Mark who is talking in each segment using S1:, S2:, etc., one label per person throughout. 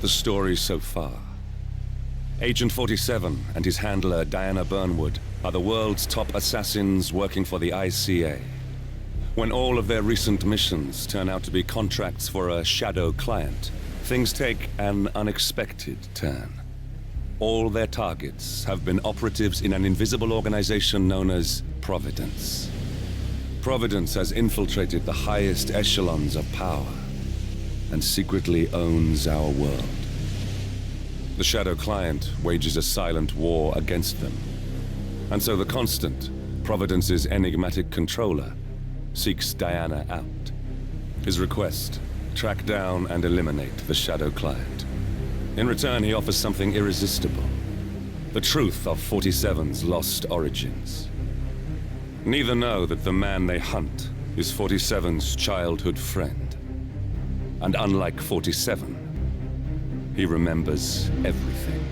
S1: The story so far. Agent 47 and his handler Diana Burnwood are the world's top assassins working for the ICA. When all of their recent missions turn out to be contracts for a shadow client, things take an unexpected turn. All their targets have been operatives in an invisible organization known as Providence. Providence has infiltrated the highest echelons of power and secretly owns our world. The shadow client wages a silent war against them. And so the Constant, Providence's enigmatic controller, seeks Diana out. His request: track down and eliminate the shadow client. In return, he offers something irresistible: the truth of 47's lost origins. Neither know that the man they hunt is 47's childhood friend. And unlike 47, he remembers everything.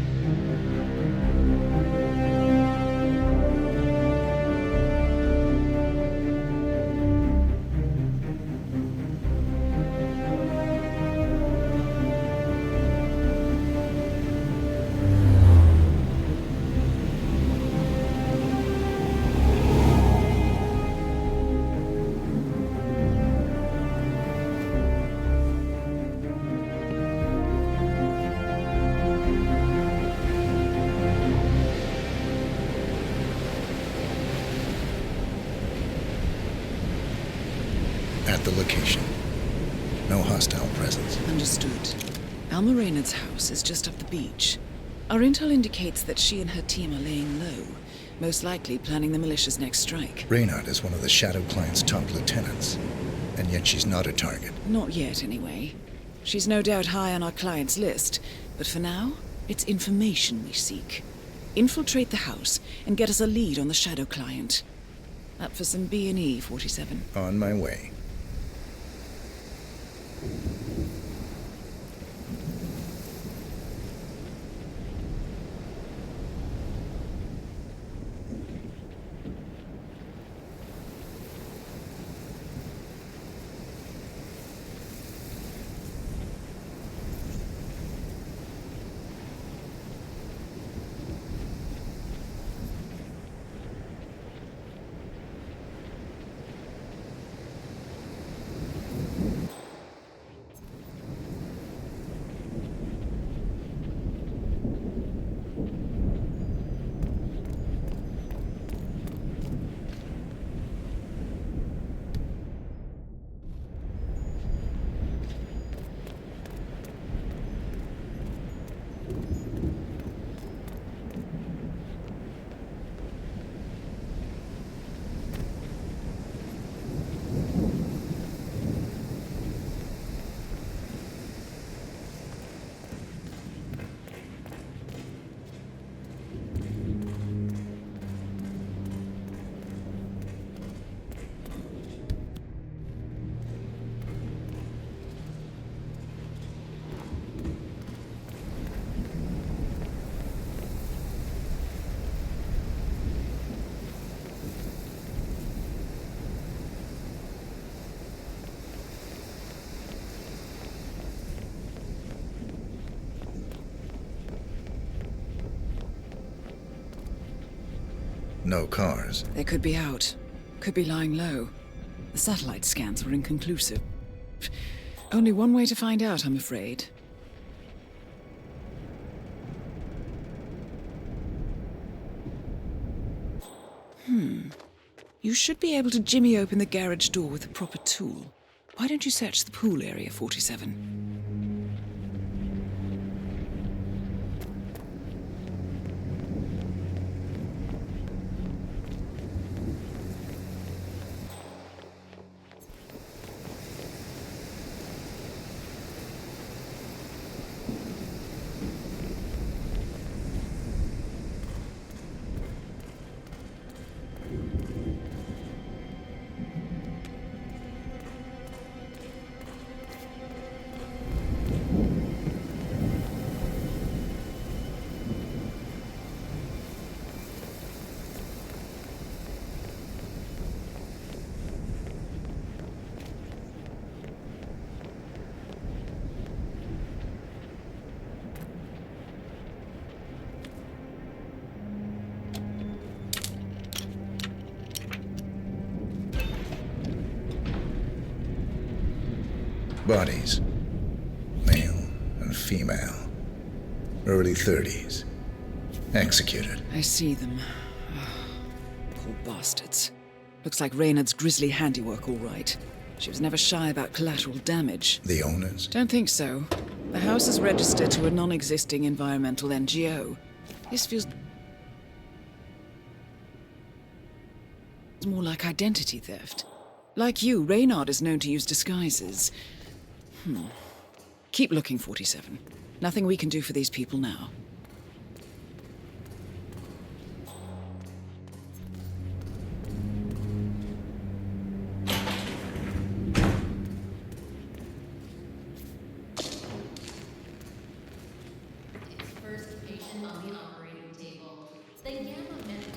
S2: At the location. No hostile presence.
S3: Understood. Alma Reynard's house is just up the beach. Our intel indicates that she and her team are laying low, most likely planning the militia's next strike.
S2: Reynard is one of the Shadow Client's top lieutenants, and yet she's not a target.
S3: Not yet, anyway. She's no doubt high on our client's list, but for now, it's information we seek. Infiltrate the house and get us a lead on the Shadow Client. Up for some B&E, 47.
S2: On my way. No cars.
S3: They could be out. Could be lying low. The satellite scans were inconclusive. Only one way to find out, I'm afraid. You should be able to jimmy open the garage door with a proper tool. Why don't you search the pool area, 47?
S2: Bodies. Male and female. Early 30s. Executed.
S3: I see them. Poor bastards. Looks like Reynard's grisly handiwork, all right. She was never shy about collateral damage.
S2: The owners?
S3: Don't think so. The house is registered to a non-existing environmental NGO. This feels more like identity theft. Like you, Reynard is known to use disguises. Keep looking, 47. Nothing we can do for these people now.
S4: First patient on the operating table. The gamma medical.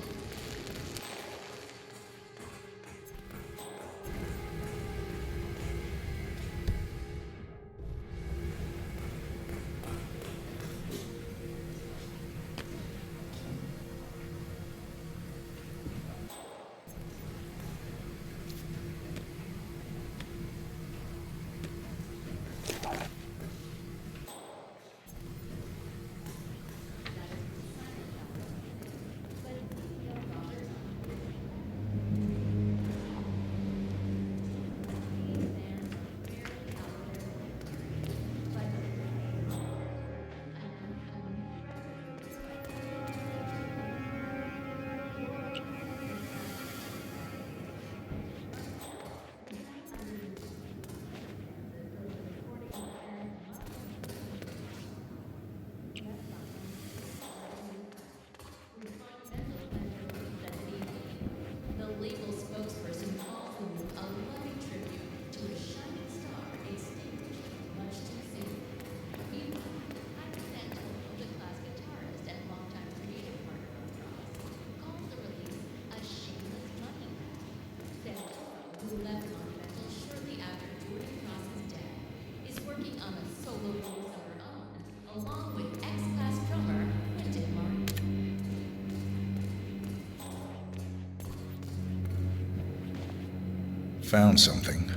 S2: Found something.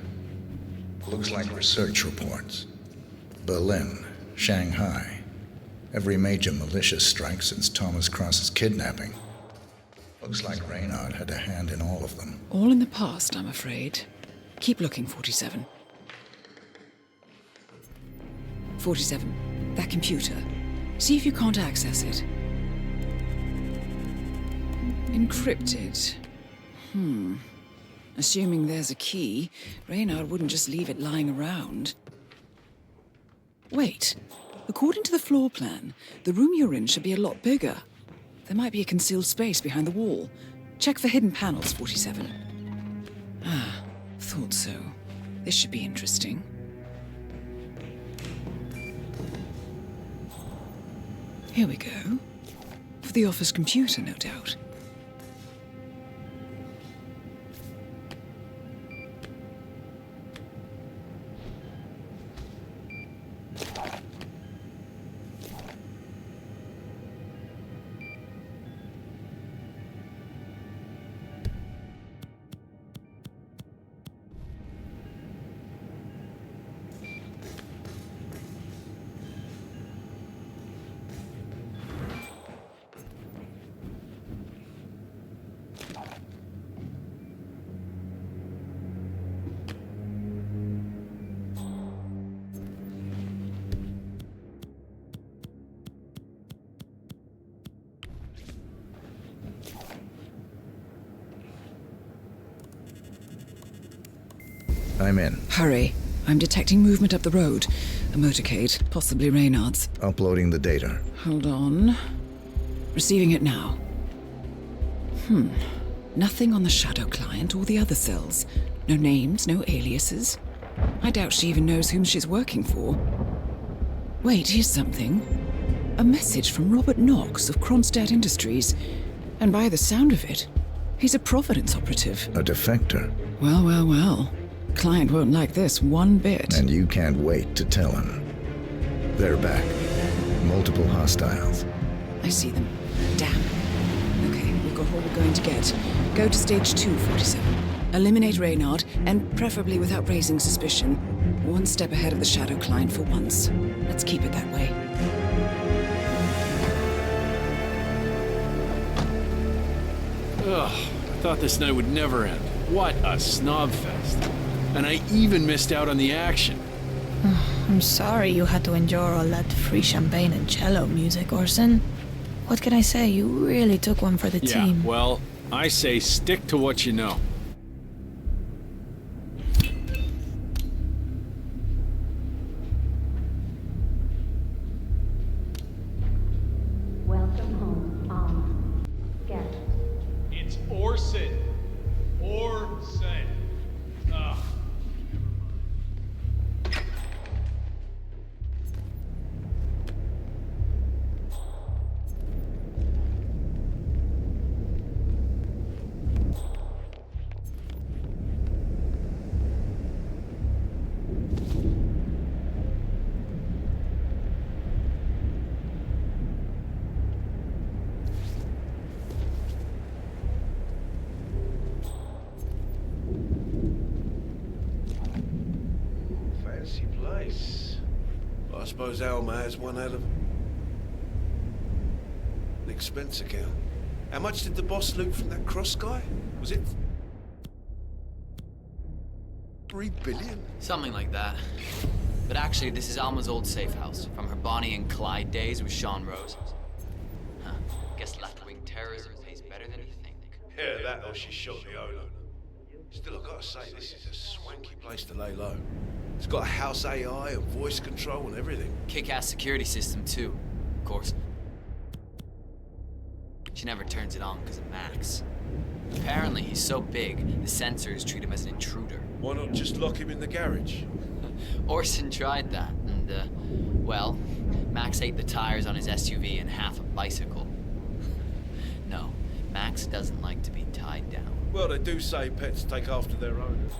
S2: Looks like research reports. Berlin, Shanghai. Every major malicious strike since Thomas Cross's kidnapping. Looks like Reynard had a hand in all of them.
S3: All in the past, I'm afraid. Keep looking, 47. 47. That computer. See if you can't access it. Encrypted. Assuming there's a key, Reynard wouldn't just leave it lying around. Wait. According to the floor plan, the room you're in should be a lot bigger. There might be a concealed space behind the wall. Check for hidden panels, 47. Ah, thought so. This should be interesting. Here we go. For the office computer, no doubt.
S2: I'm in.
S3: Hurry. I'm detecting movement up the road. A motorcade, possibly Reynard's.
S2: Uploading the data.
S3: Hold on. Receiving it now. Nothing on the shadow client or the other cells. No names, no aliases. I doubt she even knows whom she's working for. Wait, here's something. A message from Robert Knox of Kronstadt Industries. And by the sound of it, he's a Providence operative.
S2: A defector.
S3: Well, well, well. Client won't like this one bit.
S2: And you can't wait to tell him. They're back. Multiple hostiles.
S3: I see them. Damn. Okay, we've got all we're going to get. Go to stage 2, 47. Eliminate Reynard, and preferably without raising suspicion. One step ahead of the Shadow Client for once. Let's keep it that way.
S5: Ugh, I thought this night would never end. What a snob fest. And I even missed out on the action.
S6: I'm sorry you had to endure all that free champagne and cello music, Orson. What can I say? You really took one for the team.
S5: Well, I say stick to what you know.
S7: Welcome home, guest.
S5: It's Orson. Orson. Ugh.
S8: Fancy place. I suppose Alma has one out of an expense account. How much did the boss loot from that cross guy? Was it 3 billion?
S9: Something like that. But actually, this is Alma's old safe house, from her Bonnie and Clyde days with Sean Rose. Huh. Guess left-wing terrorism pays better than you think.
S8: Yeah, that or she shot the owner. Still, I've got to say, this is a swanky place to lay low. It's got a house AI and voice control and everything.
S9: Kick-ass security system, too. Of course. She never turns it on because of Max. Apparently, he's so big, the sensors treat him as an intruder.
S8: Why not just lock him in the garage?
S9: Orson tried that, and, well, Max ate the tires on his SUV and half a bicycle. No, Max doesn't like to be tied down.
S8: Well, they do say pets take after their owners.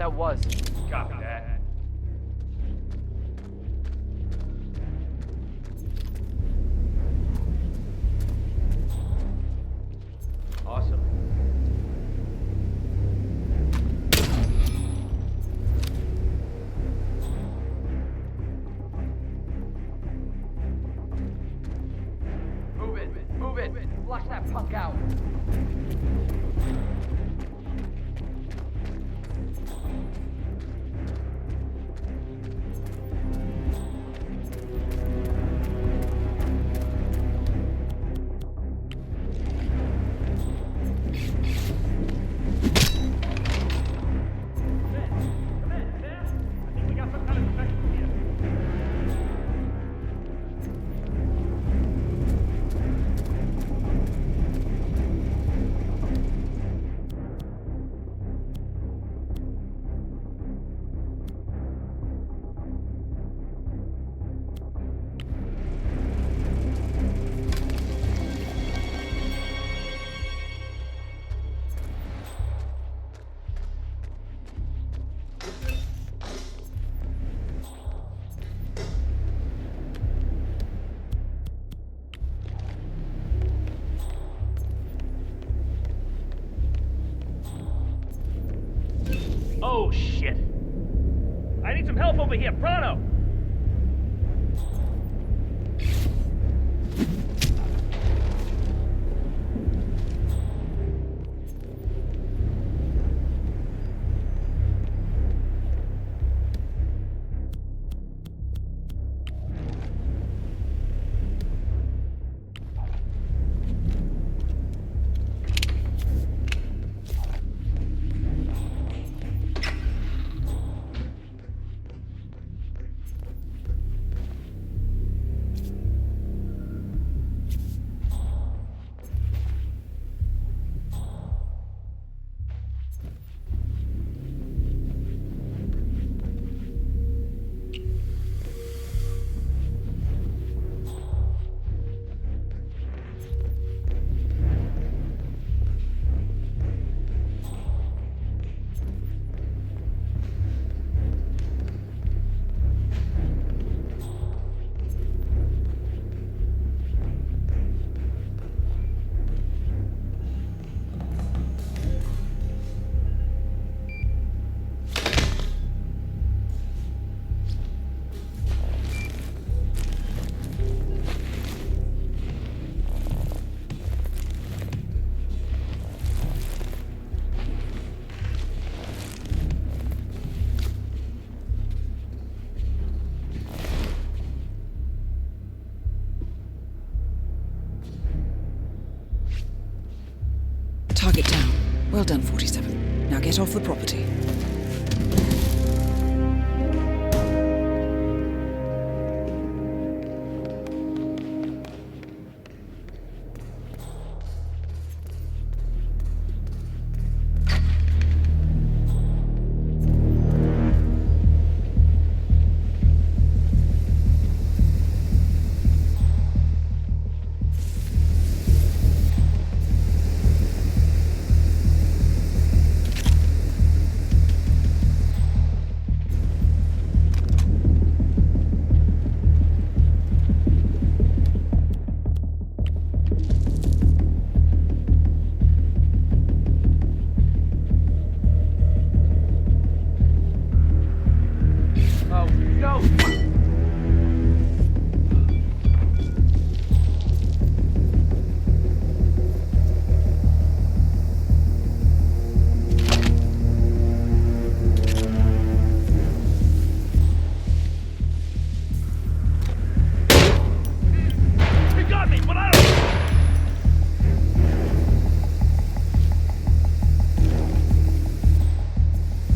S10: that was.
S11: Copy that. Awesome.
S10: Move it, move it. Flush that punk out.
S11: Oh, shit. I need some help over here, pronto!
S3: Target down. Well done, 47. Now get off the property.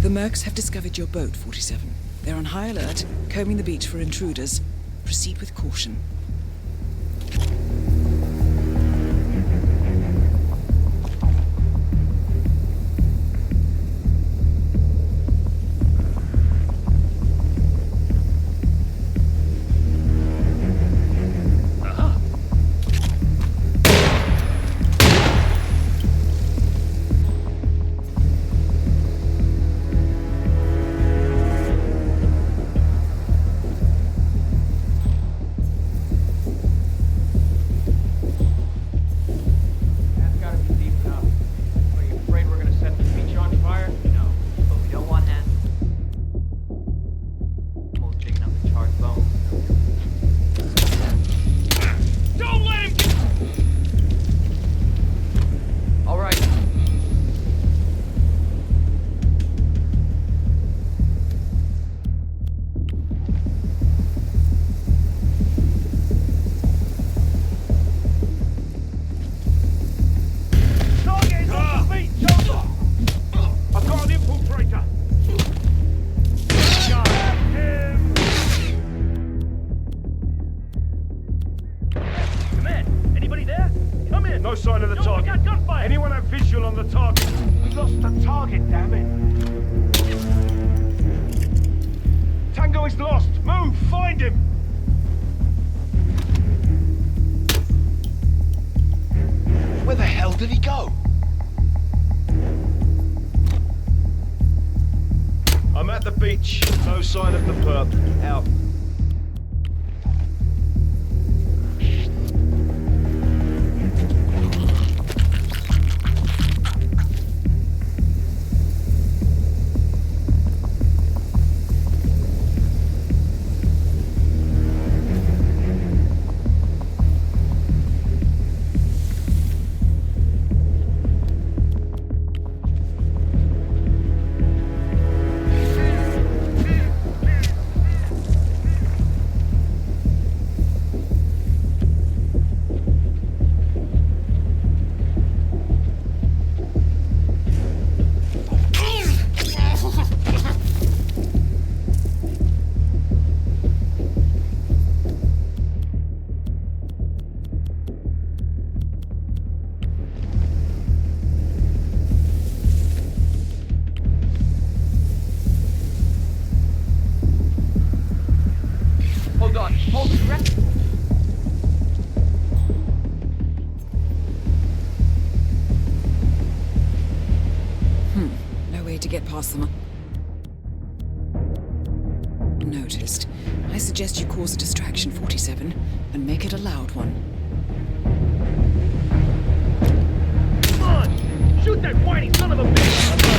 S3: The Mercs have discovered your boat, 47. They're on high alert, combing the beach for intruders. Proceed with caution.
S11: Anybody there? Come in.
S12: No sign of the target.
S11: We got gunfire.
S12: Anyone have visual on the target?
S8: We lost the target, damn it.
S12: Tango is lost. Move, find him.
S8: Where the hell did he go?
S12: I'm at the beach. No sign of the perp. Out.
S10: Hold on. Hold correct.
S3: No way to get past them. Noticed. I suggest you cause a distraction, 47, and make it a loud one.
S11: Come on! Shoot that whiny son of a bitch!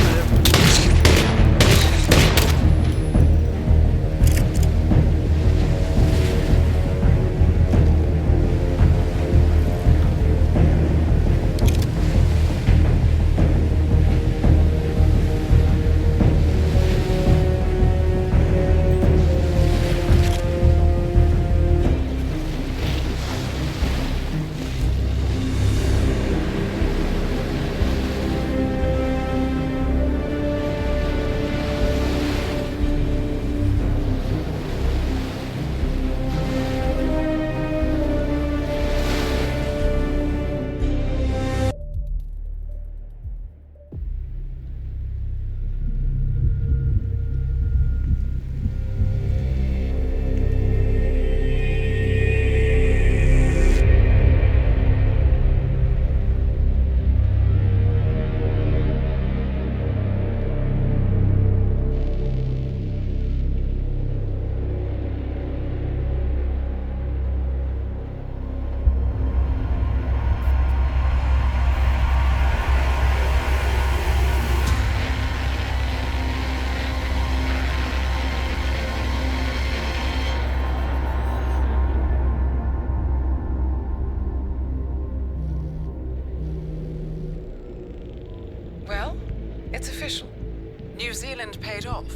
S3: Well, it's official. New Zealand paid off.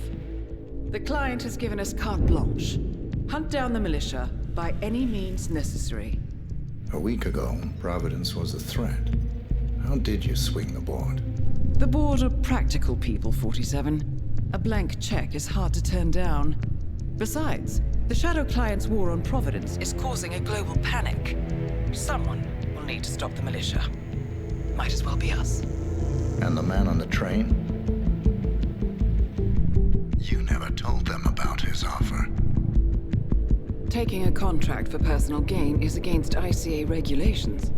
S3: The client has given us carte blanche. Hunt down the militia by any means necessary.
S2: A week ago, Providence was a threat. How did you swing the board?
S3: The board are practical people, 47. A blank check is hard to turn down. Besides, the Shadow Client's war on Providence is causing a global panic. Someone will need to stop the militia. Might as well be us.
S2: And the man on the train? You never told them about his offer.
S3: Taking a contract for personal gain is against ICA regulations.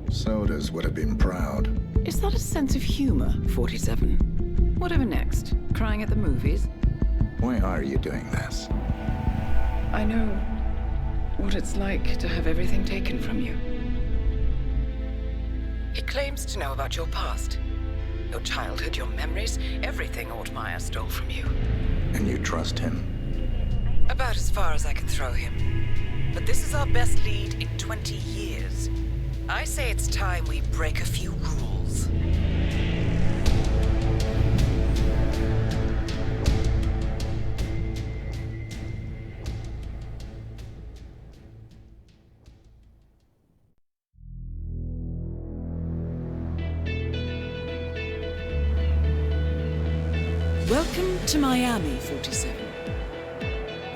S2: Sodas would have been proud.
S3: Is that a sense of humor, 47? Whatever next? Crying at the movies?
S2: Why are you doing this?
S3: I know what it's like to have everything taken from you. He claims to know about your past. Your childhood, your memories, everything Ortmeyer stole from you.
S2: And you trust him?
S3: About as far as I can throw him. But this is our best lead in 20 years. I say it's time we break a few rules. Welcome to Miami, 47.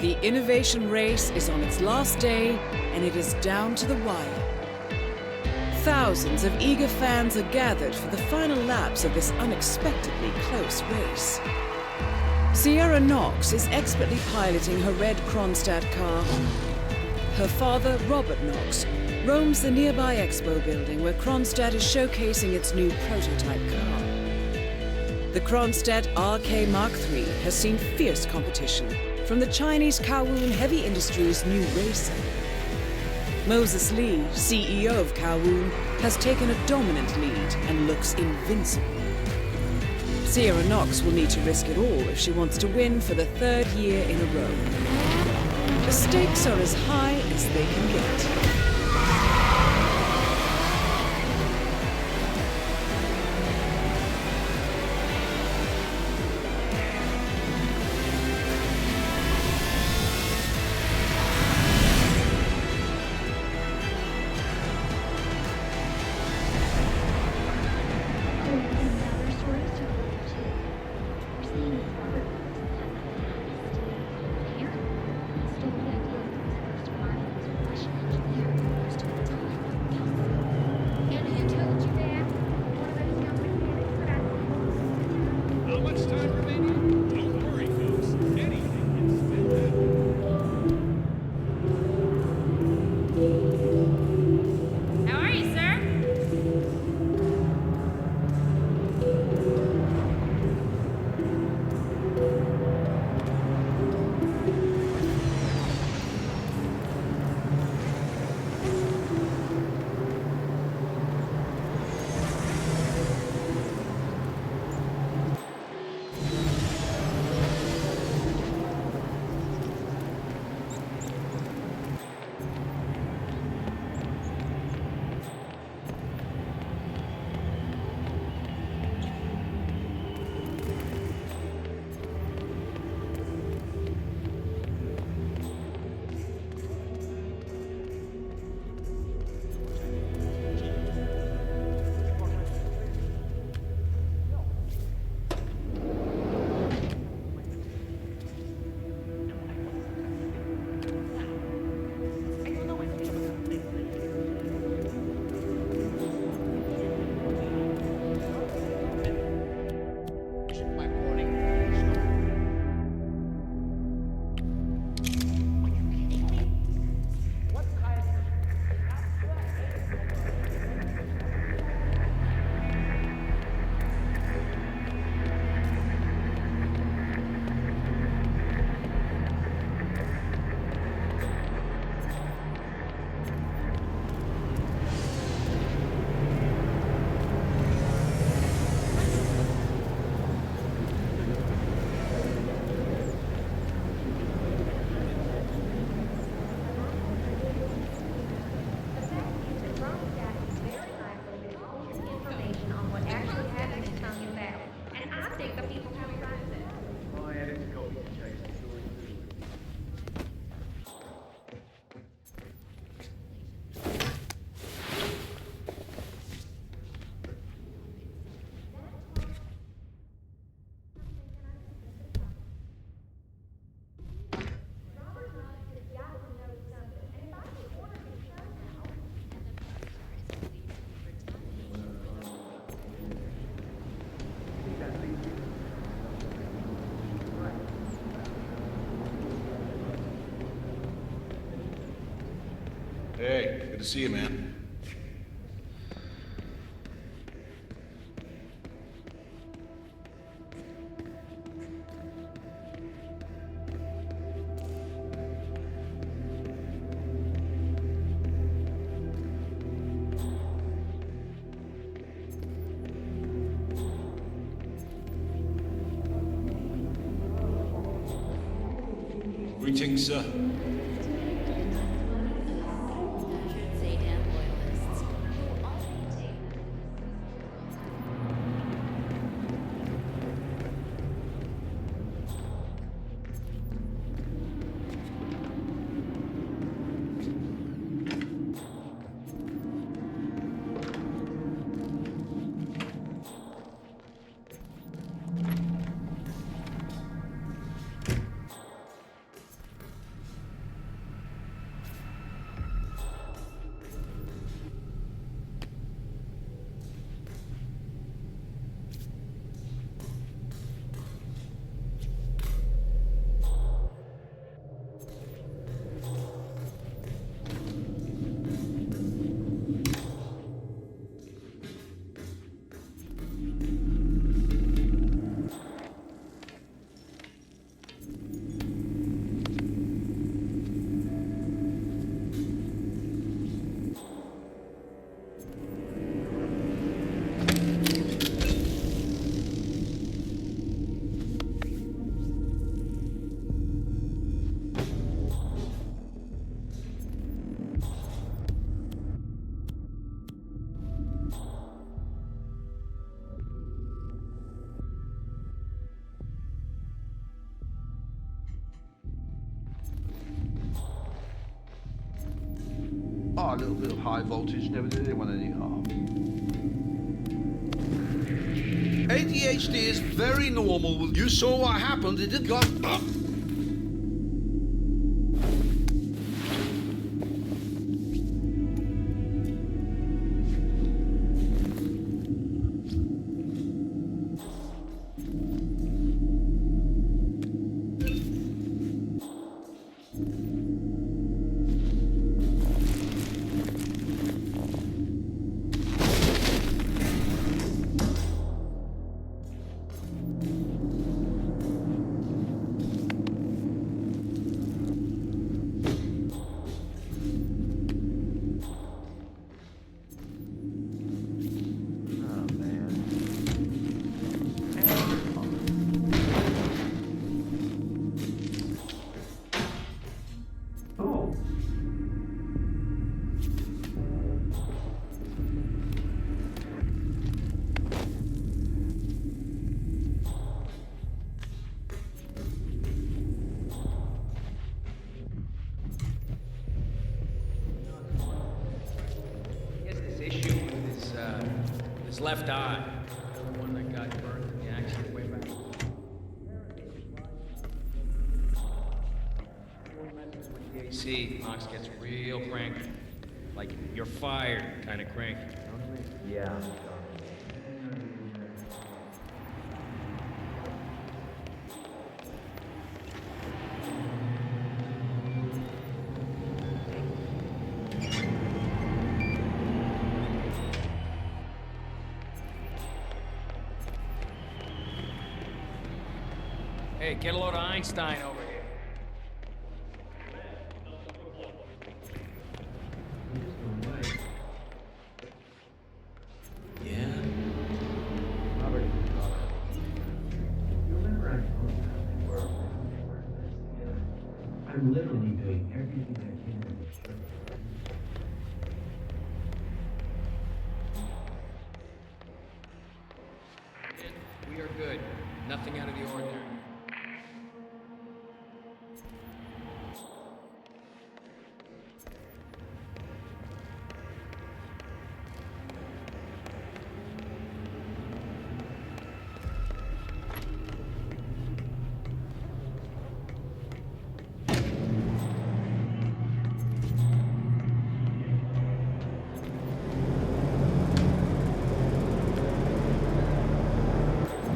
S3: The innovation race is on its last day, and it is down to the wire. Thousands of eager fans are gathered for the final laps of this unexpectedly close race. Sierra Knox is expertly piloting her red Kronstadt car. Her father, Robert Knox, roams the nearby expo building where Kronstadt is showcasing its new prototype car. The Kronstadt RK Mark III has seen fierce competition from the Chinese Kowloon Heavy Industries' new racer. Moses Lee, CEO of Kowloon, has taken a dominant lead and looks invincible. Sierra Knox will need to risk it all if she wants to win for the third year in a row. The stakes are as high as they can get.
S2: Hey, good to see you, man.
S8: Greetings, sir. Oh, a little bit of high voltage never did anyone any harm. ADHD is very normal. You saw what happened. It got up.
S11: His left eye. The one that got burned in the accident way back. With the AC, Mox gets real cranky. Like, you're fired kind of cranky. You know what I mean? Yeah. Hey, get a load of Einstein over here. Yeah? Robert, you remember I told you how they work when they were together? I'm literally doing everything I can to make sure. We are good. Nothing out of the ordinary.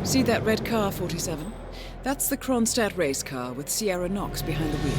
S3: See that red car, 47? That's the Kronstadt race car with Sierra Knox behind the wheel.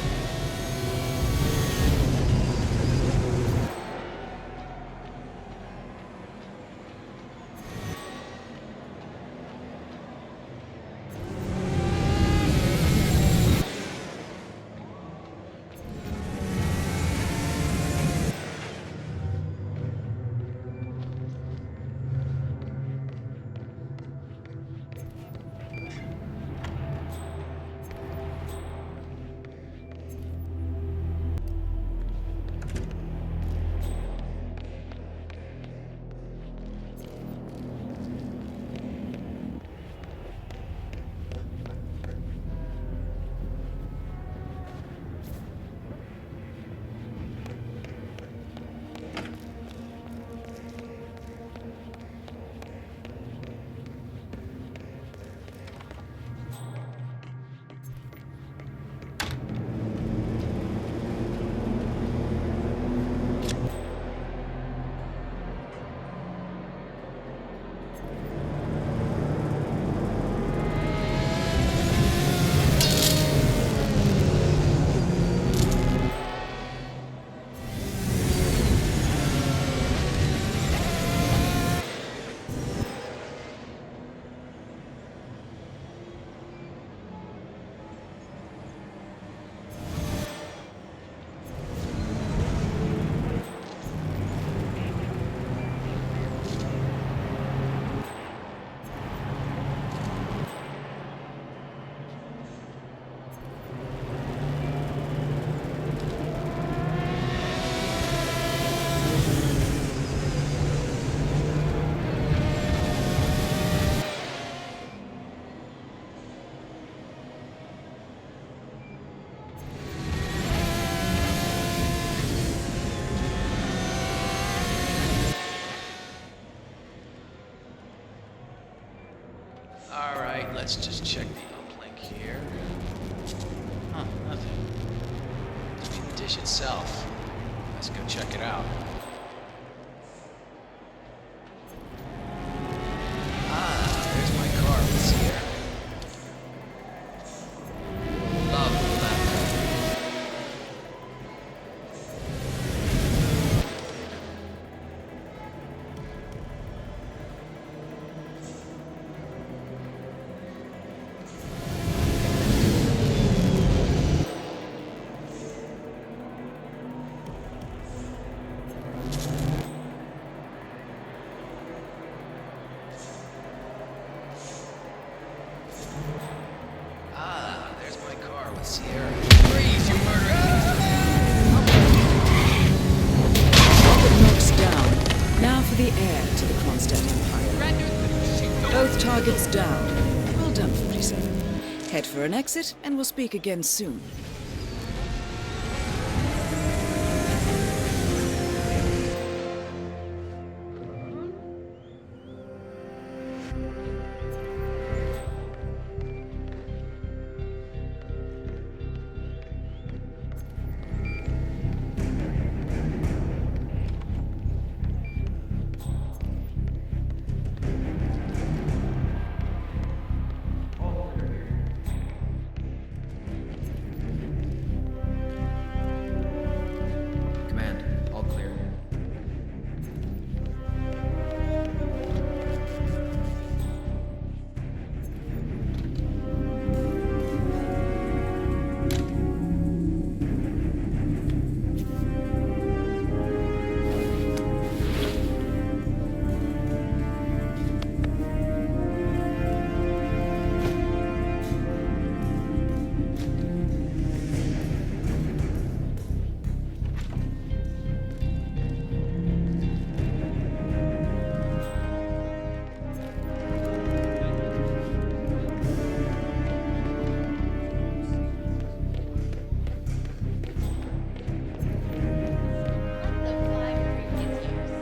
S11: let's just check the uplink here. Huh, nothing. Must be the dish itself. Let's go check it out. Ah, there's my car with Sierra. Love the left. Ah, there's my car with Sierra. Freeze, you murdering!
S3: Rocket knocks down. Now for the heir to the Kronstadt Empire. Both targets down. Well done, 47. Head for an exit, and we'll speak again soon.
S11: Command, all clear.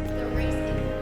S4: The race is done.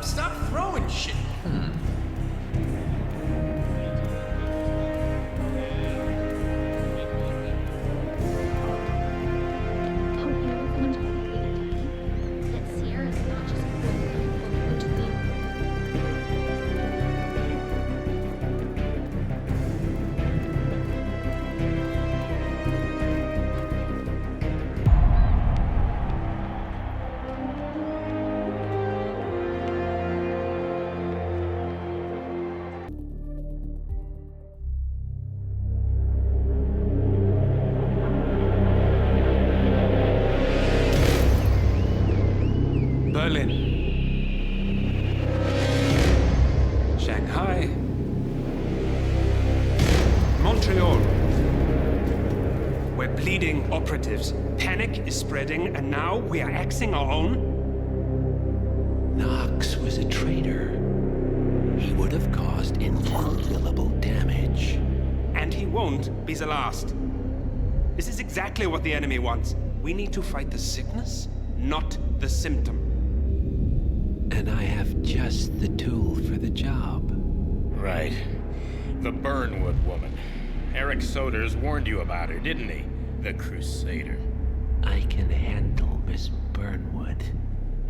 S11: Stop throwing shit.
S4: That Sierra's not just quote-unquote between.
S13: Berlin, Shanghai, Montreal. We're bleeding operatives. Panic is spreading, and now we are axing our own? Knox was a traitor. He
S14: would have caused incalculable damage.
S13: And he won't be the last. This is exactly what the enemy wants. We need to fight the sickness, not the symptom.
S14: And I have just the tool for the job.
S15: Right. The Burnwood woman. Eric Soders warned you about her, didn't he? The Crusader.
S14: I can handle Miss Burnwood.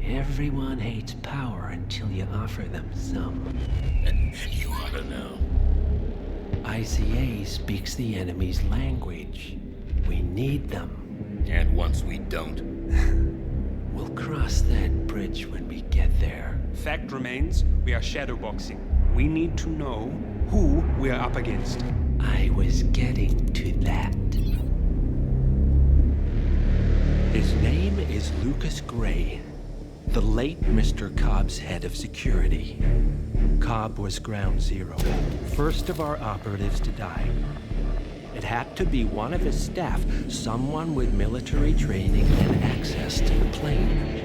S14: Everyone hates power until you offer them some.
S15: You ought to know.
S14: ICA speaks the enemy's language. We need them.
S15: And once we don't?
S14: We'll cross that bridge when we get there.
S13: Fact remains, we are shadowboxing. We need to know who we are up against.
S14: I was getting to that. His name is Lucas Gray, the late Mr. Cobb's head of security. Cobb was ground zero, first of our operatives to die. It had to be one of his staff, someone with military training and access to the plane.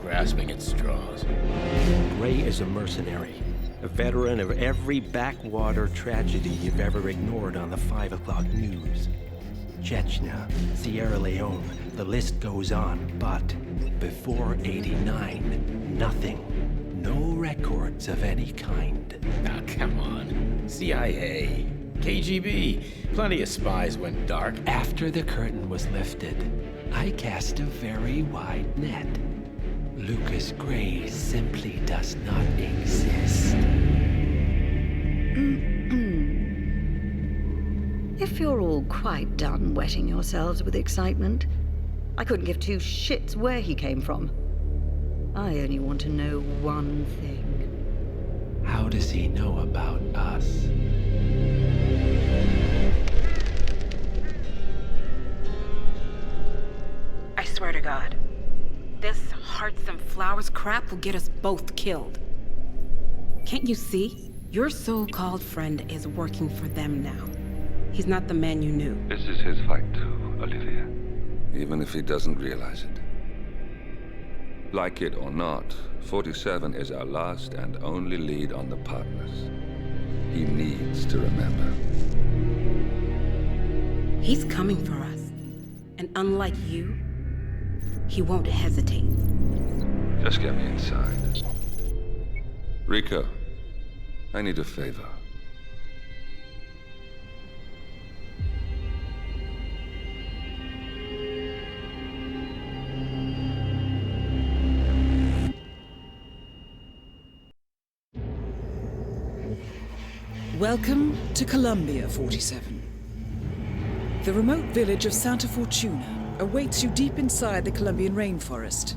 S15: Grasping at straws.
S14: Gray is a mercenary, a veteran of every backwater tragedy you've ever ignored on the 5 o'clock news. Chechnya, Sierra Leone, the list goes on, but before '89, nothing. No records of any kind.
S15: Now, come on. CIA, KGB, plenty of spies went dark.
S14: After the curtain was lifted, I cast a very wide net. Lucas Gray simply does not exist.
S16: If you're all quite done wetting yourselves with excitement, I couldn't give two shits where he came from. I only want to know one thing.
S14: How does he know about us?
S17: I swear to God, this hearts and flowers crap will get us both killed. Can't you see? Your so-called friend is working for them now. He's not the man you knew.
S1: This is his fight too, Olivia. Even if he doesn't realize it. Like it or not, 47 is our last and only lead on the partners. He needs to remember.
S17: He's coming for us. And unlike you, he won't hesitate.
S1: Just get me inside. Rico, I need a favor.
S3: Welcome to Columbia, 47. The remote village of Santa Fortuna awaits you deep inside the Colombian rainforest.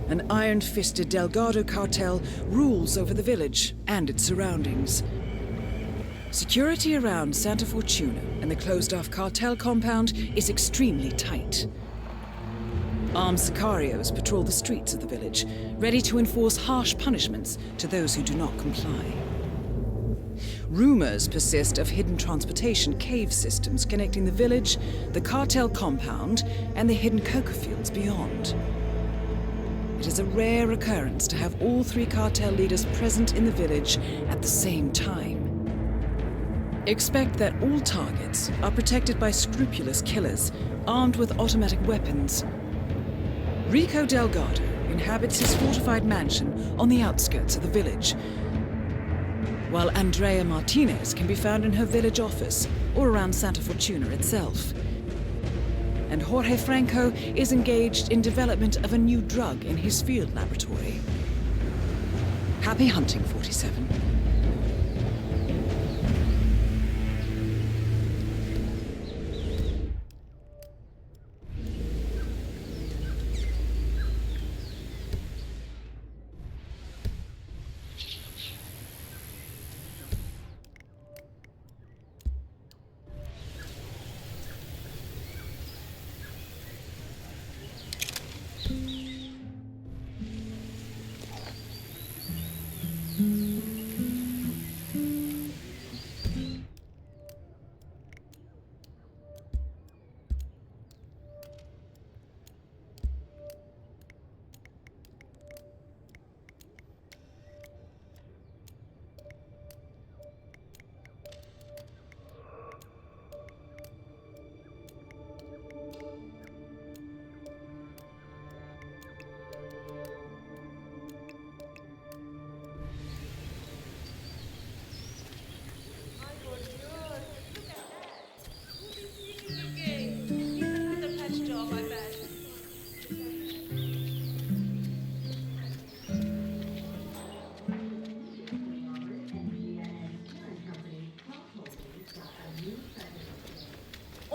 S3: An iron-fisted Delgado cartel rules over the village and its surroundings. Security around Santa Fortuna and the closed-off cartel compound is extremely tight. Armed sicarios patrol the streets of the village, ready to enforce harsh punishments to those who do not comply. Rumors persist of hidden transportation cave systems connecting the village, the cartel compound, and the hidden coca fields beyond. It is a rare occurrence to have all three cartel leaders present in the village at the same time. Expect that all targets are protected by scrupulous killers armed with automatic weapons. Rico Delgado inhabits his fortified mansion on the outskirts of the village, while Andrea Martinez can be found in her village office or around Santa Fortuna itself. And Jorge Franco is engaged in development of a new drug in his field laboratory. Happy hunting, 47.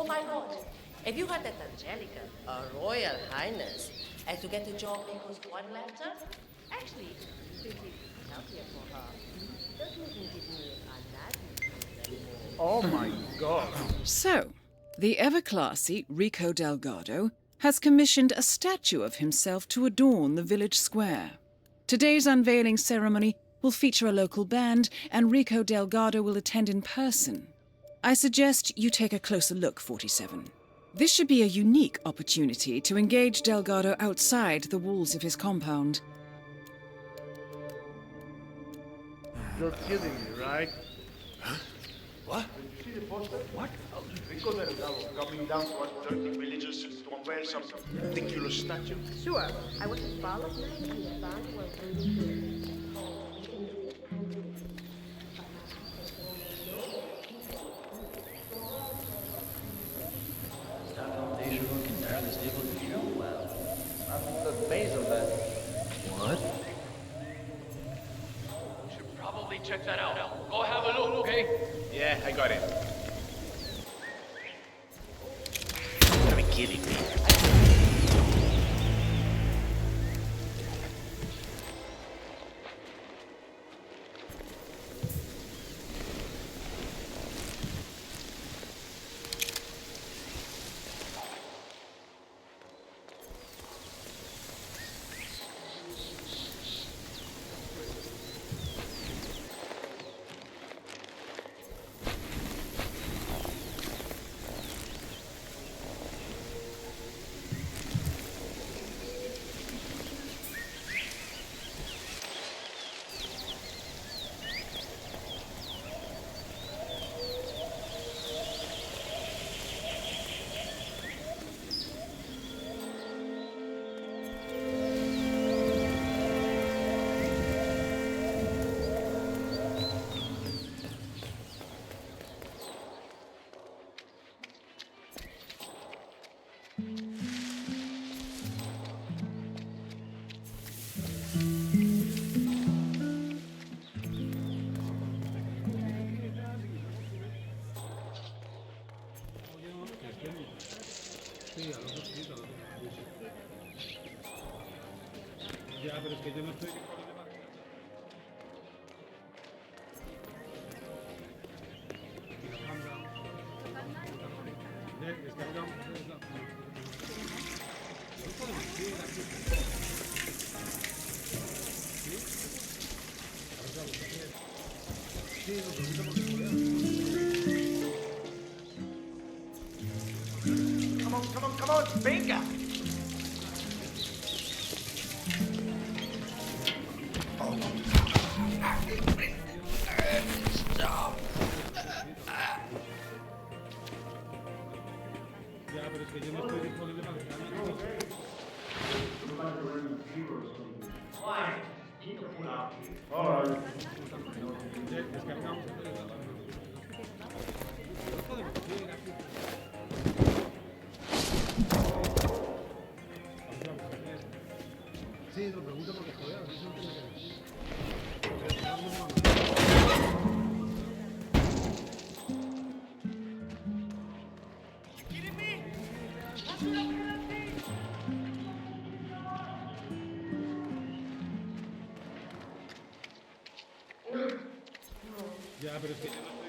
S18: Oh my god. Have you heard that Angelica, a royal highness, had to get a job because one left her? Actually, since it's healthier for her, doesn't even give me a anymore.
S12: Oh my god.
S3: So, the ever-classy Rico Delgado has commissioned a statue of himself to adorn the village square. Today's unveiling ceremony will feature a local band, and Rico Delgado will attend in person. I suggest you take a closer look, 47. This should be a unique opportunity to engage Delgado outside the walls of his compound.
S12: You're kidding me, right?
S8: Huh? What?
S12: Did you see the poster? What? Rico Delgado coming down to our dirty villages to unveil some ridiculous statue.
S7: Sure, I was a ball of night and the band was really good.
S11: What?
S10: Should probably check that out. Go have a look, okay?
S12: Yeah, I got it.
S11: You gotta be kidding me.
S12: Ya, pero es que yo no estoy... Come on, venga! Stop! Ya, pero es que yo no estoy disponible para el Alright. Descargamos. Sí, lo pregunto porque joder, eso no tiene que decir. Ya, pero es que yo no estoy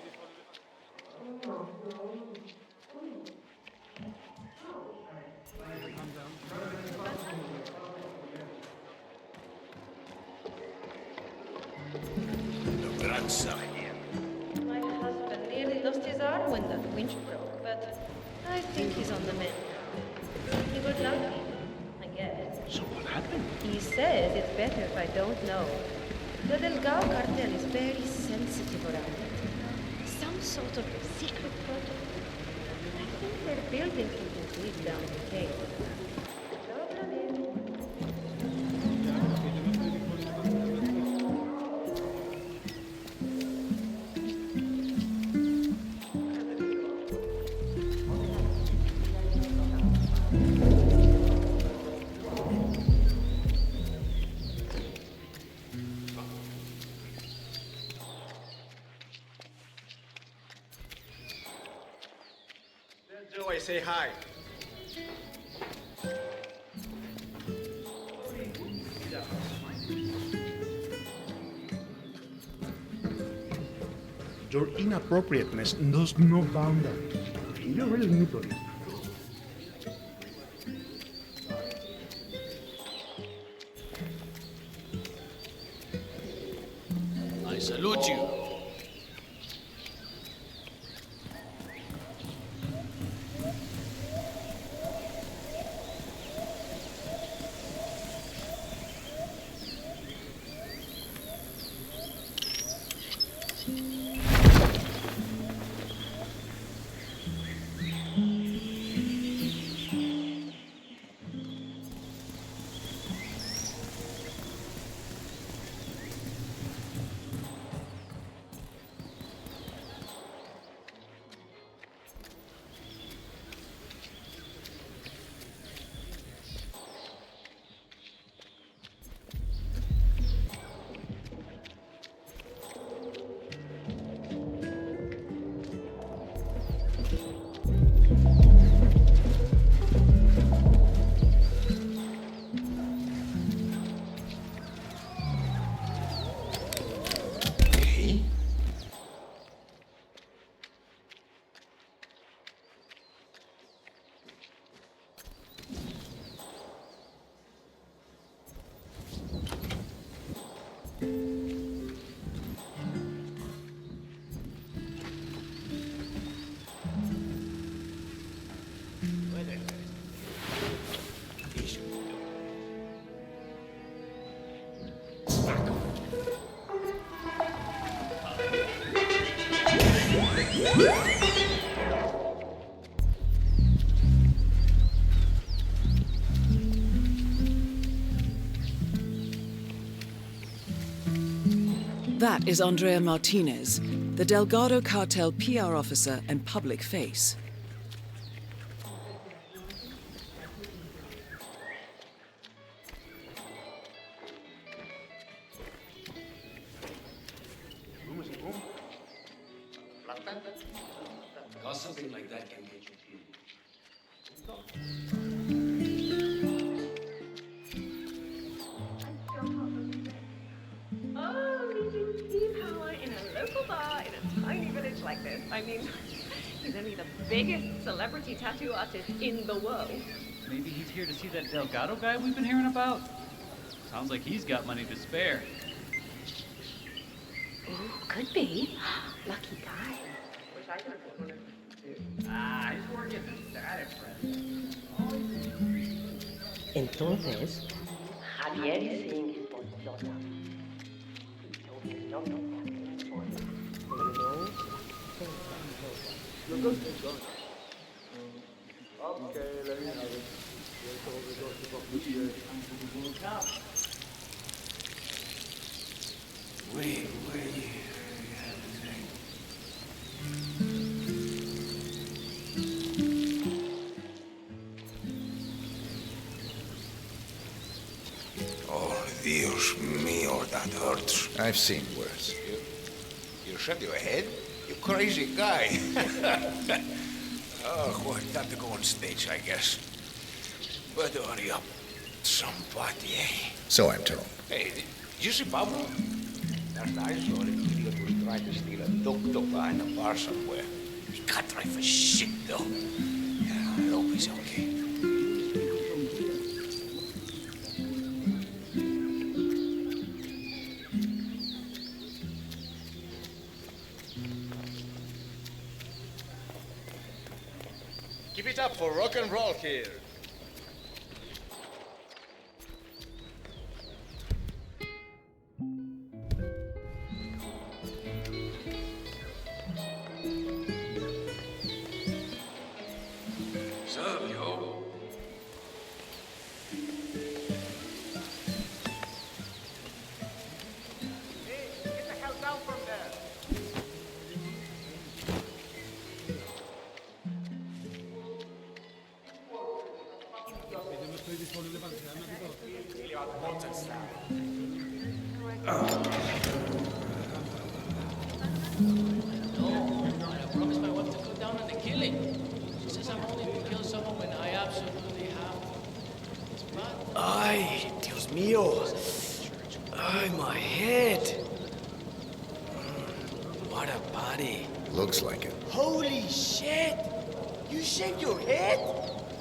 S7: My husband nearly lost his arm when that winch broke, but I think he's on the mend now. He got lucky, I guess.
S11: So what happened?
S7: He says it's better if I don't know. The Delgado cartel is very sensitive around it. Some sort of secret protocol. I think they're building something big down the cave.
S12: So I say hi. Your inappropriateness knows no boundaries. You really need to.
S11: I salute you.
S3: That is Andrea Martinez, the Delgado cartel PR officer and public face.
S8: Because something like that can get you killed.
S7: Oh, meeting Steve Howard in a local bar in a tiny village like this. I mean, he's only the biggest celebrity tattoo artist in the world.
S19: Maybe he's here to see that Delgado guy we've been hearing about? Sounds like he's got money to spare.
S7: Ooh, could be. Lucky guy.
S19: Ah, he's working the static, friend.
S18: Entonces, Javier is seeing his policía. He told me not to have any fun. You know?
S12: Okay, let me have it.
S8: Wait.
S2: Oh, Dios mío, that hurts. I've seen worse.
S8: You shut your head? You crazy guy. Oh, well, time to go on stage, I guess. But hurry up. Somebody, eh?
S2: So I'm told.
S8: Hey, did you see Pablo? Last I saw him, the idiot was trying to steal a tuk-tuk behind a bar somewhere. He can't drive for shit, though. Yeah, I hope he's okay.
S12: Give it up for rock and roll here.
S8: Sergio.
S12: Hey, get the hell down from there.
S11: I promised my wife to go down on the killing. She says I'm
S8: Mio. Oh, my head. What a body.
S2: Looks like it.
S8: Holy shit! You shaved your head?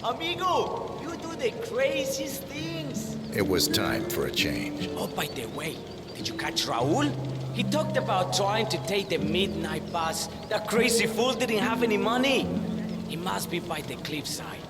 S8: Amigo, you do the craziest things.
S2: It was time for a change.
S8: Oh, by the way, did you catch Raul? He talked about trying to take the midnight bus. That crazy fool didn't have any money. He must be by the cliffside.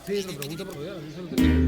S20: Sí, lo pregunta por allá, yo se lo tengo.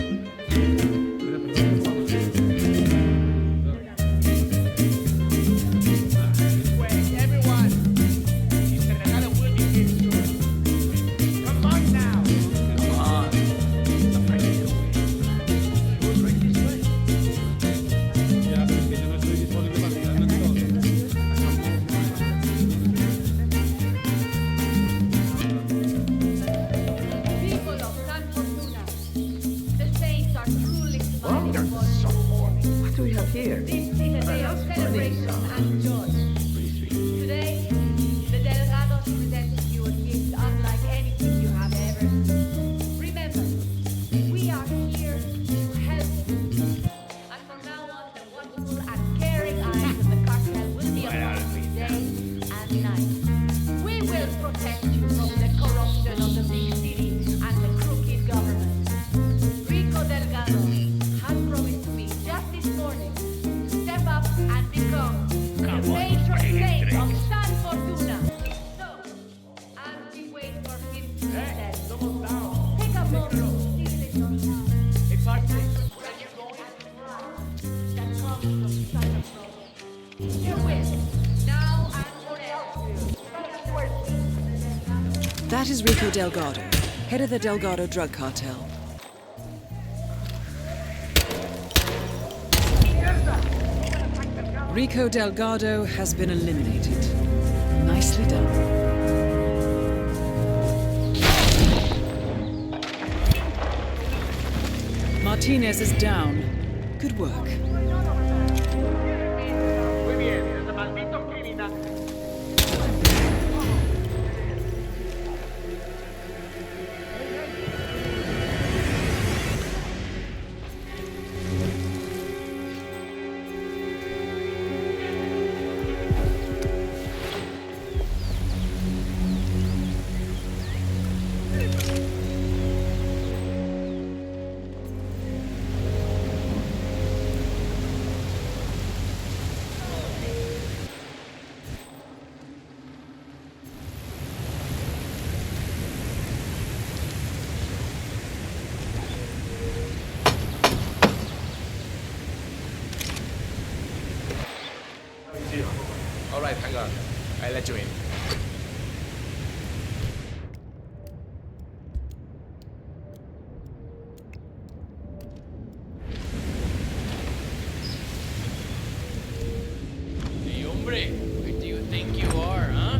S16: Here.
S7: This is a day of celebration and joy. Today, the Delgados presented you a gift unlike anything you have ever seen. Remember, we are here to help you. And from now on, the watchful and caring eyes of the cartel will be upon you day and night. We will protect you from the corruption of the big city and the crooked government. Rico Delgado has promised to me just this morning step up and become the patron saint of San Fortuna. So, as we wait for him to descend, take a moment to see the
S8: It's hard to
S7: where you going that comes from such a problem. You will, now and forever.
S3: That is Rico Delgado, head of the Delgado drug cartel. Rico Delgado has been eliminated. Nicely done. Martinez is down. Good work.
S12: Muy bien, ese maldito criminal.
S11: All right, hang on. I'll let you in.
S9: Hey, hombre, where do you think you are, huh?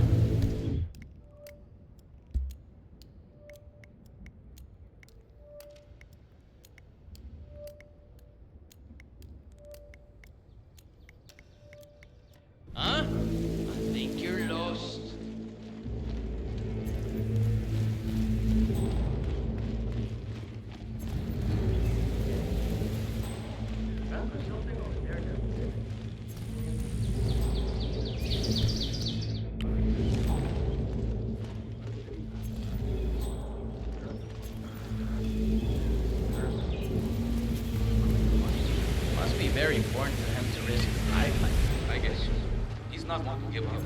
S9: Huh? I think you're lost. Must be very important for him to risk his life. I guess he's not one to give up.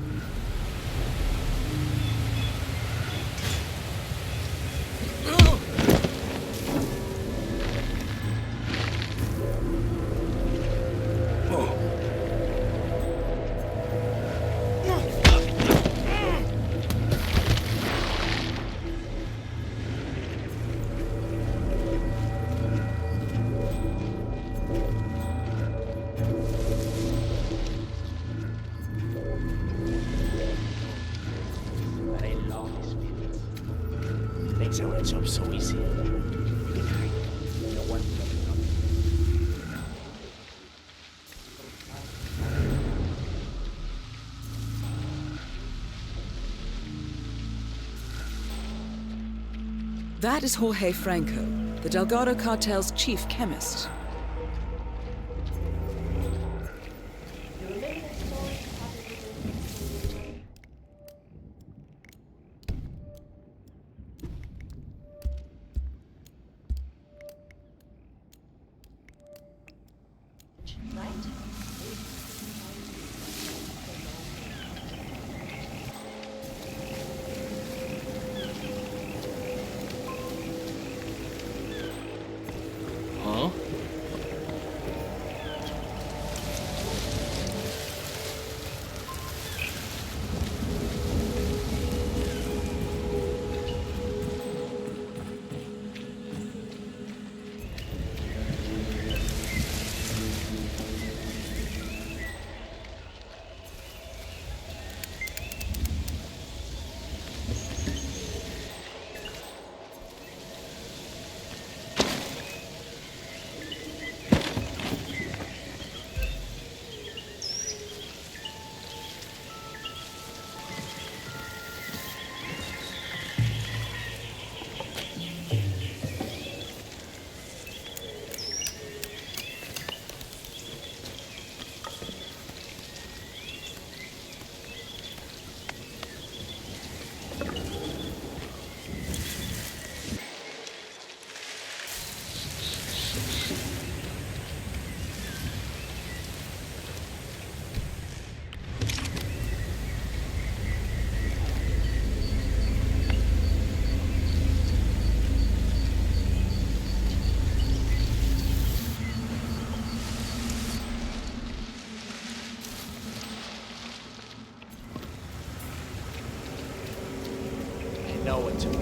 S8: gets our job so easy. We can hide. No one will ever know.
S3: That is Jorge Franco, the Delgado cartel's chief chemist.
S5: Huh?
S8: I know what to do.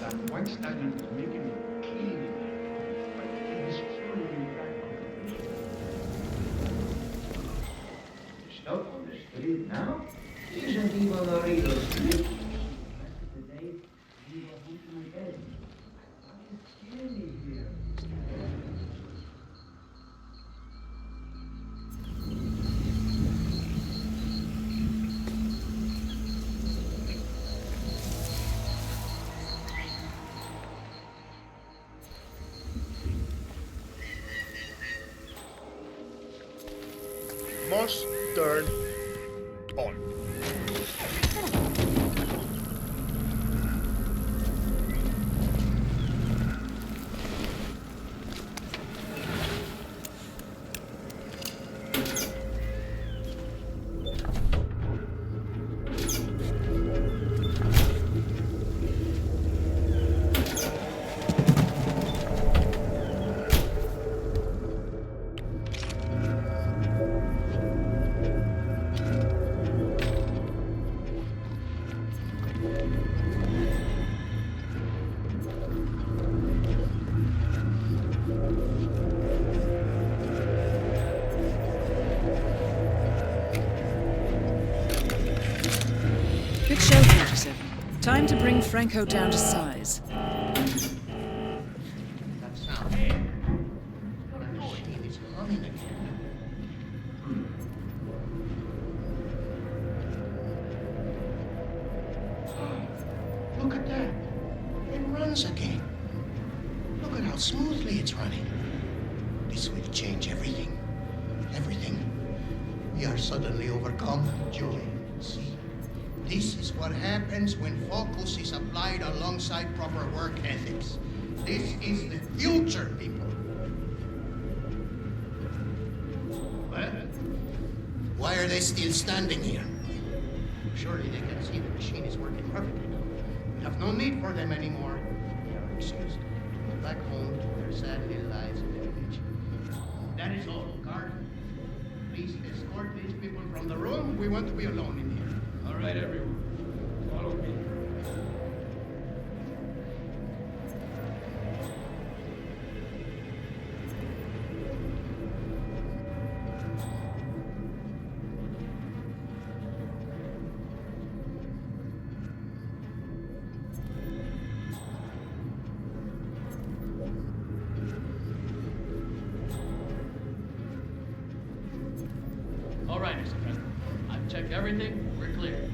S12: That white stallion is making me clean. But it is truly that stuff on the street now isn't even a real street. Today, we are hunting my bed. What is scary here? Must turn on.
S3: Good show, 47. Time to bring Franco down to size.
S8: That sound. Hey. What I know it is humming again. Look at that. It runs again. Look at how smoothly it's running. This will change everything. Everything. We are suddenly overcome, Julie. See? This is what happens when focus is applied alongside proper work ethics. This is the future, people. Well, why are they still standing here? Surely they can see the machine is working perfectly now. We have no need for them anymore. They are excused. Go back home to their sad little lives in the village. That is all, guard. Please escort these people from the room. We want to be alone in here.
S12: All right, everyone. Follow me.
S19: I've checked everything. We're clear.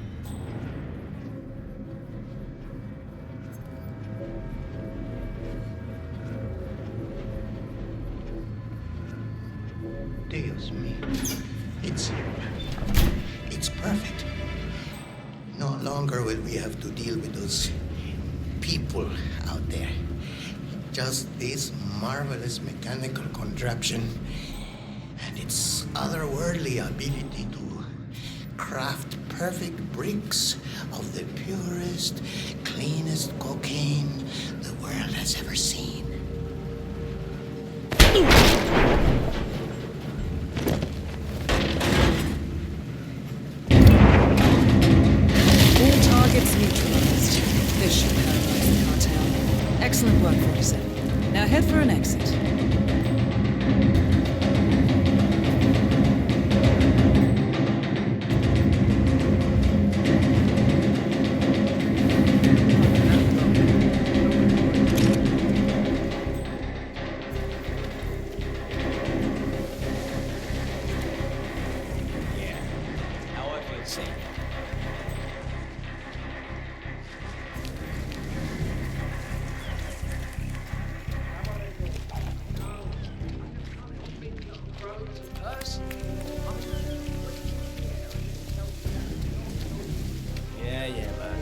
S8: Dios mío. It's perfect. No longer will we have to deal with those people out there. Just this marvelous mechanical contraption and its otherworldly ability to craft perfect bricks of the purest, cleanest cocaine the world has ever seen.
S3: All targets neutralized. This should paralyze the cartel. Excellent work, 47. Now head for an exit.
S11: How I feel safe. Yeah, bud.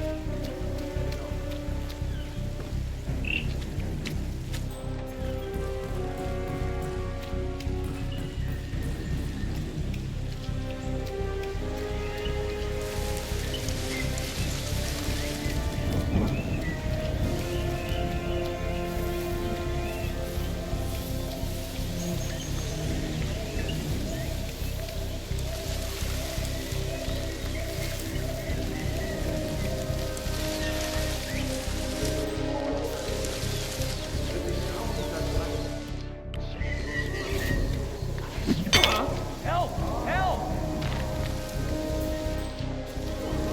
S10: Help! Help!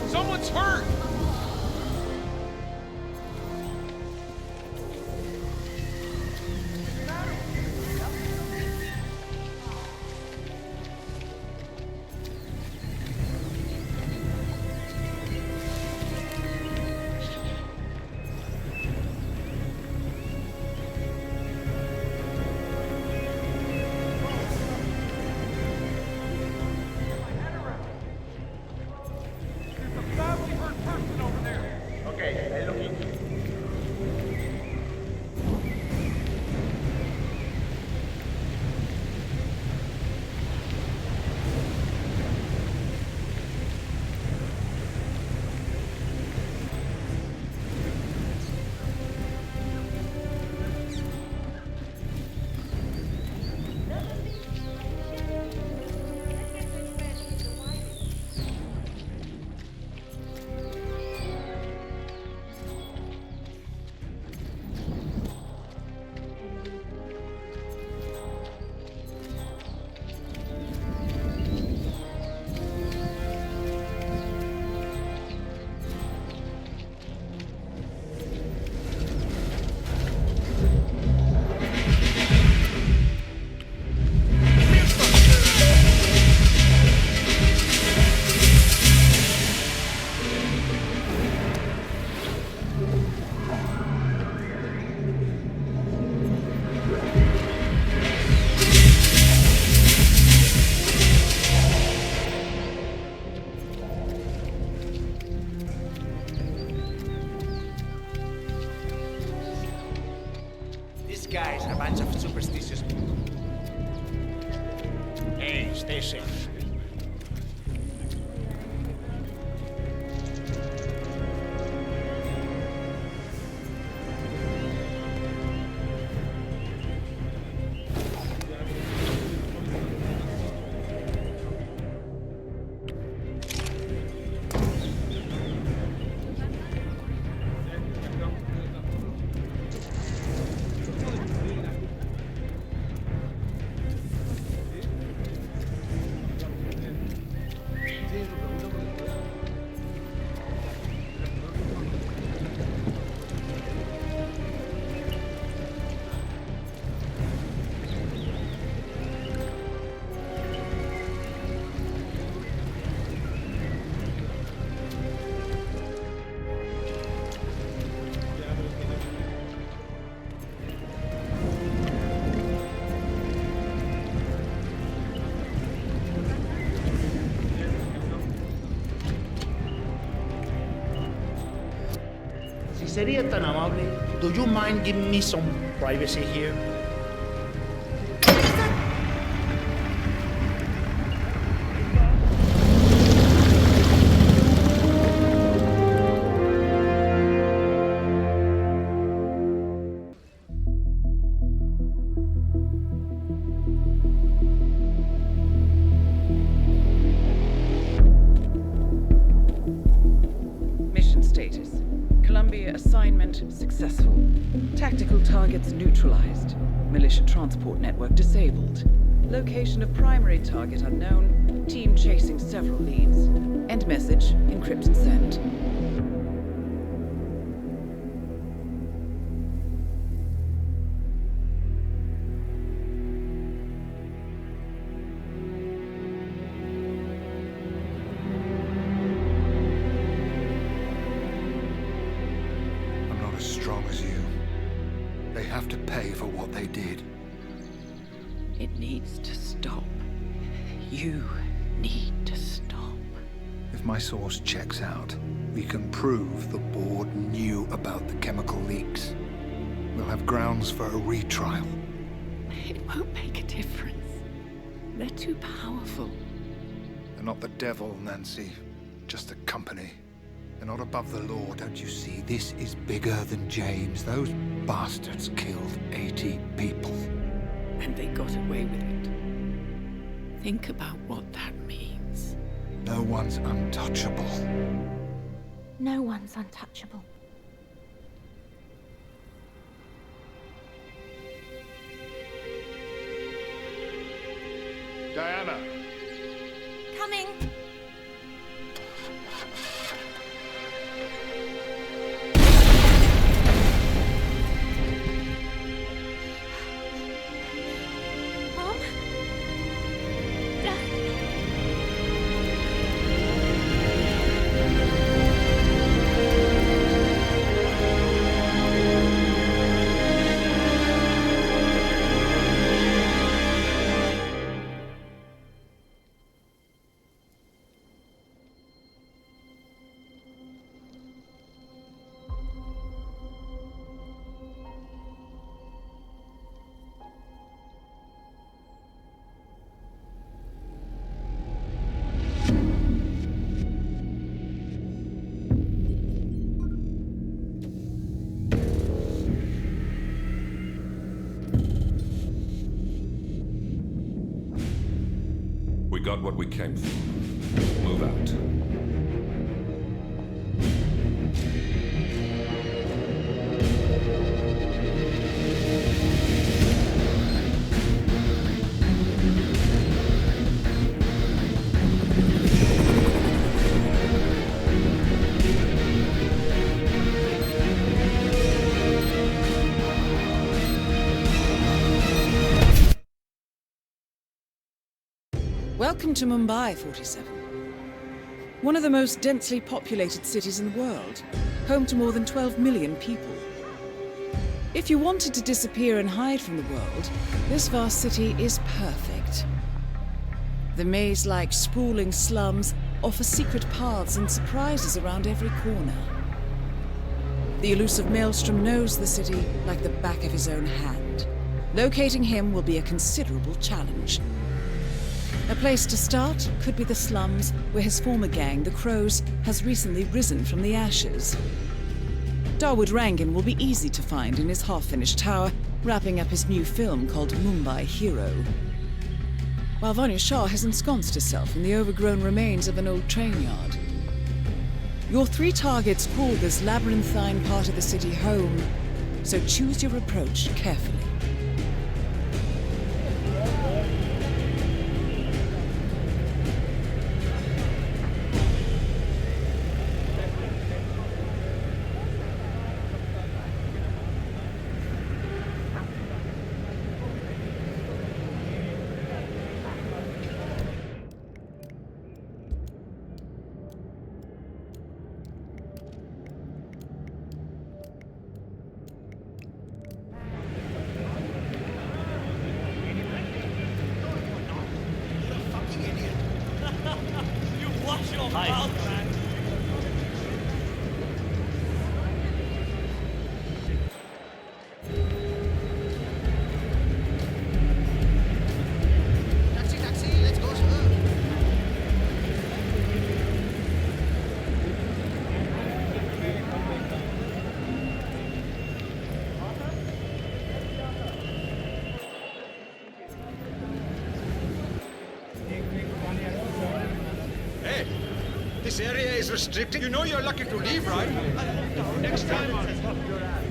S10: Someone's hurt!
S8: These guys are a bunch of superstitious people. Hey, stay safe. sería tan amable. Do you mind giving me some privacy here?
S3: Mission status. Columbia assignment successful. Tactical targets neutralized. Militia transport network disabled. Location of primary target unknown. Team chasing several leads. End message. Encrypt and send.
S21: I'm not as strong as you. They have to pay for what they did.
S3: It needs to stop. You need to stop.
S21: If my source checks out, we can prove the board knew about the chemical leaks. We'll have grounds for a retrial.
S3: It won't make a difference. They're too powerful.
S21: They're not the devil, Nancy. Just a company. They're not above the law, don't you see? This is bigger than James. Those bastards killed 80 people.
S3: And they got away with it. Think about what that means.
S21: No one's untouchable.
S22: No one's untouchable.
S21: Diana!
S22: Coming! Mom? Dad?
S1: We got what we came for. Move out.
S3: Welcome to Mumbai, 47. One of the most densely populated cities in the world, home to more than 12 million people. If you wanted to disappear and hide from the world, this vast city is perfect. The maze-like sprawling slums offer secret paths and surprises around every corner. The elusive Maelstrom knows the city like the back of his own hand. Locating him will be a considerable challenge. A place to start could be the slums where his former gang, the Crows, has recently risen from the ashes. Dawood Rangan will be easy to find in his half-finished tower, wrapping up his new film called Mumbai Hero. While Vanya Shah has ensconced herself in the overgrown remains of an old train yard. Your three targets call this labyrinthine part of the city home, so choose your approach carefully.
S4: Hey, this area is restricted. You know you're lucky to leave, right? Next time I'll stop your ass.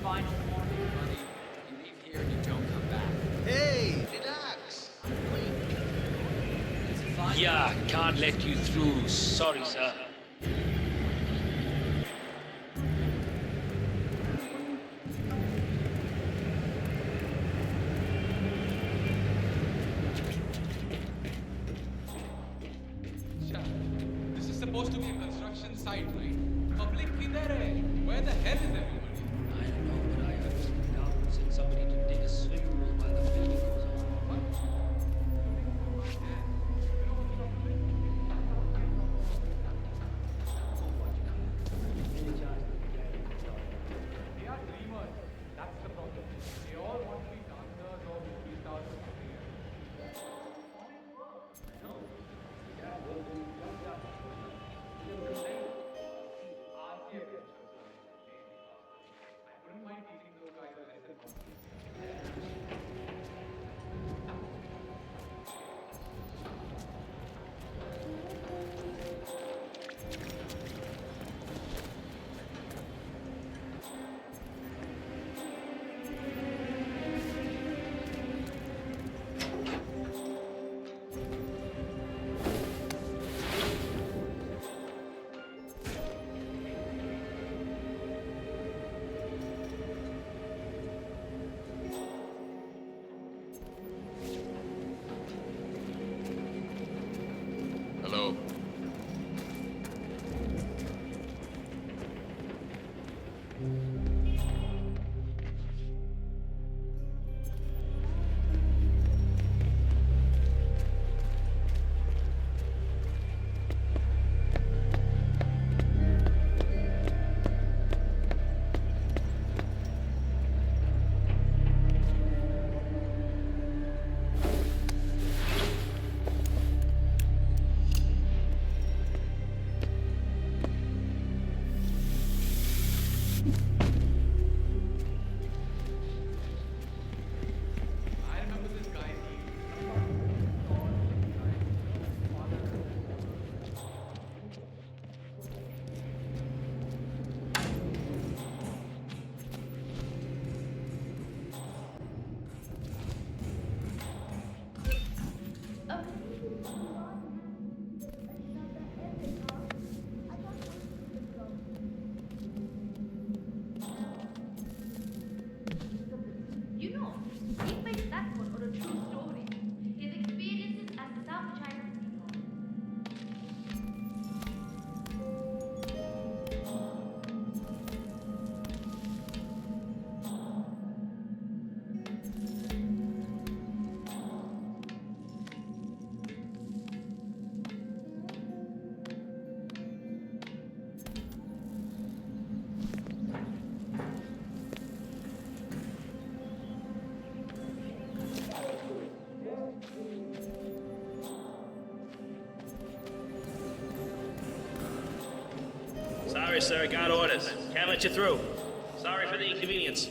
S9: Final warning, buddy. You leave here and you don't come back.
S8: Hey, relax.
S6: Yeah, can't let you through. Sorry, sir.
S23: This is supposed to be a construction site, right? Public kidhar hai? Where the hell is everybody?
S6: I don't know, but I heard from Malcolm sent somebody to dig a swimming pool while the filming goes on.
S23: They are dreamers. That's the problem. They all want to be dancers or movie stars or something else. I wouldn't mind teaching those guys a lesson.
S24: Hello.
S23: I remember this guy.
S25: You know, he makes that one or a true story. His experiences as the South China Sea.
S6: Sorry, sir, got orders. Can't let you through. Sorry for the inconvenience.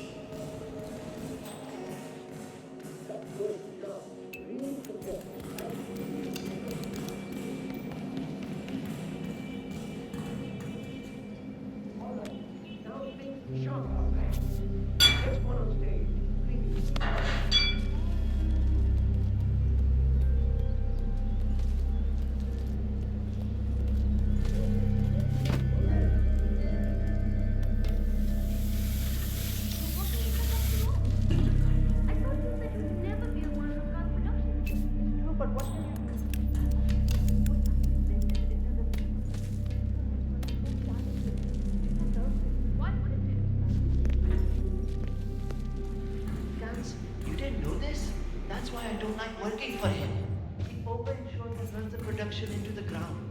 S8: Guns, you didn't know this? That's why I don't like working for him. He opened short and runs the production into the ground.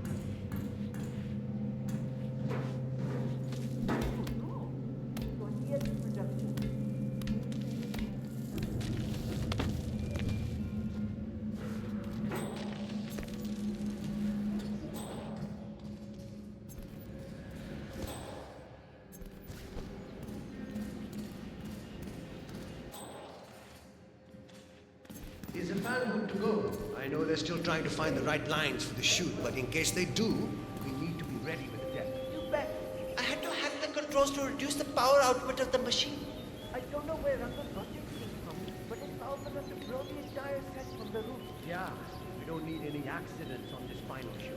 S8: to go. I know they're still trying to find the right lines for the shoot, but in case they do, we need to be ready with the death.
S13: You bet. I had to hack the controls to reduce the power output of the machine.
S12: I don't know where Ranga's logic came from, but it's powerful enough to blow the entire set from the roof.
S8: Yeah, we don't need any accidents on this final shoot.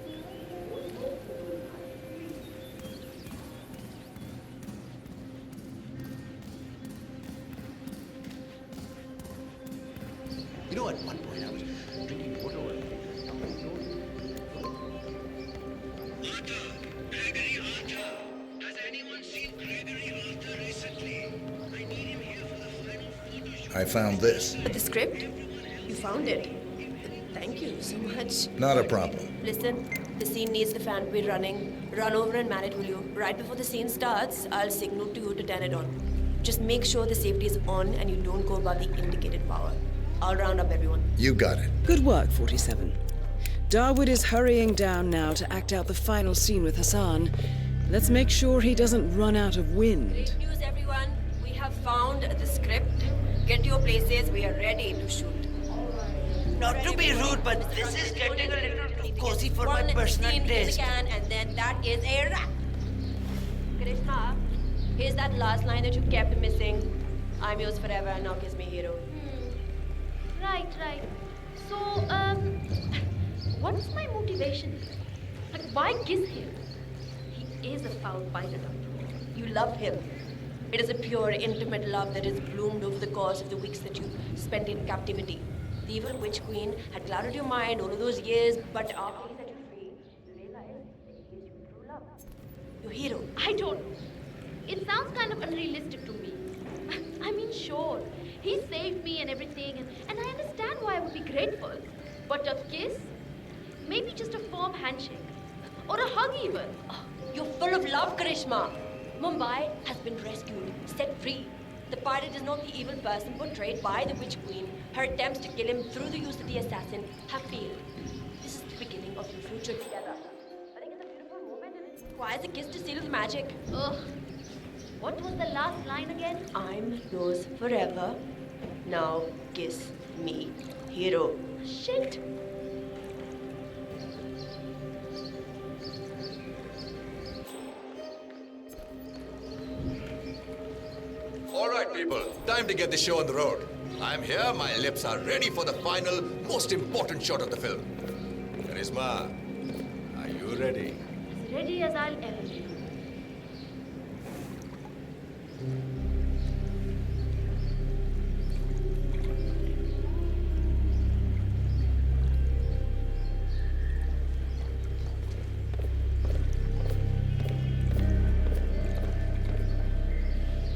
S8: You know, at one point I was drinking water and someone told me.
S14: Gregory Arthur! Has anyone seen Gregory Arthur recently? I need him here for the final photo shoot.
S2: I found this.
S15: The script? You found it? Thank you so much.
S2: Not a problem.
S15: Listen, the scene needs the fan to be running. Run over and man it, will you? Right before the scene starts, I'll signal to you to turn it on. Just make sure the safety is on and you don't go above the indicated power. I'll round up everyone.
S2: You got it.
S3: Good work, 47. Darwood is hurrying down now to act out the final scene with Hassan. Let's make sure he doesn't run out of wind.
S15: Great news, everyone. We have found the script. Get to your places. We are ready to shoot.
S13: Not to be rude, but this is getting a little too cozy for my personal taste.
S15: And then that is a wrap. Krishna, here's that last line that you kept missing. I'm yours forever, now kiss me, hero.
S25: Right. So, what's my motivation? Like, why kiss him? He is a foul pilot after all.
S15: You love him. It is a pure, intimate love that has bloomed over the course of the weeks that you spent in captivity. The evil witch queen had clouded your mind all of those years, but after he set you free, you realized that he is your true love. Your hero.
S25: I don't know. It sounds kind of unrealistic to me. I mean, sure, he saved me and everything, and I understand why I would be grateful. But a kiss? Maybe just a firm handshake. Or a hug even.
S15: Oh, you're full of love, Karishma. Mumbai has been rescued, set free. The pirate is not the evil person portrayed by the Witch Queen. Her attempts to kill him through the use of the assassin have failed. This is the beginning of your future together. I think it's a beautiful moment and it requires a kiss to seal the magic.
S25: Ugh. What was the last line again?
S15: I'm yours forever. Now kiss me, hero.
S25: Shit.
S24: All right, people. Time to get the show on the road. I'm here. My lips are ready for the final, most important shot of the film. Charisma, are you ready?
S25: As ready as I'll ever be.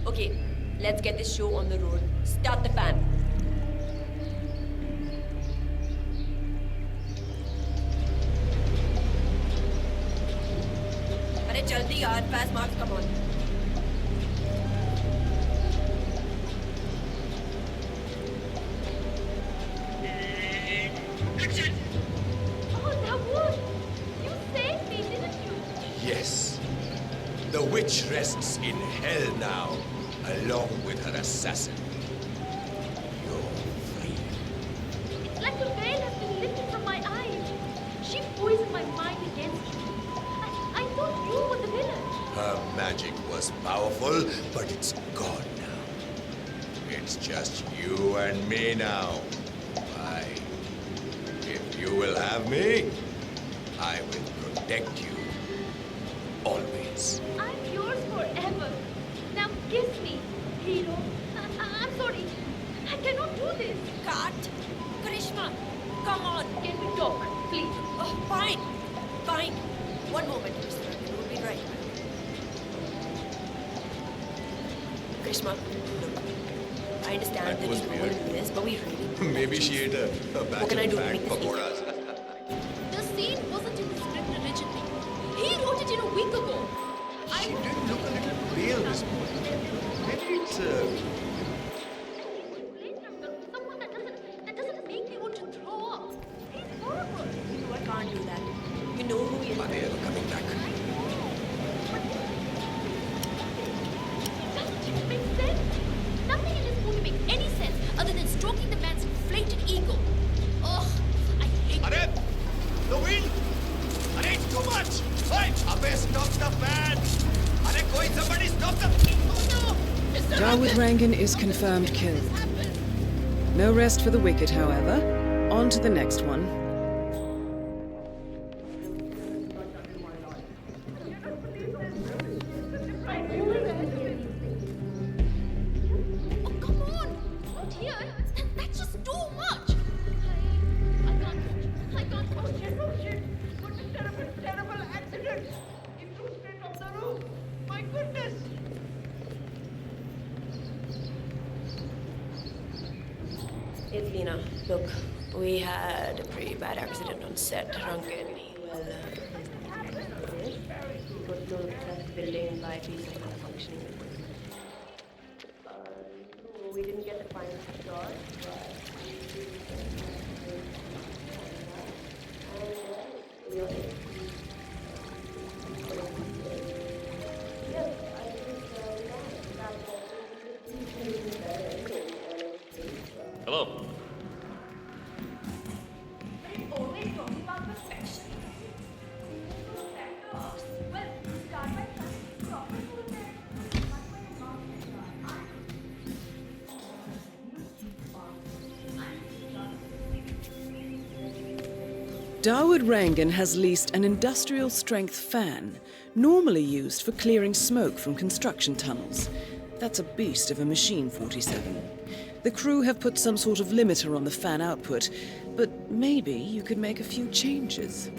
S15: Okay, let's get this show on the road. Start the fan. अरे जल्दी यार, fast marks, come on.
S25: Oh, Dawood! You saved me, didn't you?
S24: Yes. The witch rests in hell now, along with her assassin.
S25: It's like the veil has been lifted from my eyes. She poisoned my mind against you. I thought you were the villain.
S24: Her magic was powerful, but it's gone now. It's just you and me now. Why? If you will have me, I will protect you. Always.
S25: I'm yours forever. Now kiss me, hero. I'm sorry. I cannot do this.
S15: Cut. Karishma, come on.
S25: Can we talk, please?
S15: Oh, fine. Fine. One moment, mister. We'll be right back. Krishma, look. I understand that
S24: was
S15: you don't
S24: weird.
S15: want to do this, but we really...
S24: Maybe she ate a
S15: What can I
S24: batch
S15: do
S24: of
S15: to
S24: fat
S15: make this
S24: pakoras.
S25: The scene wasn't in the script originally. He wrote it in a week ago.
S8: She did look a little pale this morning. Maybe it's
S25: Someone that doesn't make me want to throw up. He's horrible.
S15: You know I can't do that. You know who he is.
S24: Are they ever coming back?
S25: Doesn't even make sense. Nothing in this movie makes any sense other than stroking the man's inflated ego. Ugh.
S3: Dawood Rangan is confirmed killed. No rest for the wicked, however. On to the next one.
S25: Come on! Not here! That's just too much! I can't watch it. Oh shit! What a terrible, terrible accident! It flew straight off the roof! My goodness!
S15: It's Lena. Look, we had a pretty bad accident on set. Rangan, he will... Put no test building by piece of malfunctioning. We didn't get the final shot, but...
S7: Hello.
S22: Always talking about perfection. Well, start by practicing proper movement.
S3: Dawood Rangan has leased an industrial-strength fan, normally used for clearing smoke from construction tunnels. That's a beast of a machine, 47. The crew have put some sort of limiter on the fan output, but maybe you could make a few changes.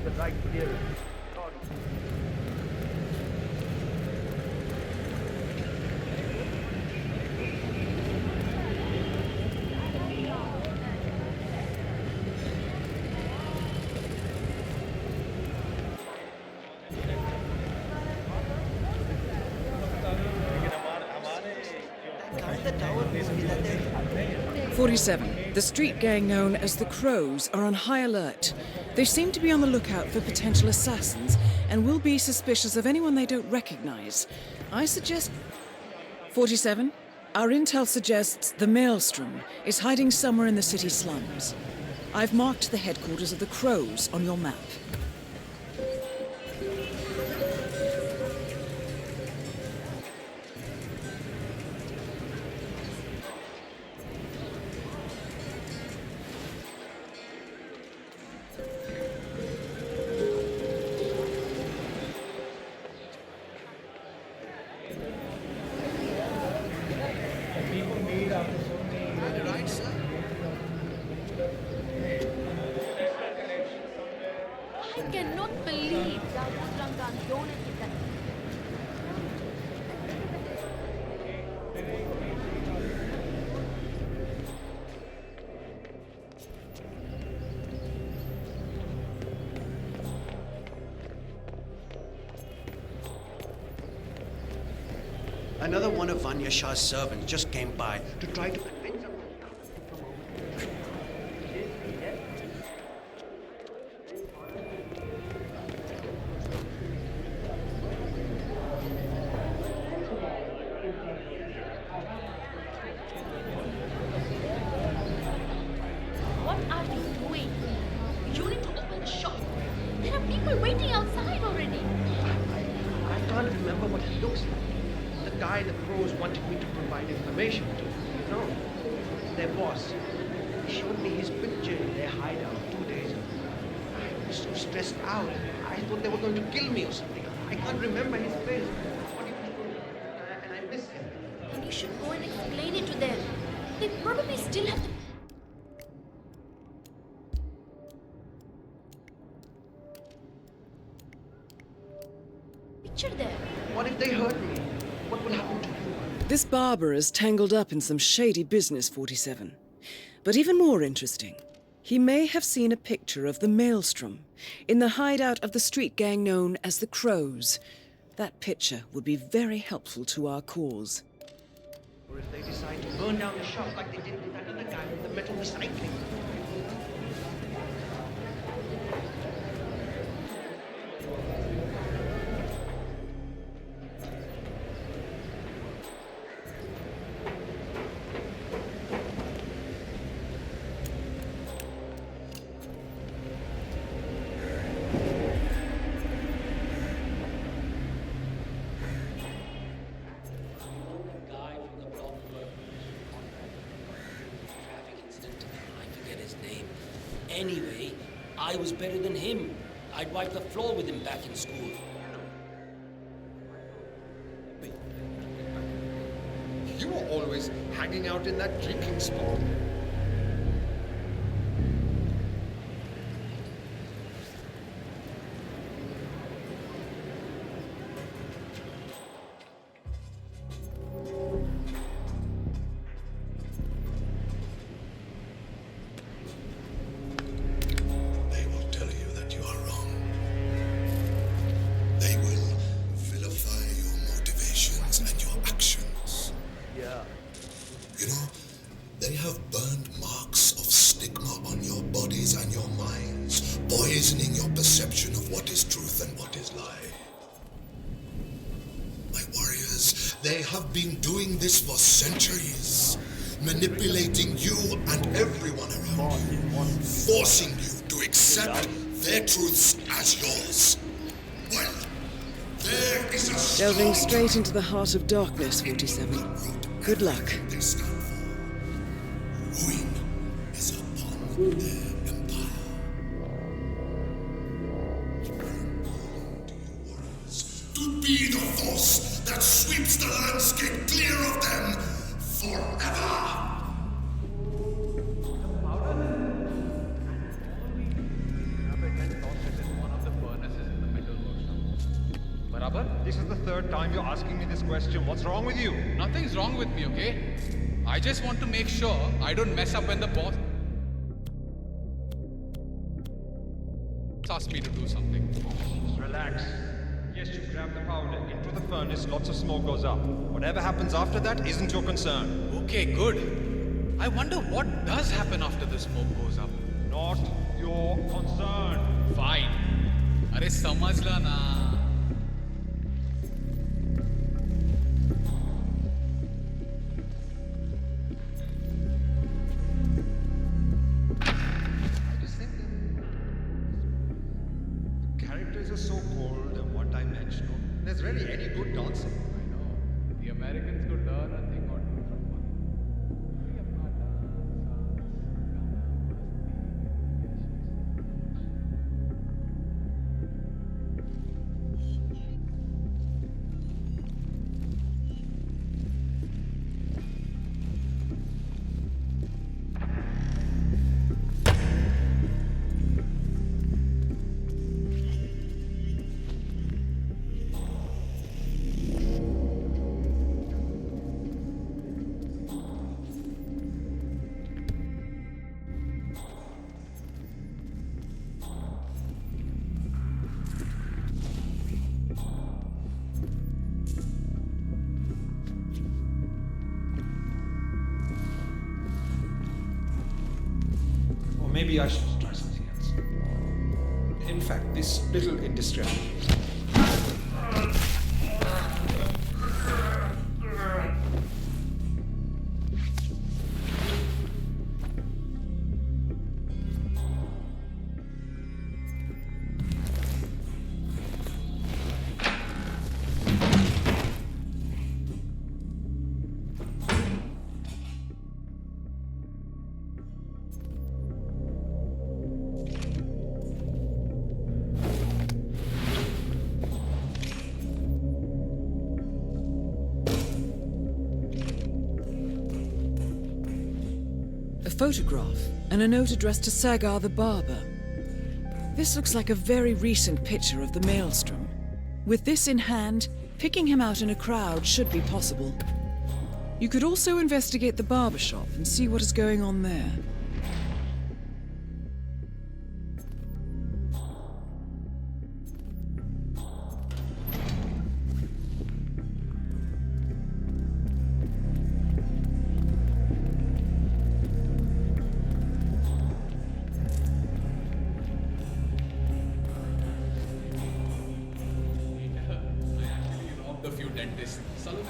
S23: The right clearance. Sorry.
S3: 47. The street gang known as the Crows are on high alert. They seem to be on the lookout for potential assassins and will be suspicious of anyone they don't recognize. I suggest... 47. Our intel suggests the Maelstrom is hiding somewhere in the city slums. I've marked the headquarters of the Crows on your map.
S25: cannot believe Rangan donated that.
S8: Another one of Vanya Shah's servants just came by to try to convince him.
S25: What are you doing? You need to open the shop. There are people waiting outside already.
S8: I can't remember what he looks like. The guy the pros wanted me to provide information to. You know, their boss. He showed me his picture in their hideout 2 days ago. I was so stressed out. I thought they were going to kill me or something. I can't remember his face. What he was doing. And I miss him.
S25: And you should go and explain it to them. They probably still have the picture there.
S8: What if they hurt me? What will happen to you?
S3: This barber is tangled up in some shady business, 47. But even more interesting, he may have seen a picture of the Maelstrom in the hideout of the street gang known as the Crows. That picture would be very helpful to our cause.
S8: Or if they decide to burn down the shop like they did with that other guy with the metal recycling.
S7: Anyway, I was better than him. I'd wipe the floor with him back in school.
S4: You were always hanging out in that drinking spot.
S16: You know, they have burned marks of stigma on your bodies and your minds, poisoning your perception of what is truth and what is lie. My warriors, they have been doing this for centuries, manipulating you and everyone around you, forcing you to accept their truths as yours. Well, there is a
S3: Delving straight into the heart of darkness, 47. Good luck.
S16: They stand for. Ruin is upon their empire. To be the force that sweeps the landscape clear of them forever.
S4: This is the third time you're asking me this question. What's wrong with you?
S23: Nothing's wrong with me, okay? I just want to make sure I don't mess up when the boss asks me to do something.
S4: Relax. Yes, you grab the powder into the furnace, lots of smoke goes up. Whatever happens after that isn't your concern.
S23: Okay, good. I wonder what does happen after the smoke goes up.
S4: Not your concern.
S23: Fine. Arey samajh la na.
S4: So cold and one-dimensional. There's rarely any good dancing.
S23: I know. The Americans could learn a thing or two from one.
S4: Maybe I should try something else. In fact, this little indiscretion.
S3: A photograph and a note addressed to Sagar the barber. This looks like a very recent picture of the Maelstrom. With this in hand, picking him out in a crowd should be possible. You could also investigate the barber shop and see what is going on there.
S23: A few dentists. Salute.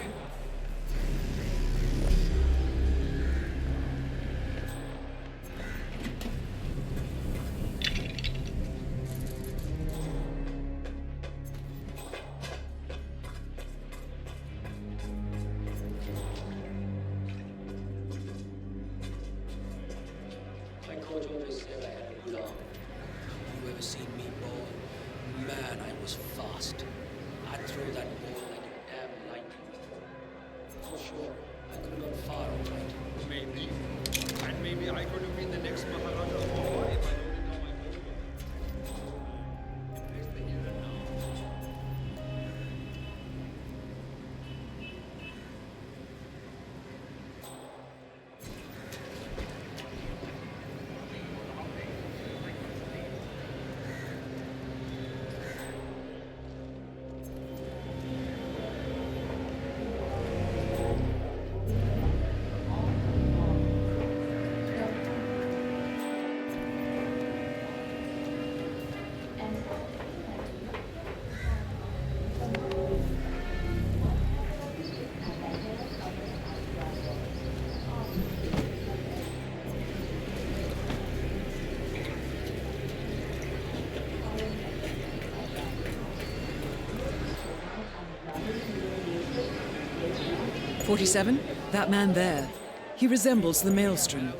S3: 47? That man there. He resembles the Maelstrom.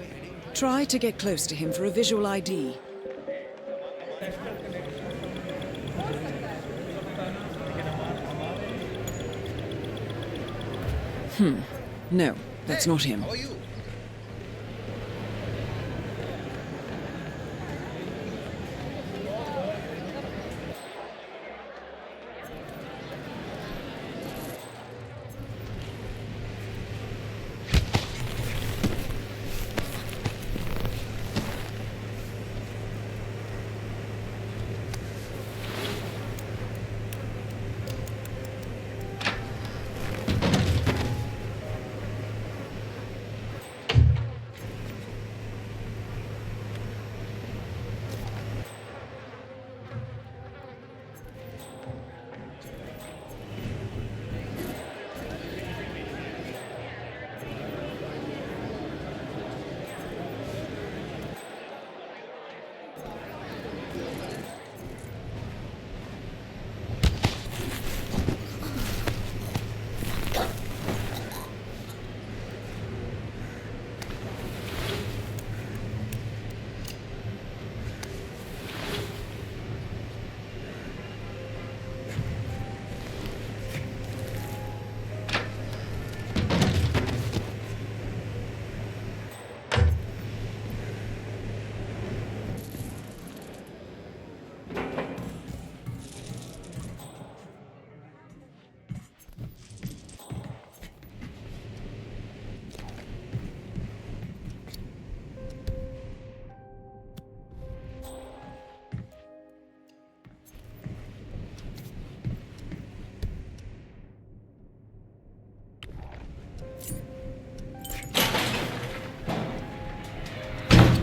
S3: Try to get close to him for a visual ID. No, that's not him.
S8: How are you?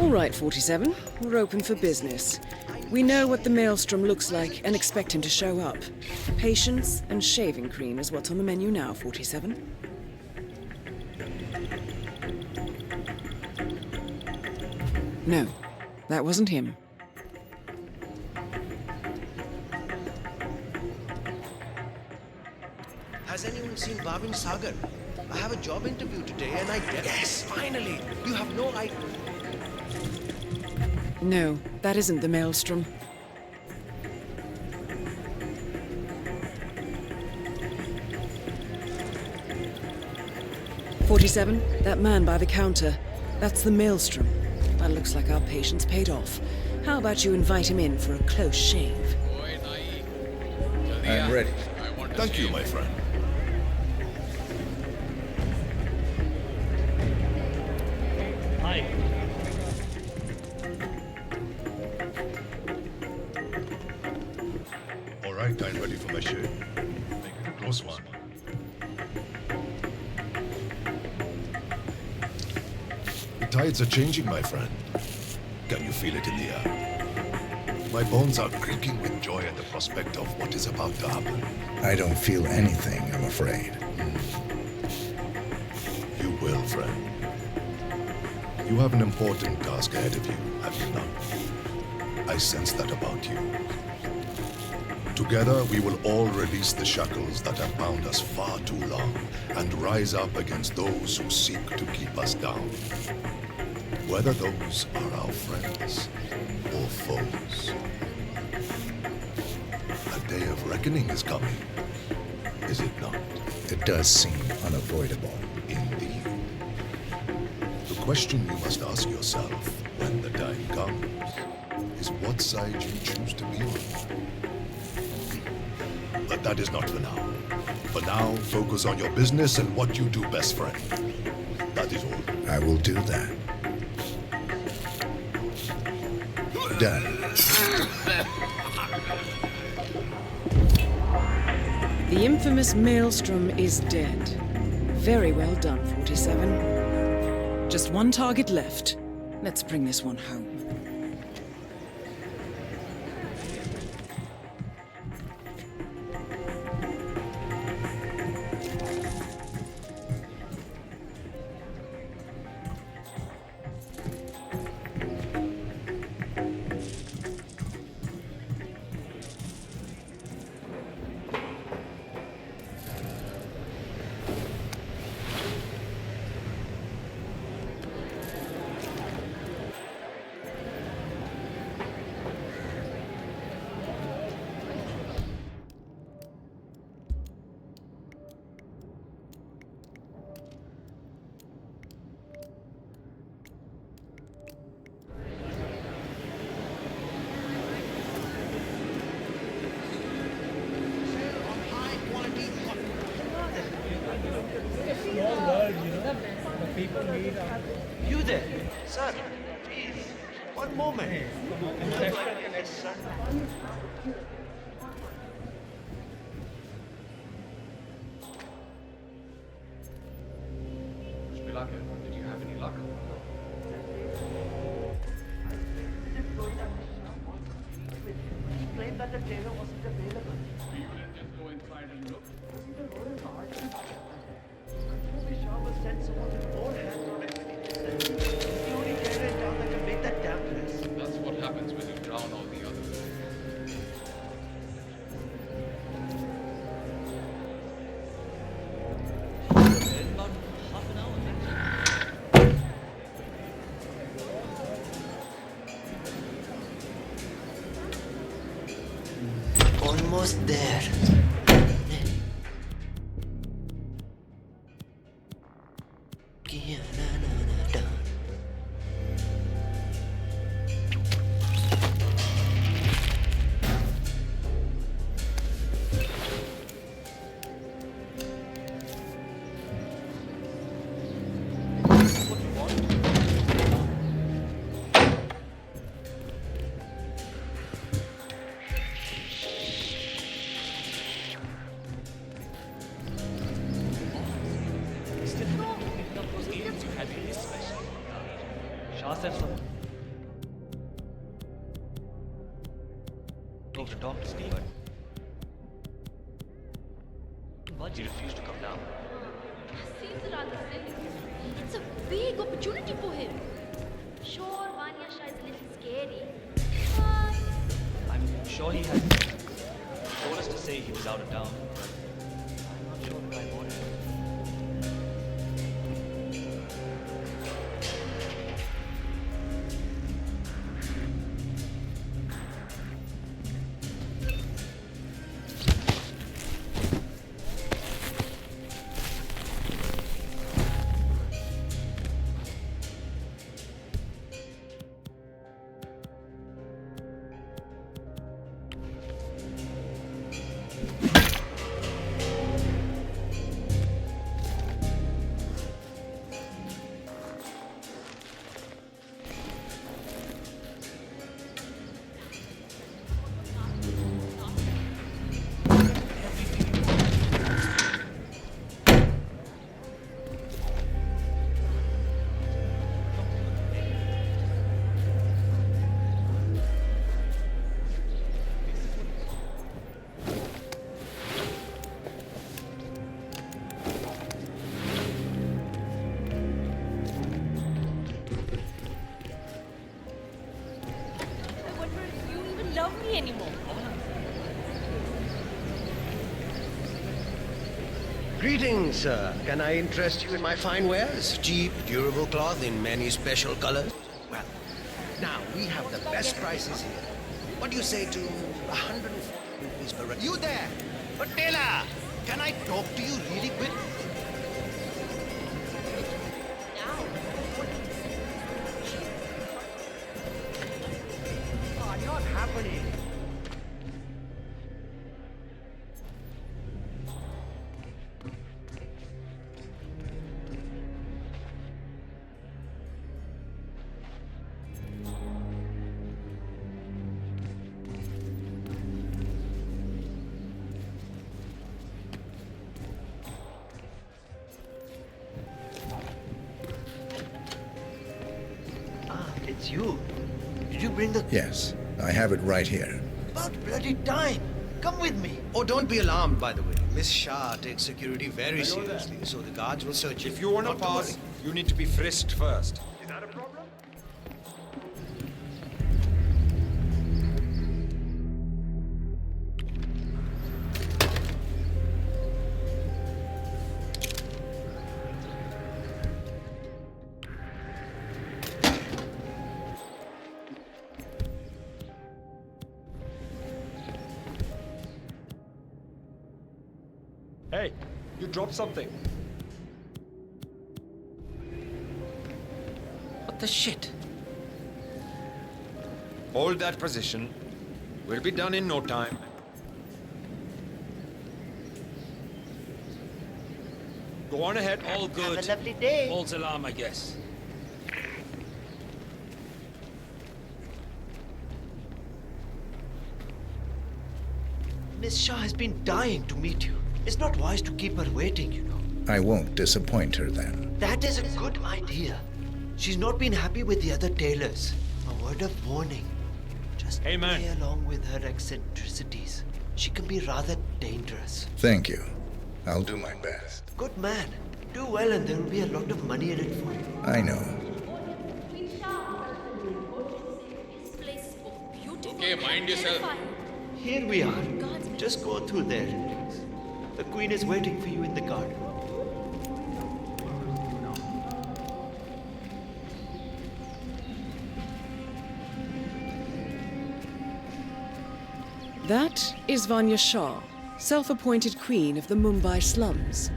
S3: All right, 47. We're open for business. We know what the Maelstrom looks like and expect him to show up. Patience and shaving cream is what's on the menu now, 47. No, that wasn't him.
S8: Has anyone seen Bhavin Sagar? I have a job interview today and Yes, finally! You have no idea.
S3: No, that isn't the Maelstrom. "47, that man by the counter. That's the Maelstrom. That looks like our patient's paid off. How about you invite him in for a close shave?"
S2: I'm ready.
S5: Thank you, my friend.
S6: Hi.
S5: All right, I'm ready for my shave. Make it a close one. The tides are changing, my friend. Can you feel it in the air? My bones are creaking with joy at the prospect of what is about to happen.
S2: I don't feel anything, I'm afraid.
S5: You will, friend. You have an important task ahead of you, have you not? I sense that about you. Together, we will all release the shackles that have bound us far too long and rise up against those who seek to keep us down. Whether those are our friends or foes. A day of reckoning is coming, is it not?
S2: It does seem unavoidable.
S5: Indeed. The question you must ask yourself when the time comes is what side you choose to be on. But that is not for now. For now, focus on your business and what you do best, friend. That is all.
S2: I will do that. Done.
S3: The infamous Maelstrom is dead. Very well done, 47. Just one target left. Let's bring this one home.
S8: You there? Sir, please. One moment. Yes, sir.
S23: Spilaka, did you have any luck?
S12: Explained that the tailor wasn't available.
S23: We will just go inside and look.
S12: Sharma sent someone with more hands on it. The only tailor in town that can make that damn dress.
S23: That's what happens when you drown all the others.
S7: About half an hour, maybe.
S8: Almost there.
S11: but he refused to come down.
S25: Seems rather silly. It's a big opportunity for him. Sure, Vanya Shah is a little scary, but
S11: I'm sure he had told us to say he was out of town, but I'm not sure the guy wanted it.
S25: I wonder if you even love me anymore.
S8: Greetings, sir. Can I interest you in my fine wares? Cheap, durable cloth in many special colors. Well, now we have the best prices here. What do you say to 140 rupees per... You there! But tailor! Can I talk to you really quick? Not happening.
S17: It's you. Did you bring the...
S2: Yes, I have it right here.
S17: About bloody time. Come with me.
S8: Oh, don't be alarmed, by the way. Miss Shah takes security very seriously, so the guards will search you.
S4: If you want to pass, you need to be frisked first.
S23: Is that a problem? Hey, you dropped something.
S17: What the shit?
S4: Hold that position. We'll be done in no time. Go on ahead.
S11: All good.
S17: Have a lovely day.
S11: False alarm, I guess.
S17: Miss Shah has been dying to meet you. It's not wise to keep her waiting, you know.
S2: I won't disappoint her then.
S17: That is a good idea. She's not been happy with the other tailors. A word of warning. Just
S4: Hey, man.
S17: play along with her eccentricities. She can be rather dangerous.
S2: Thank you. I'll do my best.
S17: Good man. Do well and there will be a lot of money in it for you.
S2: I know.
S25: This place is both beautiful
S24: Okay, mind
S25: and
S24: yourself.
S25: terrifying.
S17: Here we are. Just go through there, please. The queen is waiting for you in the garden.
S3: That is Vanya Shah, self-appointed queen of the Mumbai slums.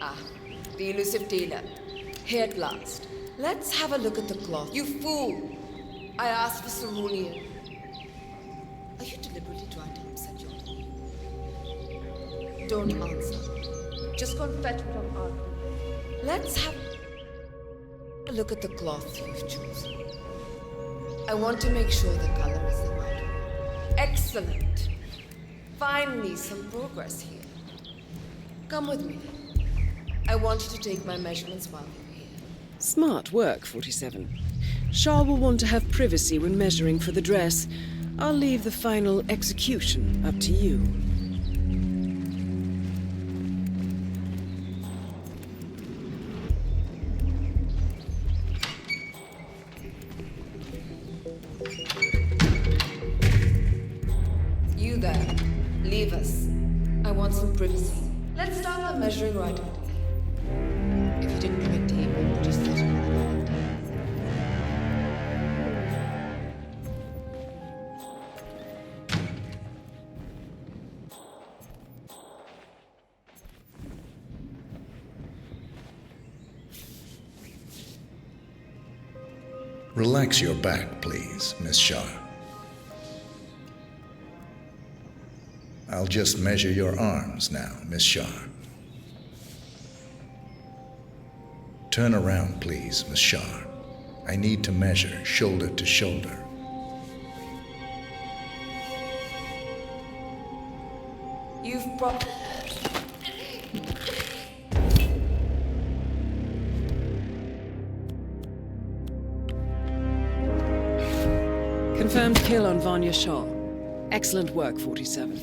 S18: Ah, the elusive tailor. Here at last. Let's have a look at the cloth. You fool! I asked for cerulean. Are you deliberately trying to upset your queen? Don't answer. Just go and fetch what I'm asking. Let's have a look at the cloth you've chosen. I want to make sure the color is the right one. Excellent. Finally, some progress here. Come with me. I want you to take my measurements while you're here.
S3: Smart work, 47. Shah will want to have privacy when measuring for the dress. I'll leave the final execution up to you.
S18: You there. Leave us. I want some privacy. Let's start by measuring right away. If you didn't bring a tape, we'll just let it.
S2: Relax your back, please, Miss Shah. I'll just measure your arms now, Miss Shah. Turn around, please, Miss Shah. I need to measure shoulder to shoulder.
S18: You've probably...
S3: Confirmed kill on Vanya Shah. Excellent work, 47.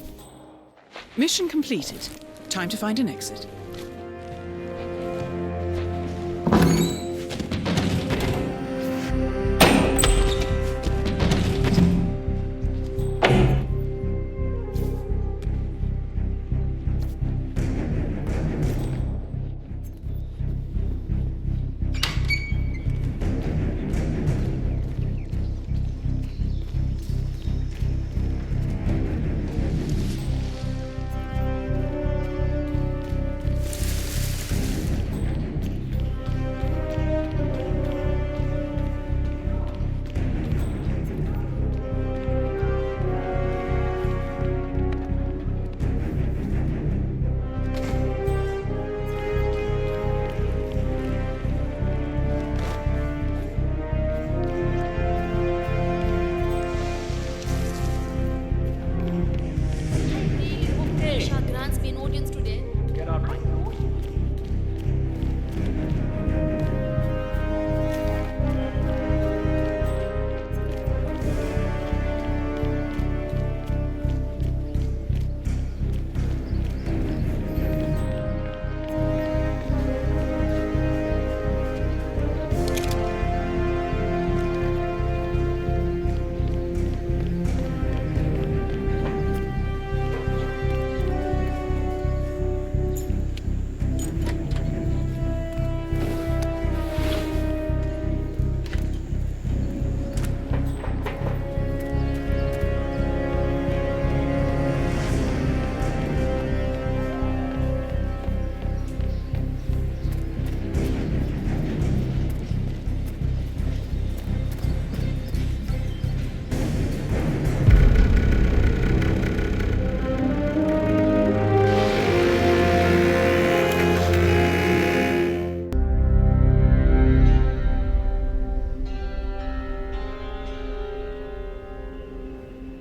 S3: Mission completed. Time to find an exit.
S25: Shah grants me an audience today.
S11: Get out.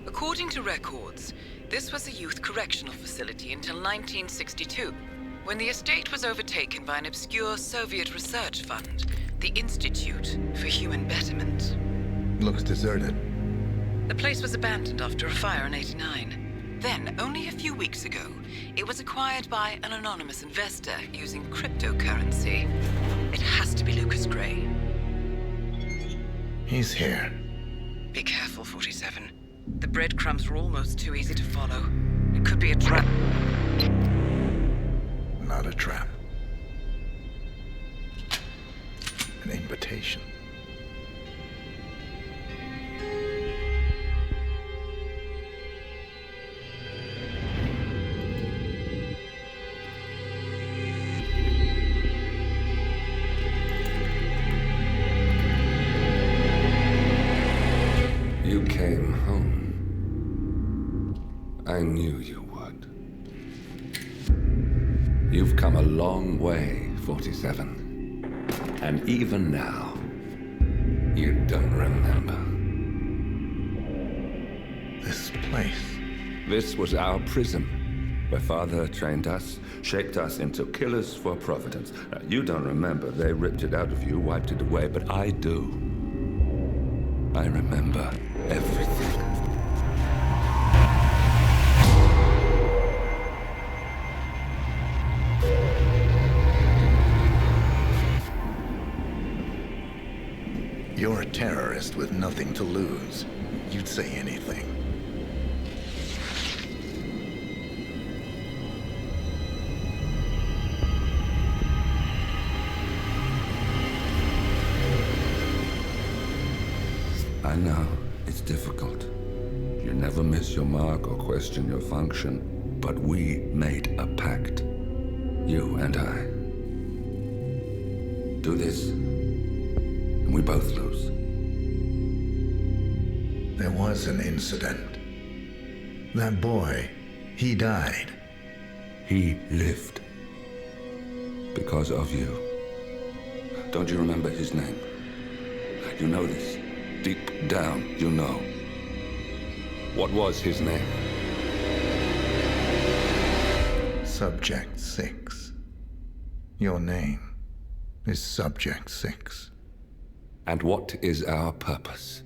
S3: According to records, this was a youth correctional facility until 1962, when the estate was overtaken by an obscure Soviet research fund, the Institute for Human Betterment.
S2: Looks deserted.
S3: The place was abandoned after a fire in '89. Then, only a few weeks ago, it was acquired by an anonymous investor using cryptocurrency. It has to be Lucas Gray.
S2: He's here.
S3: Be careful, 47. The breadcrumbs were almost too easy to follow. It could be a trap.
S2: Not a trap. An invitation.
S1: You came home. I knew you would. You've come a long way, 47. And even now, you don't remember.
S2: This place.
S1: This was our prison, where Father trained us, shaped us into killers for Providence. Now, you don't remember. They ripped it out of you, wiped it away, but I do. I remember everything.
S2: You're a terrorist with nothing to lose. You'd say anything.
S1: I know, it's difficult. You never miss your mark or question your function, but we made a pact. You and I. Do this, and we both lose.
S2: There was an incident. That boy, he died.
S1: He lived. Because of you. Don't you remember his name? You know this. Deep down, you know. What was his name?
S2: Subject 6. Your name is Subject 6.
S1: And what is our purpose?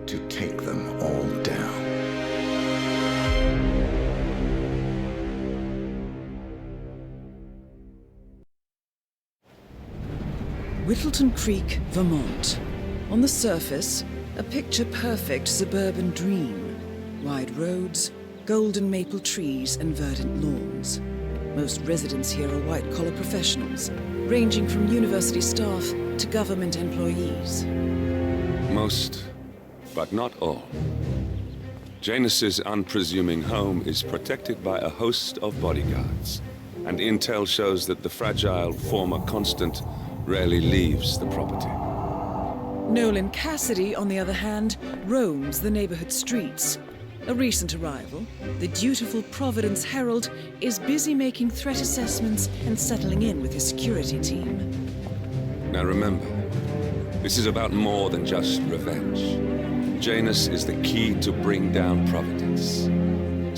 S2: To take them all down.
S3: Whittleton Creek, Vermont. On the surface, a picture-perfect suburban dream. Wide roads, golden maple trees, and verdant lawns. Most residents here are white-collar professionals, ranging from university staff to government employees.
S1: Most, but not all. Janus's unpresuming home is protected by a host of bodyguards, and intel shows that the fragile former constant rarely leaves the property.
S3: Nolan Cassidy, on the other hand, roams the neighborhood streets. A recent arrival, the dutiful Providence Herald is busy making threat assessments and settling in with his security team.
S1: Now remember, this is about more than just revenge. Janus is the key to bring down Providence.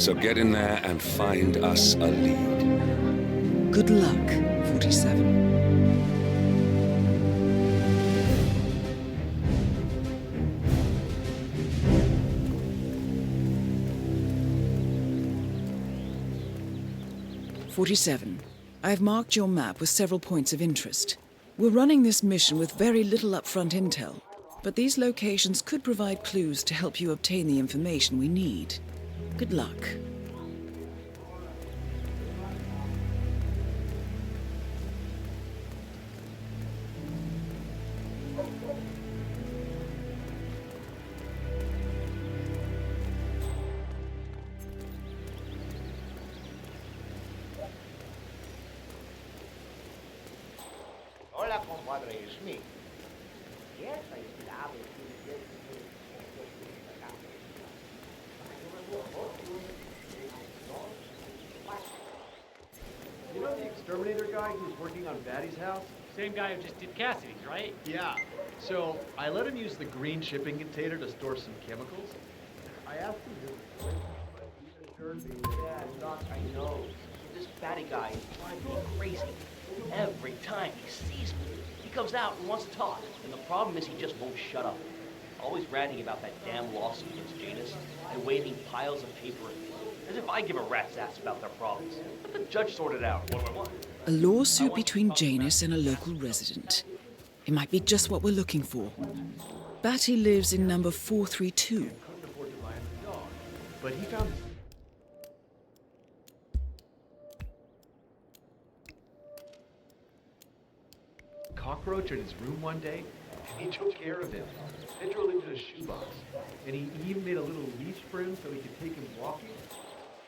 S1: So get in there and find us a lead.
S3: Good luck, 47. I've marked your map with several points of interest. We're running this mission with very little upfront intel, but these locations could provide clues to help you obtain the information we need. Good luck.
S8: Hola, compadre, it's me. Yes, I still have it.
S9: You know the exterminator guy who's working on Batty's house?
S11: Same guy who just did Cassidy's, right?
S9: Yeah. So I let him use the green shipping container to store some chemicals. I asked him to.
S7: Yeah, Doc, I know. This Batty guy is driving me crazy. Every time he sees me, he comes out and wants to talk. And the problem is he just won't shut up. Always ranting about that damn lawsuit against Janus and waving piles of paper at me. As if I give a rat's ass about their problems. Let the judge sort it out one by one.
S3: A lawsuit between Janus and a local resident. It might be just what we're looking for. Batty lives in number 432.
S9: Couldn't afford to buy him a dog, but he found a cockroach in his room one day, and he took care of him. Then drove into a shoebox, and he even made a little leash for him so he could take him walking.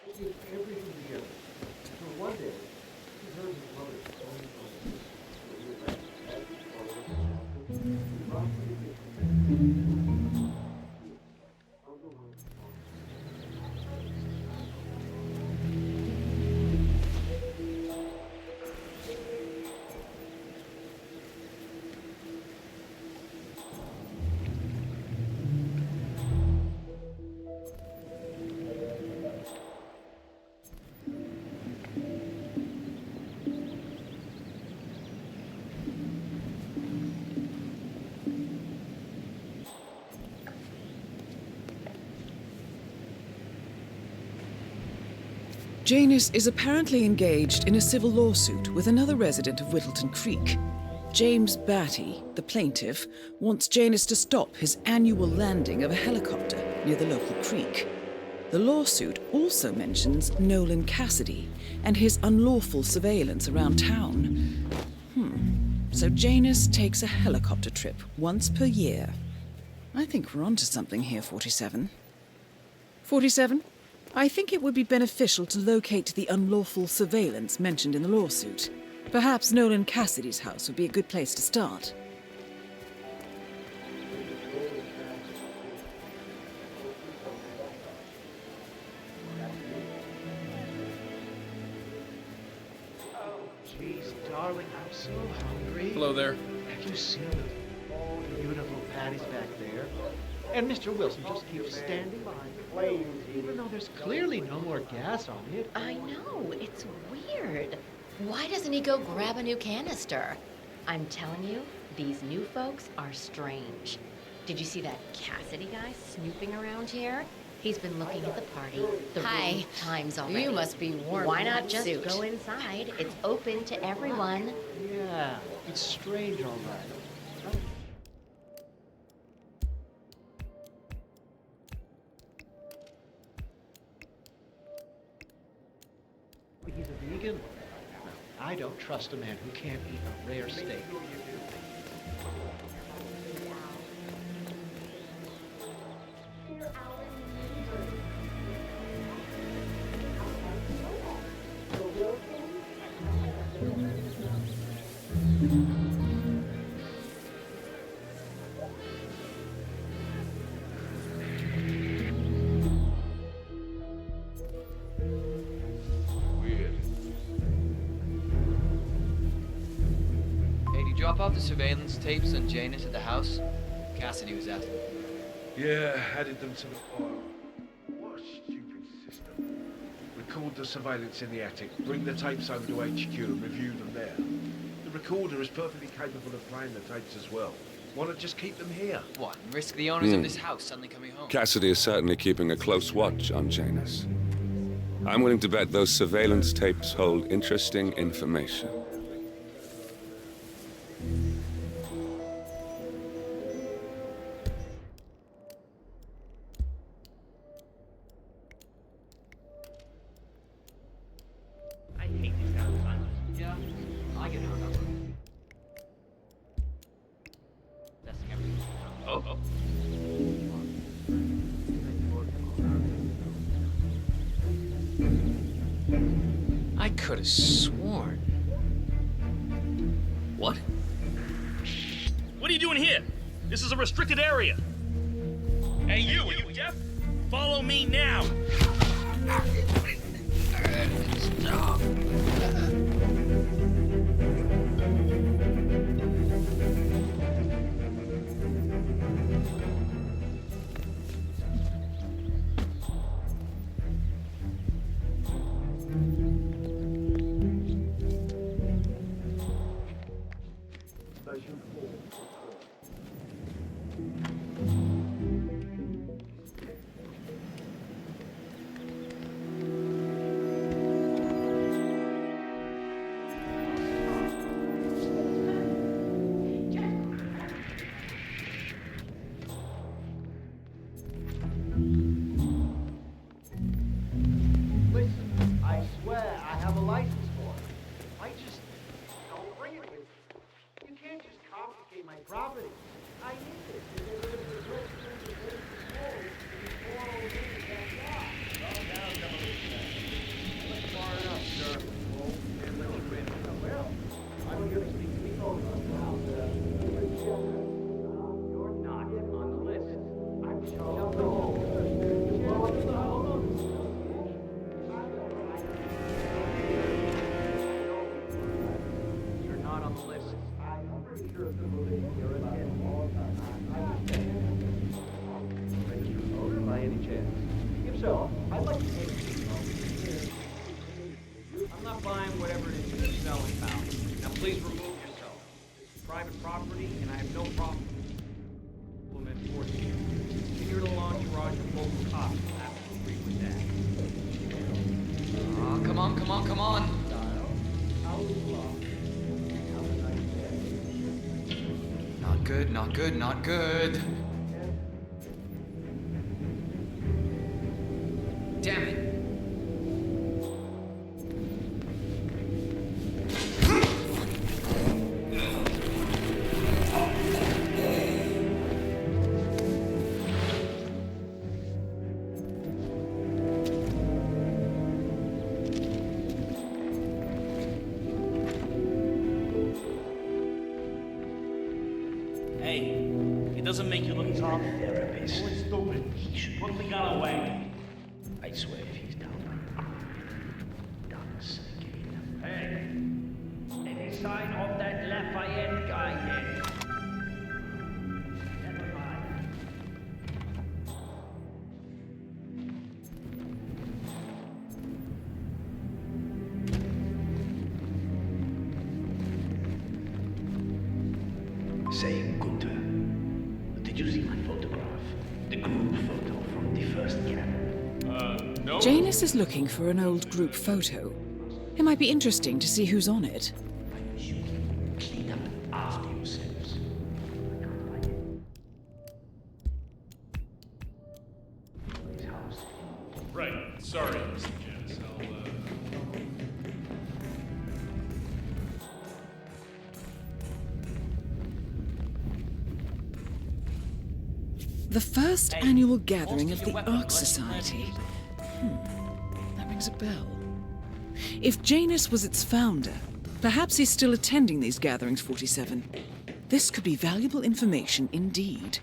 S9: He did everything together. So one day, he heard his mother calling
S3: Janus is apparently engaged in a civil lawsuit with another resident of Whittleton Creek. James Batty, the plaintiff, wants Janus to stop his annual landing of a helicopter near the local creek. The lawsuit also mentions Nolan Cassidy and his unlawful surveillance around town. So Janus takes a helicopter trip once per year. I think we're onto something here, 47. 47? I think it would be beneficial to locate the unlawful surveillance mentioned in the lawsuit. Perhaps Nolan Cassidy's house would be a good place to start.
S9: Jeez, darling, I'm so hungry.
S10: Hello there.
S9: Have you seen the beautiful patties back there? And Mr. Wilson just keeps standing by, even though there's clearly no more gas on it.
S14: I know, it's weird. Why doesn't he go grab a new canister? I'm telling you, these new folks are strange. Did you see that Cassidy guy snooping around here? He's been looking at the party three times already. You must be warm. Why not just go inside? It's open to everyone.
S9: Yeah, it's strange, all right. He's a vegan? I don't trust a man who can't eat a rare steak.
S11: Drop off the surveillance tapes on Janus at the house? Cassidy was asking.
S19: Yeah, added them to the file. What a stupid system. Record the surveillance in the attic, bring the tapes over to HQ and review them there. The recorder is perfectly capable of playing the tapes as well. Why not just keep them here?
S11: What, and risk the owners of this house suddenly coming home?
S1: Cassidy is certainly keeping a close watch on Janus. I'm willing to bet those surveillance tapes hold interesting information.
S11: I could have sworn.
S20: What? What are you doing here? This is a restricted area. Hey, you, are you deaf? Follow me now. Stop.
S10: on, come on. Not good, not good, not good. Damn it.
S20: Hey, it doesn't make you look tough.
S7: Therapist.
S20: Oh, it's stupid.
S7: He should
S20: Put the gun away.
S7: I swear if he's down by the crime, done again.
S20: Hey,
S7: Any sign of that Lafayette guy yet? Never mind. Say, Gunther, did you see my photograph? The group photo from the first cabin?
S20: no.
S3: Janus is looking for an old group photo. It might be interesting to see who's on it.
S7: Clean up after yourselves. His house.
S20: Right. Sorry, Mr. Janice.
S3: The first annual gathering of the Ark Society. That rings a bell. If Janus was its founder, perhaps he's still attending these gatherings, 47. This could be valuable information indeed.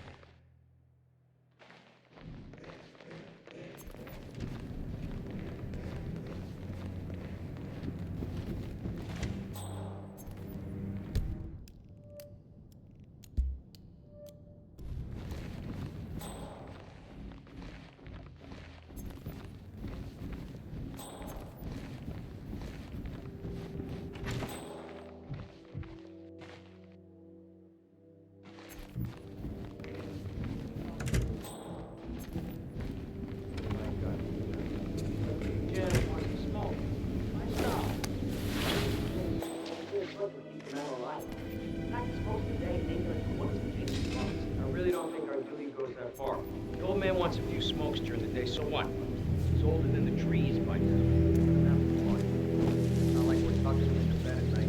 S4: I really don't think our duty goes that far. The old man wants a few smokes during the day, so what? He's older than the trees by now. Not like we're tucking him into bed at night.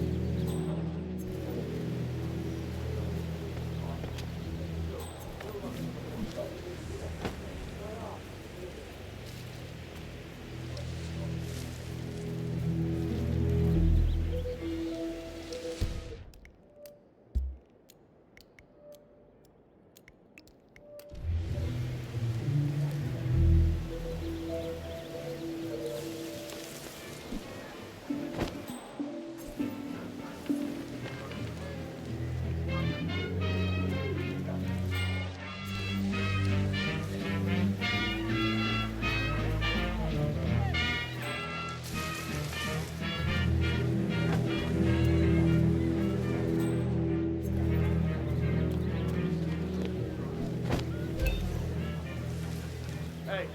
S4: Hey,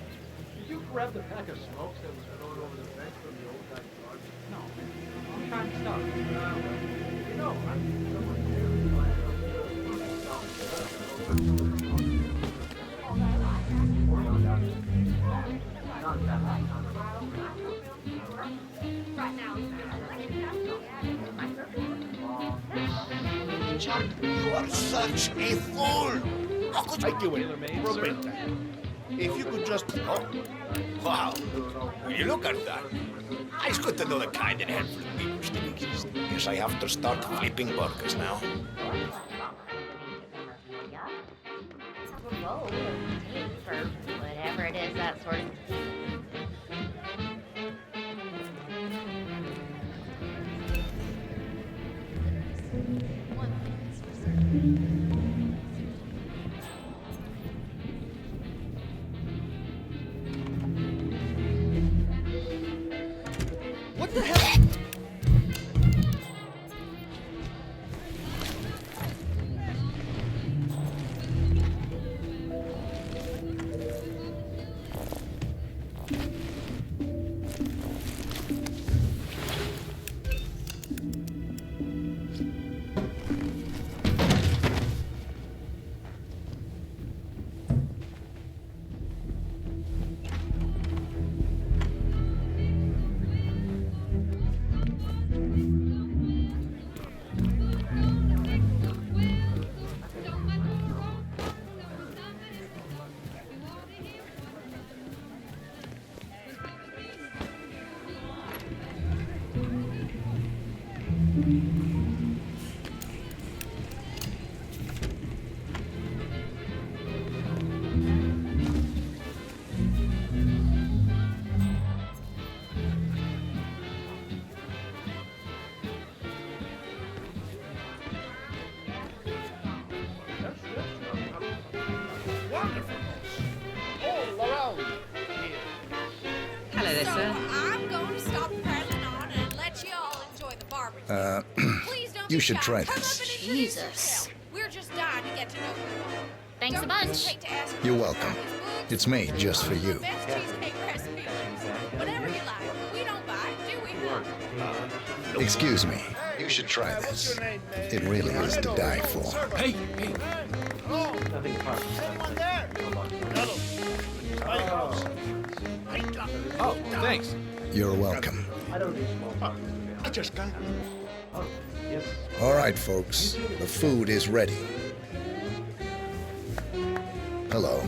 S4: did you grab the pack of smokes that was thrown over the fence from the old guy's garden? No. I'm trying to stop. You know,
S16: Chuck, you are such a fool! How could you...
S19: I do it. Prevent.
S24: If you could just... Oh. Wow. Will you look at that? It's good to know the kind and handful of people still exist. Guess I have to start flipping burgers now.
S14: Roll tape or whatever it is, that sort of.
S17: What the hell?
S6: Hello there,
S13: So
S6: sir.
S13: I'm going to stop prattling on and let you all enjoy the barbecue. Please don't
S2: You
S13: be
S2: should
S13: shy.
S2: try
S13: Come
S2: this.
S13: up and introduce yourself. We're just dying to get to know you all.
S6: Thanks a
S13: Don't
S6: bunch.
S13: hesitate to ask
S2: You're
S13: questions
S2: welcome.
S13: about his books,
S2: It's made just for you.
S13: best cheesecake recipes, whatever you like. We don't bite, do we?
S2: Excuse me. You should try this. It really is to die for.
S19: Hey, hey. Oh, thanks.
S2: You're welcome.
S19: I just got.
S2: All right, folks. The food is ready. Hello.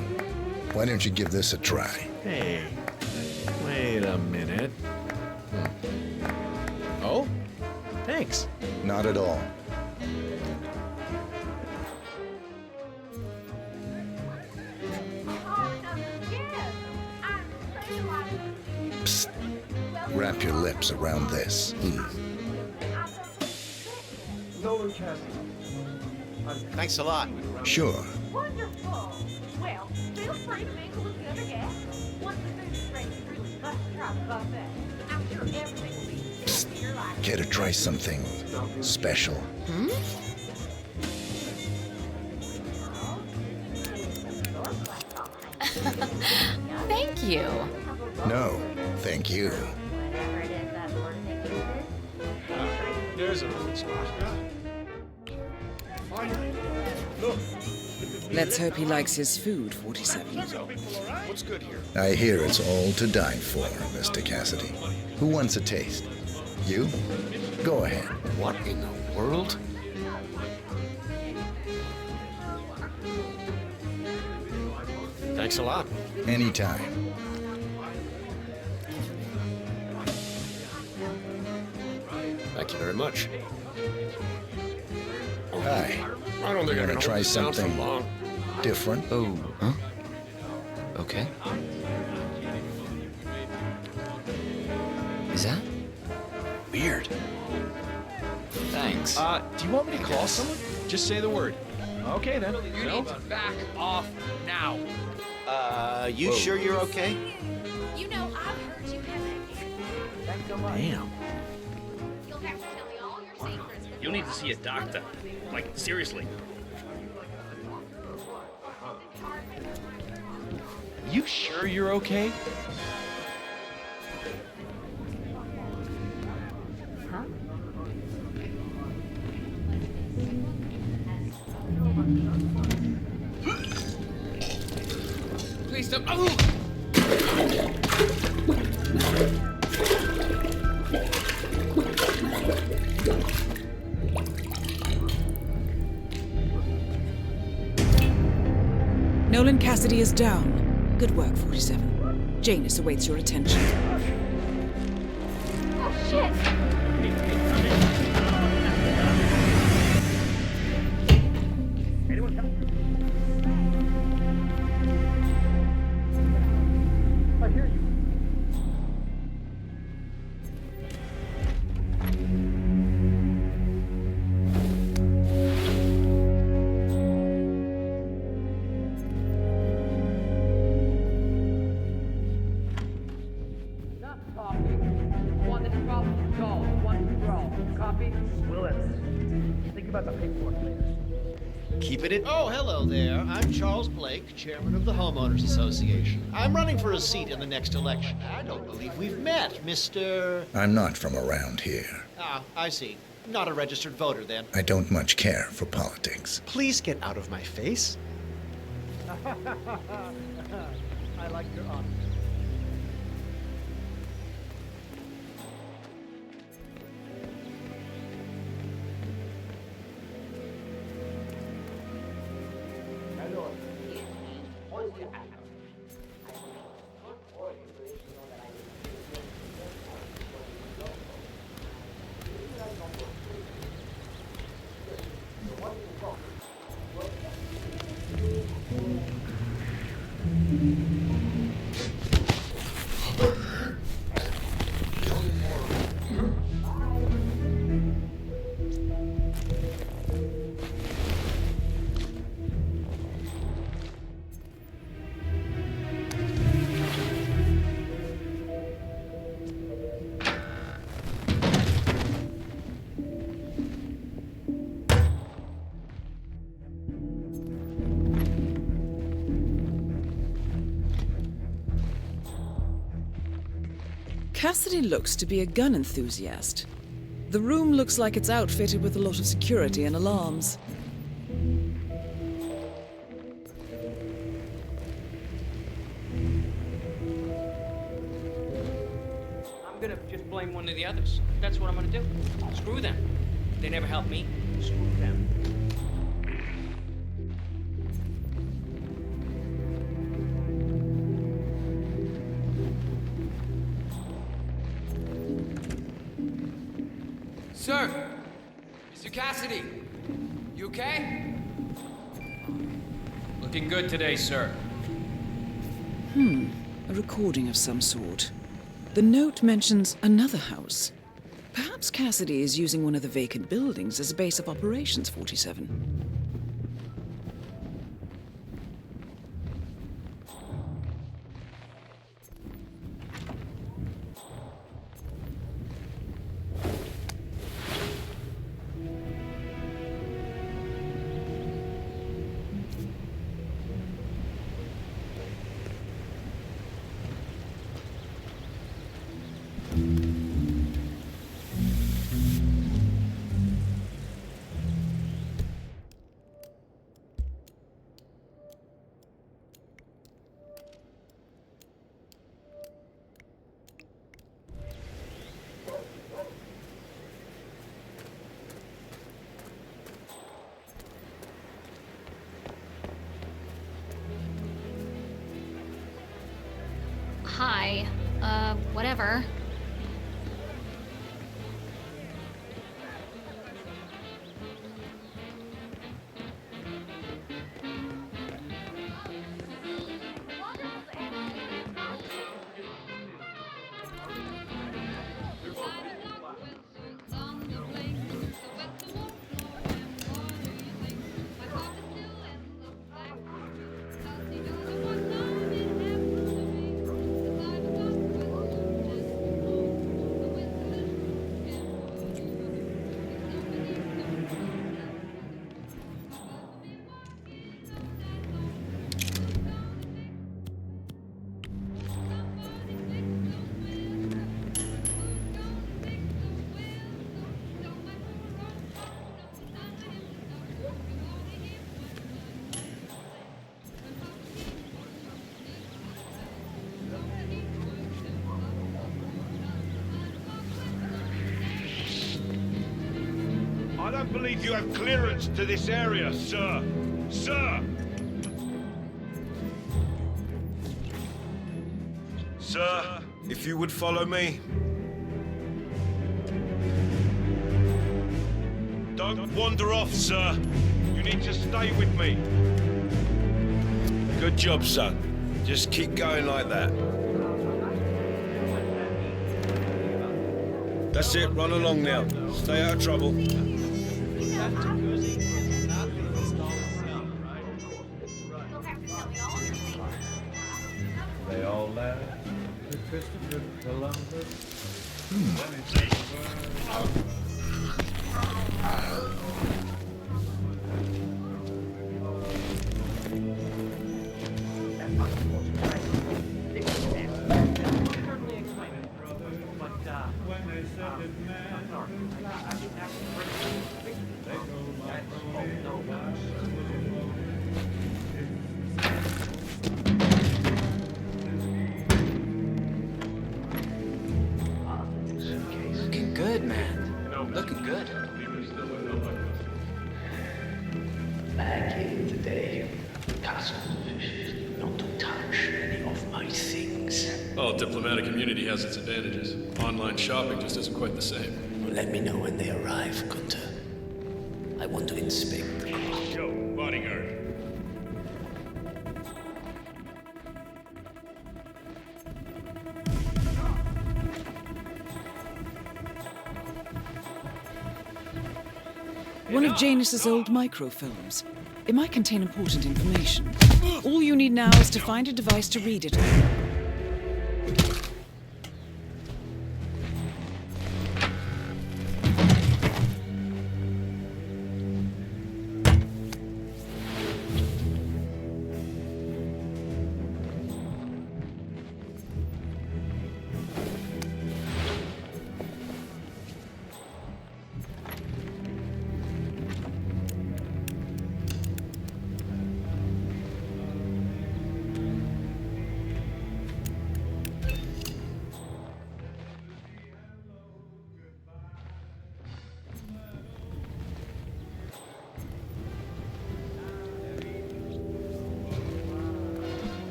S2: Why don't you give this a try?
S19: Hey, wait a minute. Oh, thanks.
S2: Not at all. Psst. Wrap your lips around this.
S17: Thanks a lot.
S2: Sure.
S13: Wonderful. Well, feel free to mingle with the other guests. Once the food is ready, you really must try the buffet. I'm sure everything will be just to your liking.
S2: Care to try something special?
S14: Thank you.
S2: No, thank you.
S19: There's a food spot. Finally. Look.
S3: Let's hope he likes his food, 47.
S19: What's good here?
S2: I hear it's all to die for, Mr. Cassidy. Who wants a taste? You? Go ahead.
S19: What in the world? Thanks a lot.
S2: Anytime.
S19: Thank you very much.
S2: Hi.
S19: I don't think
S2: You
S19: I
S2: wanna
S19: can
S2: try
S19: hold this down for
S2: something
S19: long.
S2: different?
S10: Oh, huh? Okay. Is that? Weird. Thanks.
S9: Do you want me to call someone? Just say the word. Okay then.
S11: You need to back off now.
S17: You sure you're okay?
S13: You know, I've heard you have that.
S19: Damn.
S13: You'll have to tell me all your secrets.
S20: You'll need to see a doctor. Like, seriously.
S9: You sure you're okay?
S11: Please stop. Oh!
S3: Nolan Cassidy is down. Good work, 47. Janus awaits your attention.
S13: Oh, shit!
S4: I hear you. Not talking. One that's problem solved. One draw. Copy? Willis. Think about the paperwork later.
S17: Keeping it. Oh, hello there. I'm Charles Blake, chairman of the Homeowners Association. I'm running for a seat in the next election. I don't believe we've met, Mr.
S2: I'm not from around here.
S17: Ah, I see. Not a registered voter, then.
S2: I don't much care for politics.
S17: Please get out of my face.
S4: I like your honesty.
S3: Cassidy looks to be a gun enthusiast. The room looks like it's outfitted with a lot of security and alarms.
S7: I'm gonna just blame one of the others. That's what I'm gonna do. Screw them. They never helped me. Screw them.
S10: Sir! Mr. Cassidy! You okay? Looking good today, sir.
S3: A recording of some sort. The note mentions another house. Perhaps Cassidy is using one of the vacant buildings as a base of operations, 47.
S5: Hi. Whatever.
S19: I don't believe you have clearance to this area, sir. Sir! Sir, if you would follow me. Don't wander off, sir. You need to stay with me. Good job, son. Just keep going like that. That's it, run along now. Stay out of trouble.
S23: They all laugh at Christopher Columbus.
S10: Looking good, man. Looking good.
S8: Back in the day, castle officials not to touch any of my things.
S6: Well, diplomatic immunity has its advantages. Online shopping just isn't quite the same.
S8: Let me know when they arrive, Gunter. I want to inspect the clock.
S19: Yo, bodyguard.
S3: One of Janus's old microfilms. It might contain important information. All you need now is to find a device to read it on.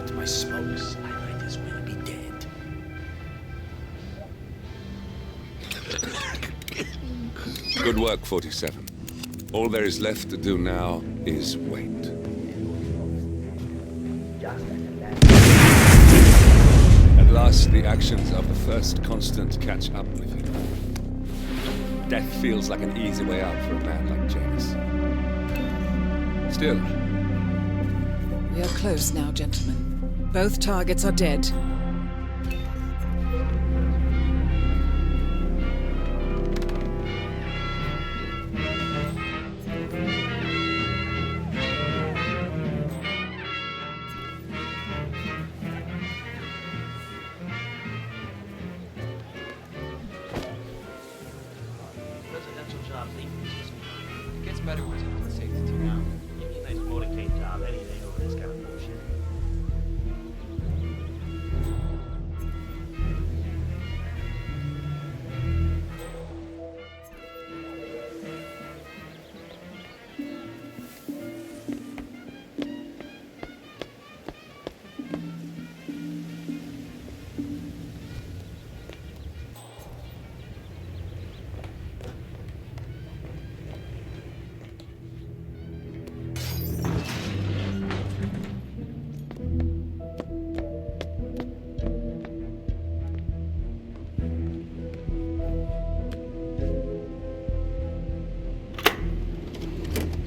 S12: out my smokes, I might as well be dead.
S1: Good work, 47. All there is left to do now is wait. At last, the actions of the first constant catch up with you. Death feels like an easy way out for a man like Janus. Still,
S3: we are close now, gentlemen. Both targets are dead.
S11: Residential jobs ain't business.
S10: It gets better with safety now.
S11: Give me a nice motorcade job any day over this kind of bullshit.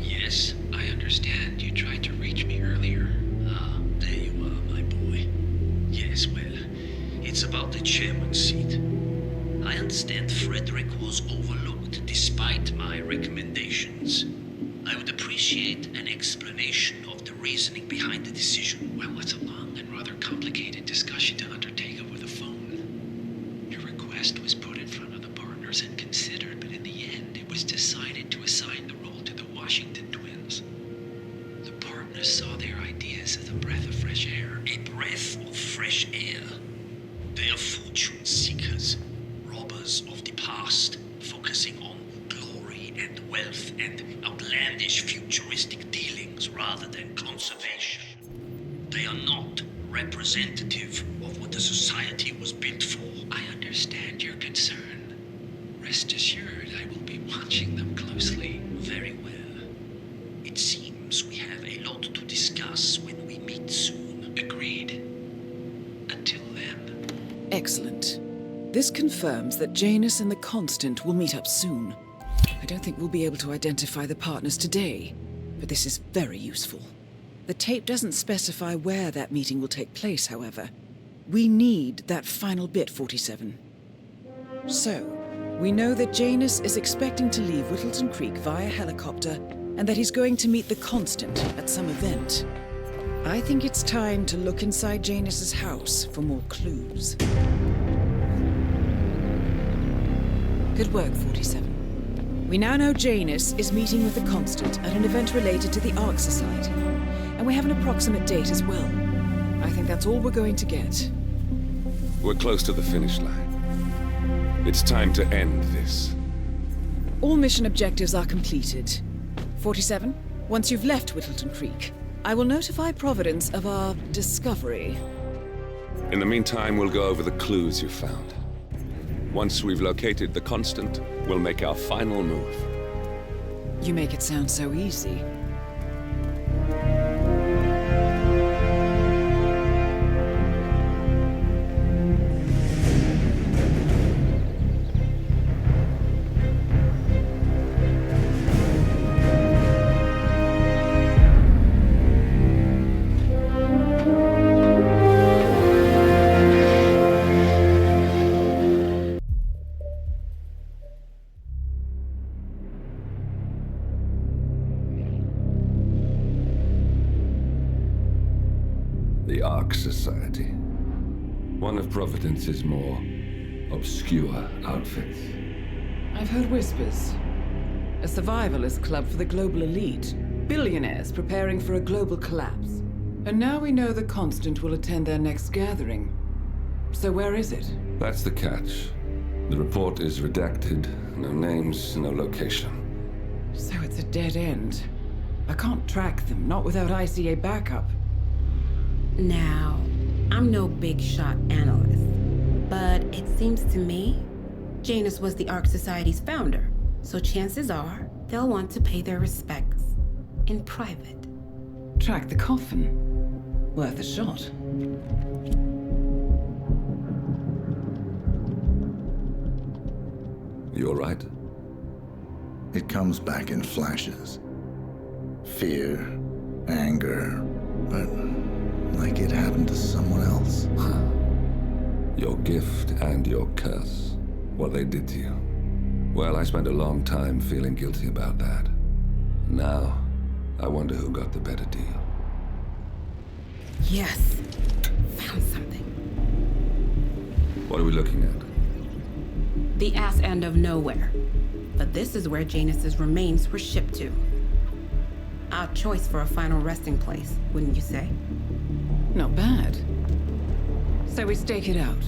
S15: Yes, I understand. You tried to reach me earlier. Ah, there you are, my boy. Yes, well, it's about the chairman's seat. I understand Frederick was overlooked despite my recommendations. I would appreciate an explanation of the reasoning behind the decision. Well, it's a long and rather complicated discussion to undertake over the phone. Your request was put in front of the partners and considered, but in the end, it was decided to assign the role to the Washington twins. The partners saw their ideas as a breath of fresh air. A breath of fresh air. They are fortune seekers, robbers of the past, focusing on glory and wealth and outlandish futuristic dealings rather than conservation. They are not representative of what the society was built for. I understand your concern. Rest assured, I will be watching them closely. Very well. It seems we have a lot to discuss when we meet soon. Agreed. Until then.
S3: Excellent. This confirms that Janus and the Constant will meet up soon. I don't think we'll be able to identify the partners today, but this is very useful. The tape doesn't specify where that meeting will take place, however. We need that final bit, 47. So, we know that Janus is expecting to leave Whittleton Creek via helicopter, and that he's going to meet the Constant at some event. I think it's time to look inside Janus's house for more clues. Good work, 47. We now know Janus is meeting with the Constant at an event related to the Ark Society, and we have an approximate date as well. I think that's all we're going to get.
S1: We're close to the finish line. It's time to end this.
S3: All mission objectives are completed. 47, once you've left Whittleton Creek, I will notify Providence of our discovery.
S1: In the meantime, we'll go over the clues you found. Once we've located the Constant, we'll make our final move.
S3: You make it sound so easy.
S1: The Ark Society. One of Providence's more obscure outfits.
S18: I've heard whispers. A survivalist club for the global elite. Billionaires preparing for a global collapse. And now we know the Constant will attend their next gathering. So where is it?
S1: That's the catch. The report is redacted. No names, no location.
S18: So it's a dead end. I can't track them, not without ICA backup.
S16: Now, I'm no big shot analyst, but it seems to me Janus was the Ark Society's founder, so chances are they'll want to pay their respects in private.
S18: Track the coffin. Worth a shot.
S1: You all right?
S2: It comes back in flashes. Fear, anger, but like it happened to someone else.
S1: Your gift and your curse. What they did to you. Well, I spent a long time feeling guilty about that. Now, I wonder who got the better deal.
S16: Yes. Found something.
S1: What are we looking at?
S16: The ass end of nowhere. But this is where Janus's remains were shipped to. Odd choice for a final resting place, wouldn't you say?
S18: Not bad. So we stake it out.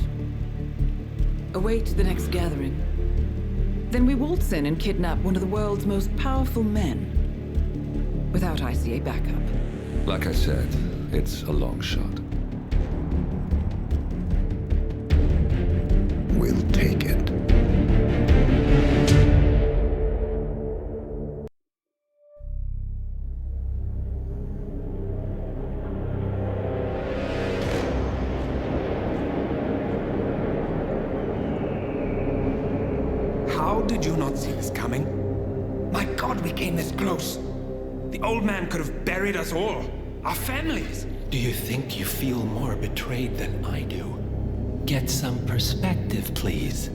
S18: Await the next gathering. Then we waltz in and kidnap one of the world's most powerful men. Without ICA backup.
S1: Like I said, it's a long shot.
S2: We'll take it.
S12: How did you not see this coming? My God, we came this close. The old man could have buried us all. Our families.
S15: Do you think you feel more betrayed than I do? Get some perspective, please.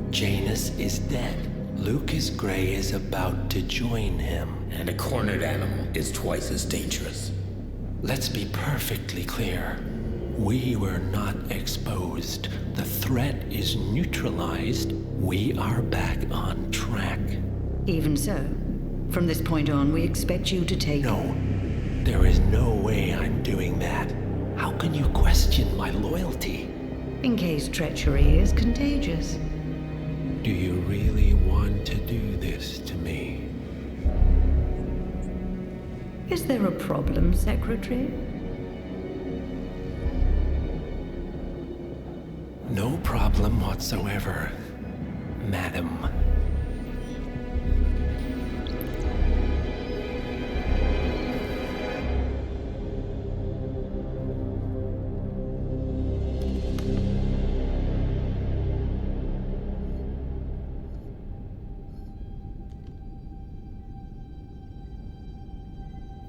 S15: Janus is dead. Lucas Gray is about to join him.
S12: And a cornered animal is twice as dangerous.
S15: Let's be perfectly clear. We were not exposed. The threat is neutralized. We are back on track.
S21: Even so, from this point on, we expect you to take...
S15: No. There is no way I'm doing that. How can you question my loyalty?
S21: In case treachery is contagious.
S15: Do you really want to do this to me?
S21: Is there a problem, Secretary?
S15: No problem whatsoever, Madam.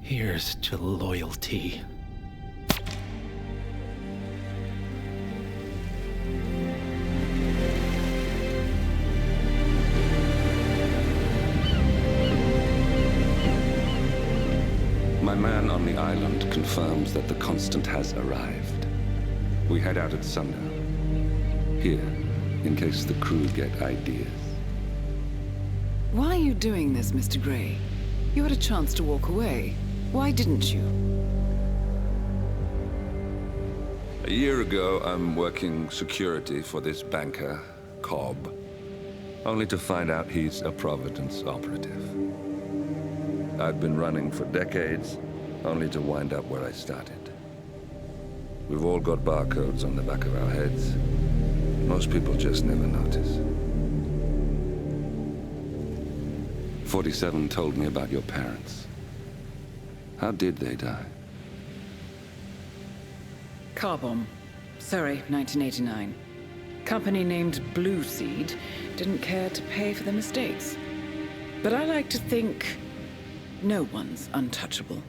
S15: Here's to loyalty.
S1: My man on the island confirms that the Constant has arrived. We head out at sundown. Here, in case the crew get ideas.
S3: Why are you doing this, Mr. Gray? You had a chance to walk away. Why didn't you?
S1: A year ago, I'm working security for this banker, Cobb, only to find out he's a Providence operative. I've been running for decades, only to wind up where I started. We've all got barcodes on the back of our heads. Most people just never notice. 47 told me about your parents. How did they die?
S3: Car bomb. Surrey, 1989. Company named Blue Seed didn't care to pay for their mistakes. But I like to think no one's untouchable.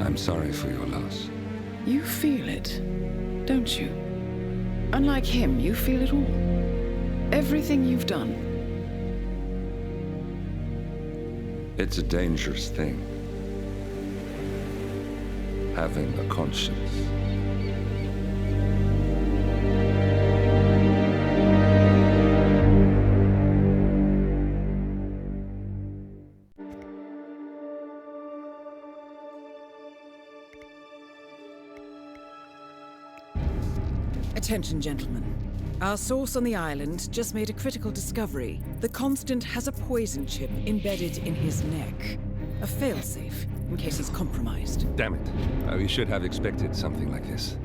S1: I'm sorry for your loss.
S3: You feel it, don't you? Unlike him, you feel it all. Everything you've done.
S1: It's a dangerous thing. Having a conscience.
S3: Attention, gentlemen. Our source on the island just made a critical discovery. The Constant has a poison chip embedded in his neck. A failsafe in case he's compromised.
S14: Damn it. We should have expected something like this.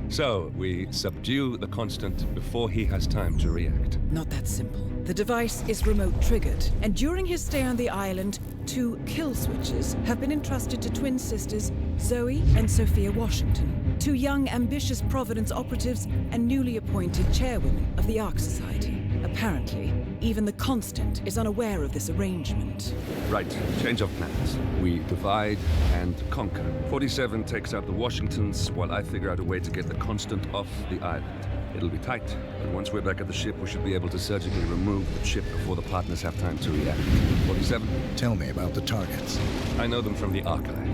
S14: So, we subdue the Constant before he has time to react.
S3: Not that simple. The device is remote triggered, and during his stay on the island, 2 kill switches have been entrusted to twin sisters Zoe and Sophia Washington, 2 young, ambitious Providence operatives and newly appointed chairwomen of the Ark Society. Apparently, even the Constant is unaware of this arrangement.
S14: Right, change of plans. We divide and conquer. 47 takes out the Washingtons, while I figure out a way to get the Constant off the island. It'll be tight, but once we're back at the ship, we should be able to surgically remove the chip before the partners have time to react. 47?
S2: Tell me about the targets.
S14: I know them from the archive.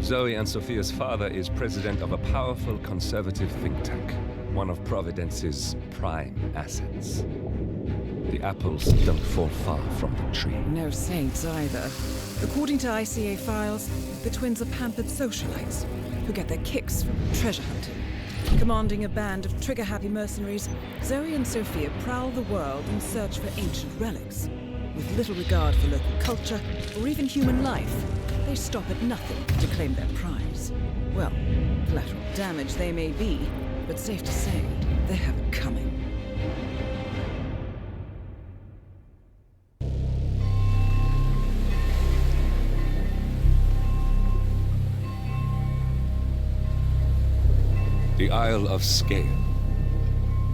S14: Zoe and Sophia's father is president of a powerful conservative think tank, one of Providence's prime assets. The apples don't fall far from the tree.
S3: No saints either. According to ICA files, the twins are pampered socialites who get their kicks from treasure hunting. Commanding a band of trigger-happy mercenaries, Zoe and Sophia prowl the world in search for ancient relics. With little regard for local culture or even human life, they stop at nothing to claim their prize. Well, collateral damage they may be, but safe to say, they have it coming.
S1: The Isle of Scale,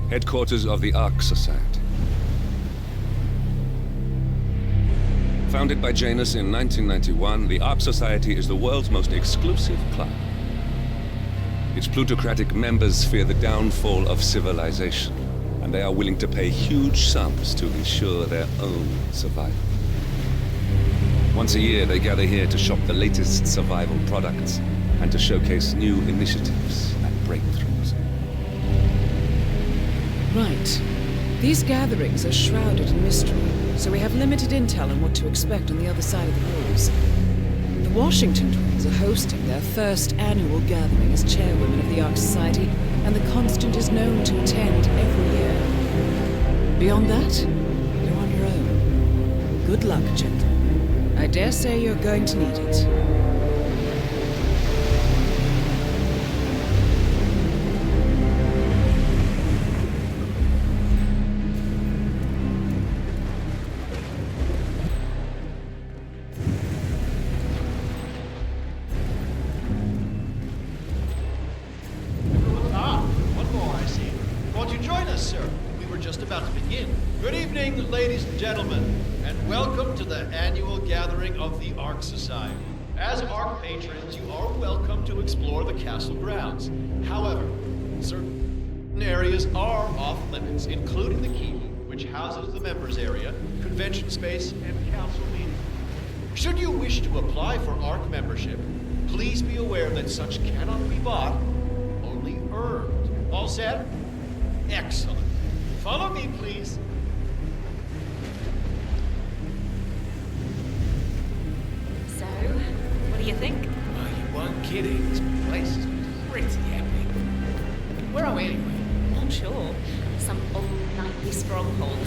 S1: headquarters of the Ark Society. Founded by Janus in 1991, the Ark Society is the world's most exclusive club. Its plutocratic members fear the downfall of civilization, and they are willing to pay huge sums to ensure their own survival. Once a year, they gather here to shop the latest survival products and to showcase new initiatives and breakthroughs.
S3: Right. These gatherings are shrouded in mystery, so we have limited intel on what to expect on the other side of the walls. The Washington twins are hosting their first annual gathering as chairwomen of the Ark Society, and the Constant is known to attend every year. Beyond that, you're on your own. Good luck, gentlemen. I dare say you're going to need it.
S17: Ladies and gentlemen, and welcome to the annual gathering of the Ark Society. As Ark patrons, you are welcome to explore the castle grounds. However, certain areas are off limits, including the keep, which houses the members area, convention space, and council meeting. Should you wish to apply for Ark membership, please be aware that such cannot be bought, only earned. All set? Excellent. Follow me, please.
S20: What do you think?
S12: Well, you weren't kidding. This place is pretty epic. Where are we anyway?
S20: Not sure. Some old knightly stronghold.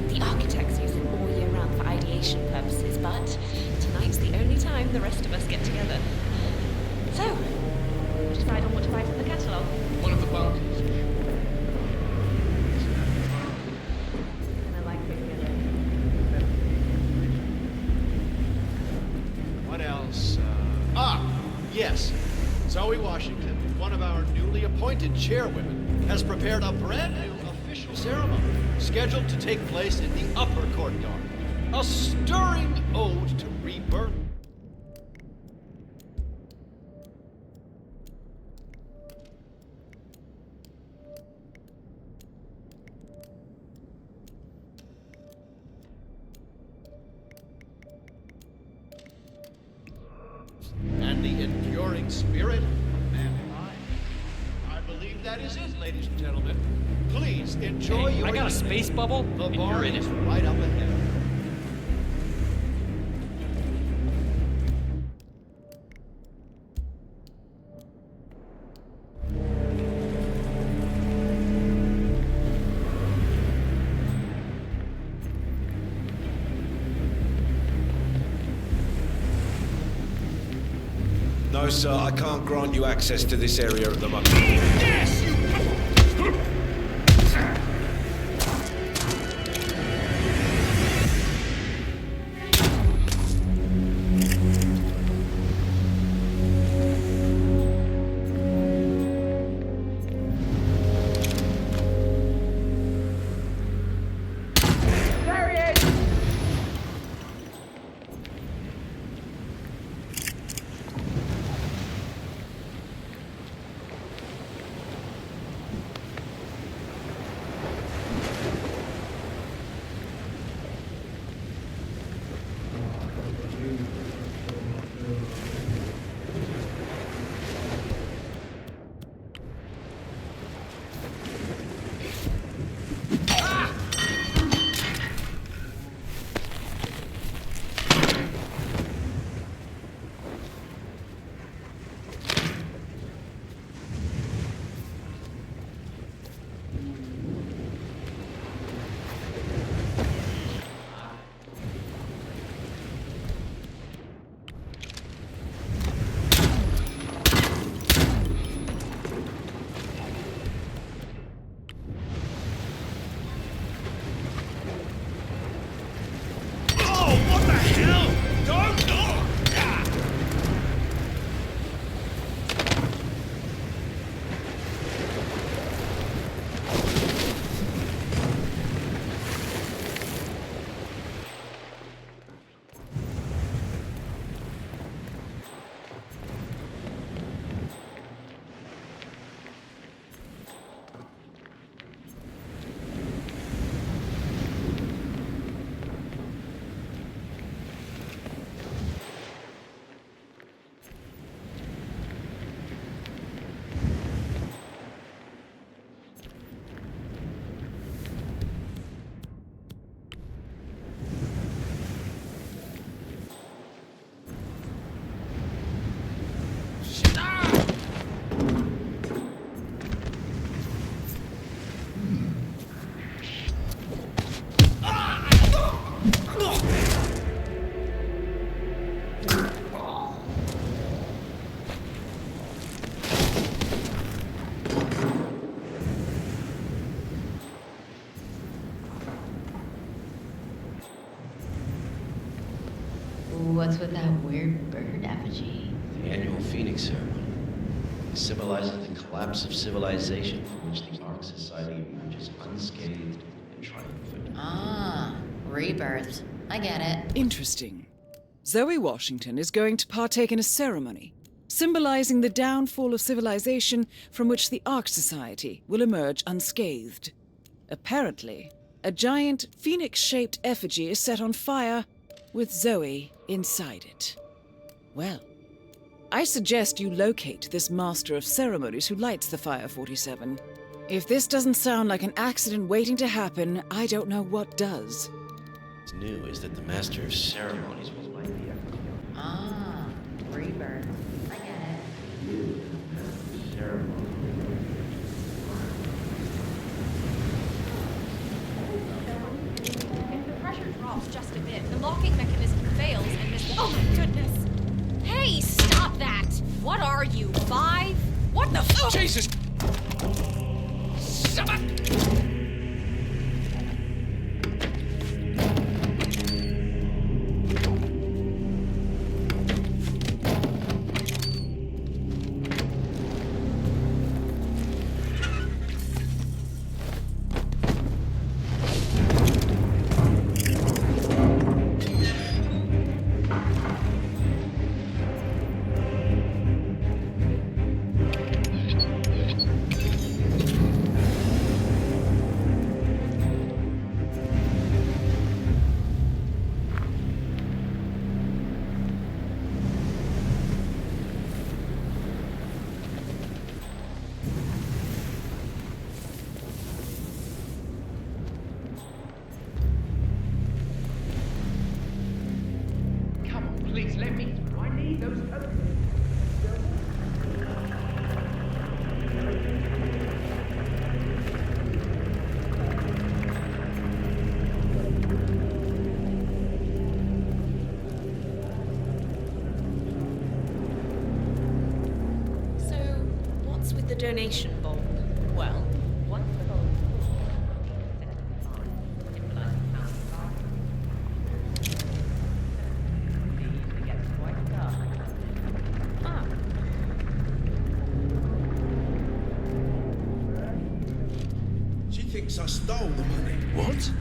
S20: The architects use it all year round for ideation purposes, but tonight's the only time the rest of us get together. So, decide on what to write in the catalogue.
S12: One of the bunkers.
S17: Yes, Zoe Washington, one of our newly appointed chairwomen, has prepared a brand new official ceremony scheduled to take place in the upper courtyard. A stirring ode to rebirth. And the enduring spirit of mankind. I believe that is it, ladies and gentlemen. Please enjoy your
S11: I got a
S17: evening.
S11: space bubble,
S17: The
S11: and
S17: bar
S11: you're in
S17: is
S11: it.
S17: right up ahead.
S19: sir, I can't grant you access to this area at the moment.
S12: Yes, you...
S9: What's with that weird bird effigy?
S7: The annual Phoenix ceremony. It symbolizes the collapse of civilization from which the Ark Society emerges unscathed and triumphant.
S9: Ah, rebirth. I get it.
S3: Interesting. Zoe Washington is going to partake in a ceremony symbolizing the downfall of civilization from which the Ark Society will emerge unscathed. Apparently, a giant phoenix-shaped effigy is set on fire with Zoe inside it. Well, I suggest you locate this master of ceremonies who lights the Fire 47. If this doesn't sound like an accident waiting to happen, I don't know what does.
S7: What's new is that the master of ceremonies will light the effigy.
S9: Ah, rebirth. I get it.
S7: Ceremony.
S5: If the pressure drops just a bit, the locking mechanism fails and Miss... Oh my goodness! Hey, stop that! What are you, 5? What the f...
S12: Jesus! Someone!
S20: the donation bowl. Well, once the bowl is full, set it aside in blood pound bar. It gets quite dark. Ah.
S12: She thinks I stole the money.
S19: What?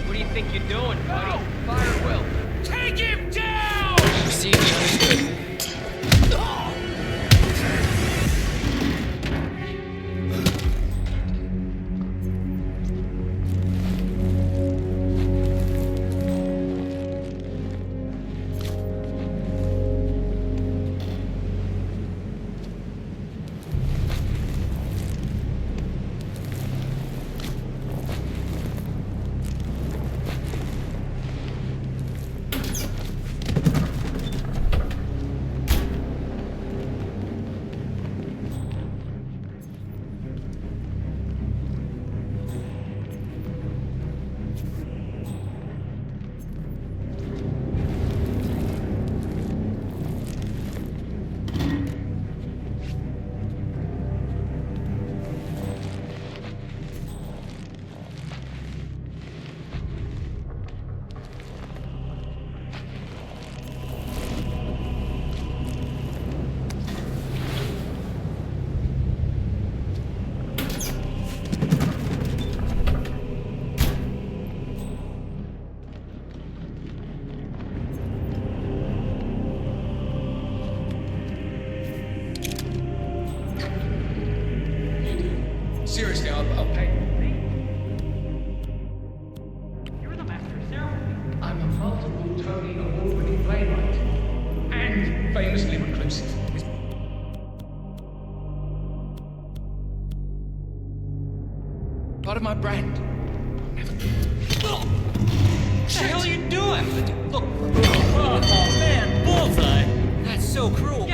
S11: What do you think you're doing, buddy? Fire at will. Take him down! Received, understood.
S12: Seriously, I'll pay.
S11: You're the master of ceremony.
S12: I'm a multiple Tony award-winning playwright. And famously reclusive. Part of my brand.
S11: What the hell are you doing? Look. Oh, man, bullseye. That's so cruel.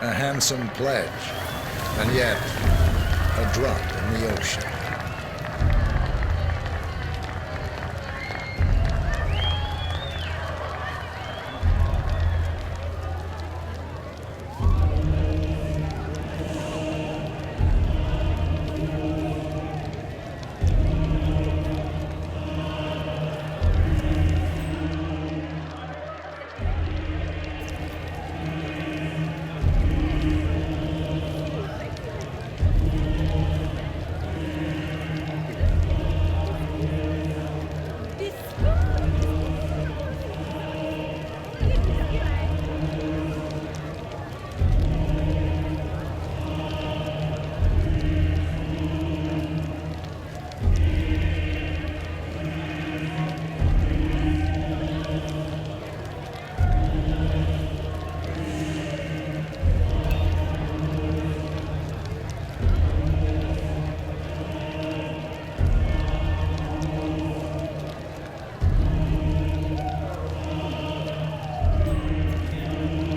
S2: A handsome pledge, and yet a drop in the ocean.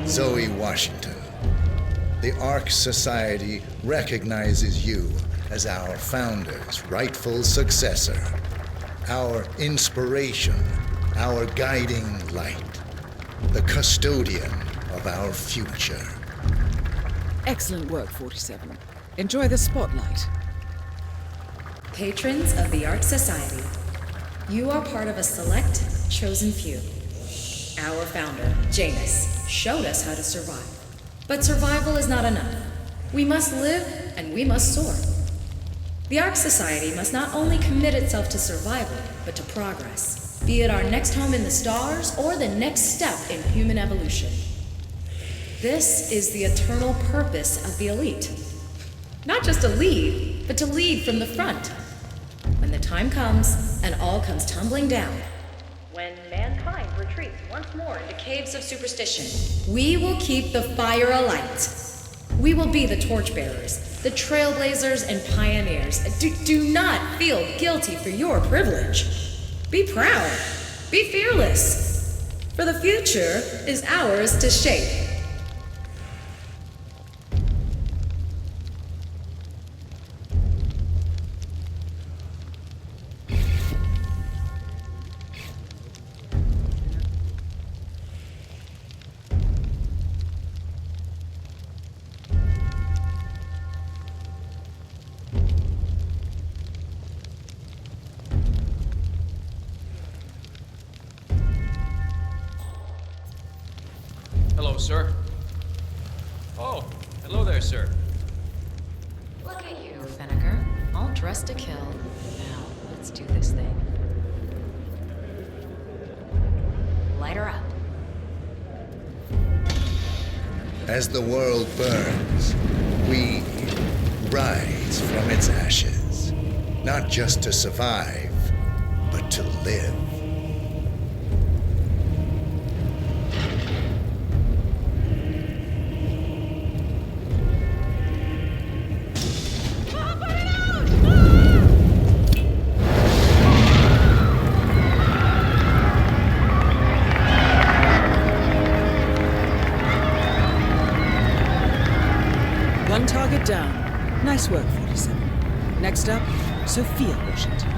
S2: Zoe Washington, the Ark Society recognizes you as our founder's rightful successor, our inspiration, our guiding light, the custodian of our future.
S3: Excellent work, 47. Enjoy the spotlight.
S4: Patrons of the Ark Society, you are part of a select, chosen few. Our founder, Janus, showed us how to survive. But survival is not enough. We must live and we must soar. The Ark Society must not only commit itself to survival, but to progress, be it our next home in the stars or the next step in human evolution. This is the eternal purpose of the elite. Not just to lead, but to lead from the front. When the time comes and all comes tumbling down, when mankind retreats once more into caves of superstition, we will keep the fire alight. We will be the torchbearers, the trailblazers and pioneers. Do not feel guilty for your privilege. Be proud. Be fearless. For the future is ours to shape.
S6: Hello, sir. Oh, hello there, sir.
S9: Look at you, Finnegar. All dressed to kill. Now, let's do this thing. Light her up.
S2: As the world burns, we rise from its ashes, not just to survive, but to live.
S3: One target down. Nice work, 47. Next up, Sophia Washington.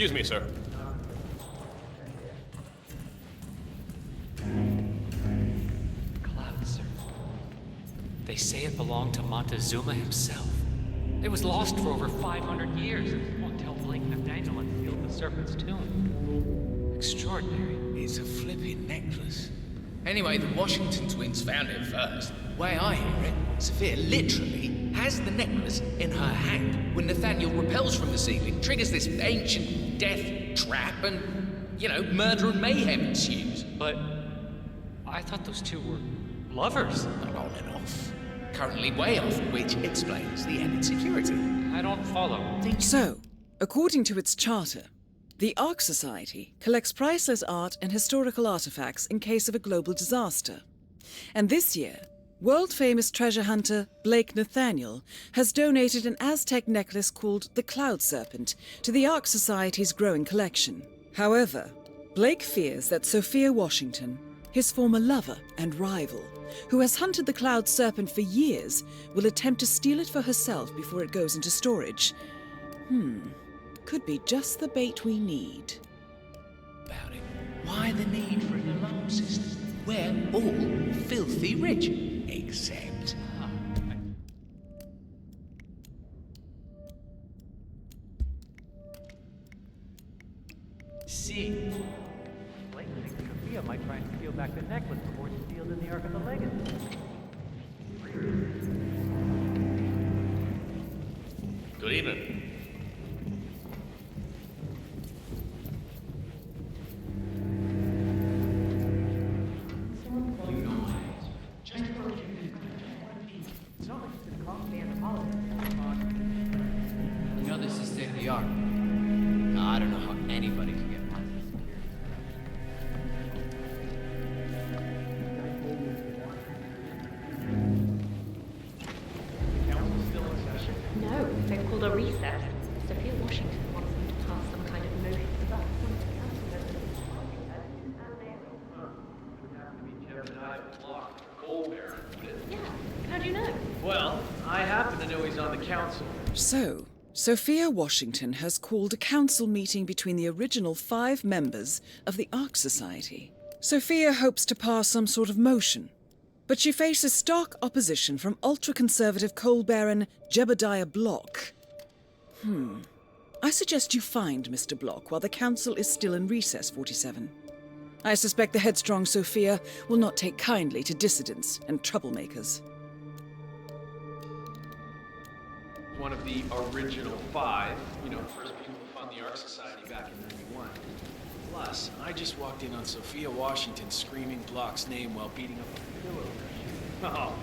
S6: Excuse me, sir.
S11: Cloud Serpent. They say it belonged to Montezuma himself. It was lost for over 500 years until Blake Nathaniel unsealed the Serpent's tomb. Extraordinary.
S13: It's a flipping necklace. Anyway, the Washington twins found it first. Way I hear it, Sophia literally has the necklace in her hand when Nathaniel repels from the ceiling, triggers this ancient death trap, and, murder and mayhem ensues.
S11: But I thought those two were lovers.
S13: Not on and off. Currently way off, which explains the added security.
S11: I don't follow.
S3: So, according to its charter, the Ark Society collects priceless art and historical artifacts in case of a global disaster. And this year, world-famous treasure hunter Blake Nathaniel has donated an Aztec necklace called the Cloud Serpent to the Ark Society's growing collection. However, Blake fears that Sophia Washington, his former lover and rival, who has hunted the Cloud Serpent for years, will attempt to steal it for herself before it goes into storage. Could be just the bait we need.
S13: About it. Why the need for an alarm system? We're all filthy rich. Except...
S11: See.
S7: Blake thinks Sophia might try and steal back the necklace before it's sealed in the Ark of the Legacy.
S6: Good evening.
S10: This is state of the art. I don't know how anybody can get past this security.
S7: Council's still in session?
S20: No, they've called a recess. Sophia Washington wants them to pass some kind of motion. Yeah, how'd you know?
S7: Well, I happen to know he's on the council.
S3: So, Sophia Washington has called a council meeting between the original 5 members of the Ark Society. Sophia hopes to pass some sort of motion, but she faces stark opposition from ultra-conservative coal baron Jebediah Block. I suggest you find Mr. Block while the council is still in recess, 47. I suspect the headstrong Sophia will not take kindly to dissidents and troublemakers.
S17: One of the original 5, first people to fund the Ark Society back in 91. Plus, I just walked in on Sophia Washington screaming Block's name while beating up a pillow cushion. Oh,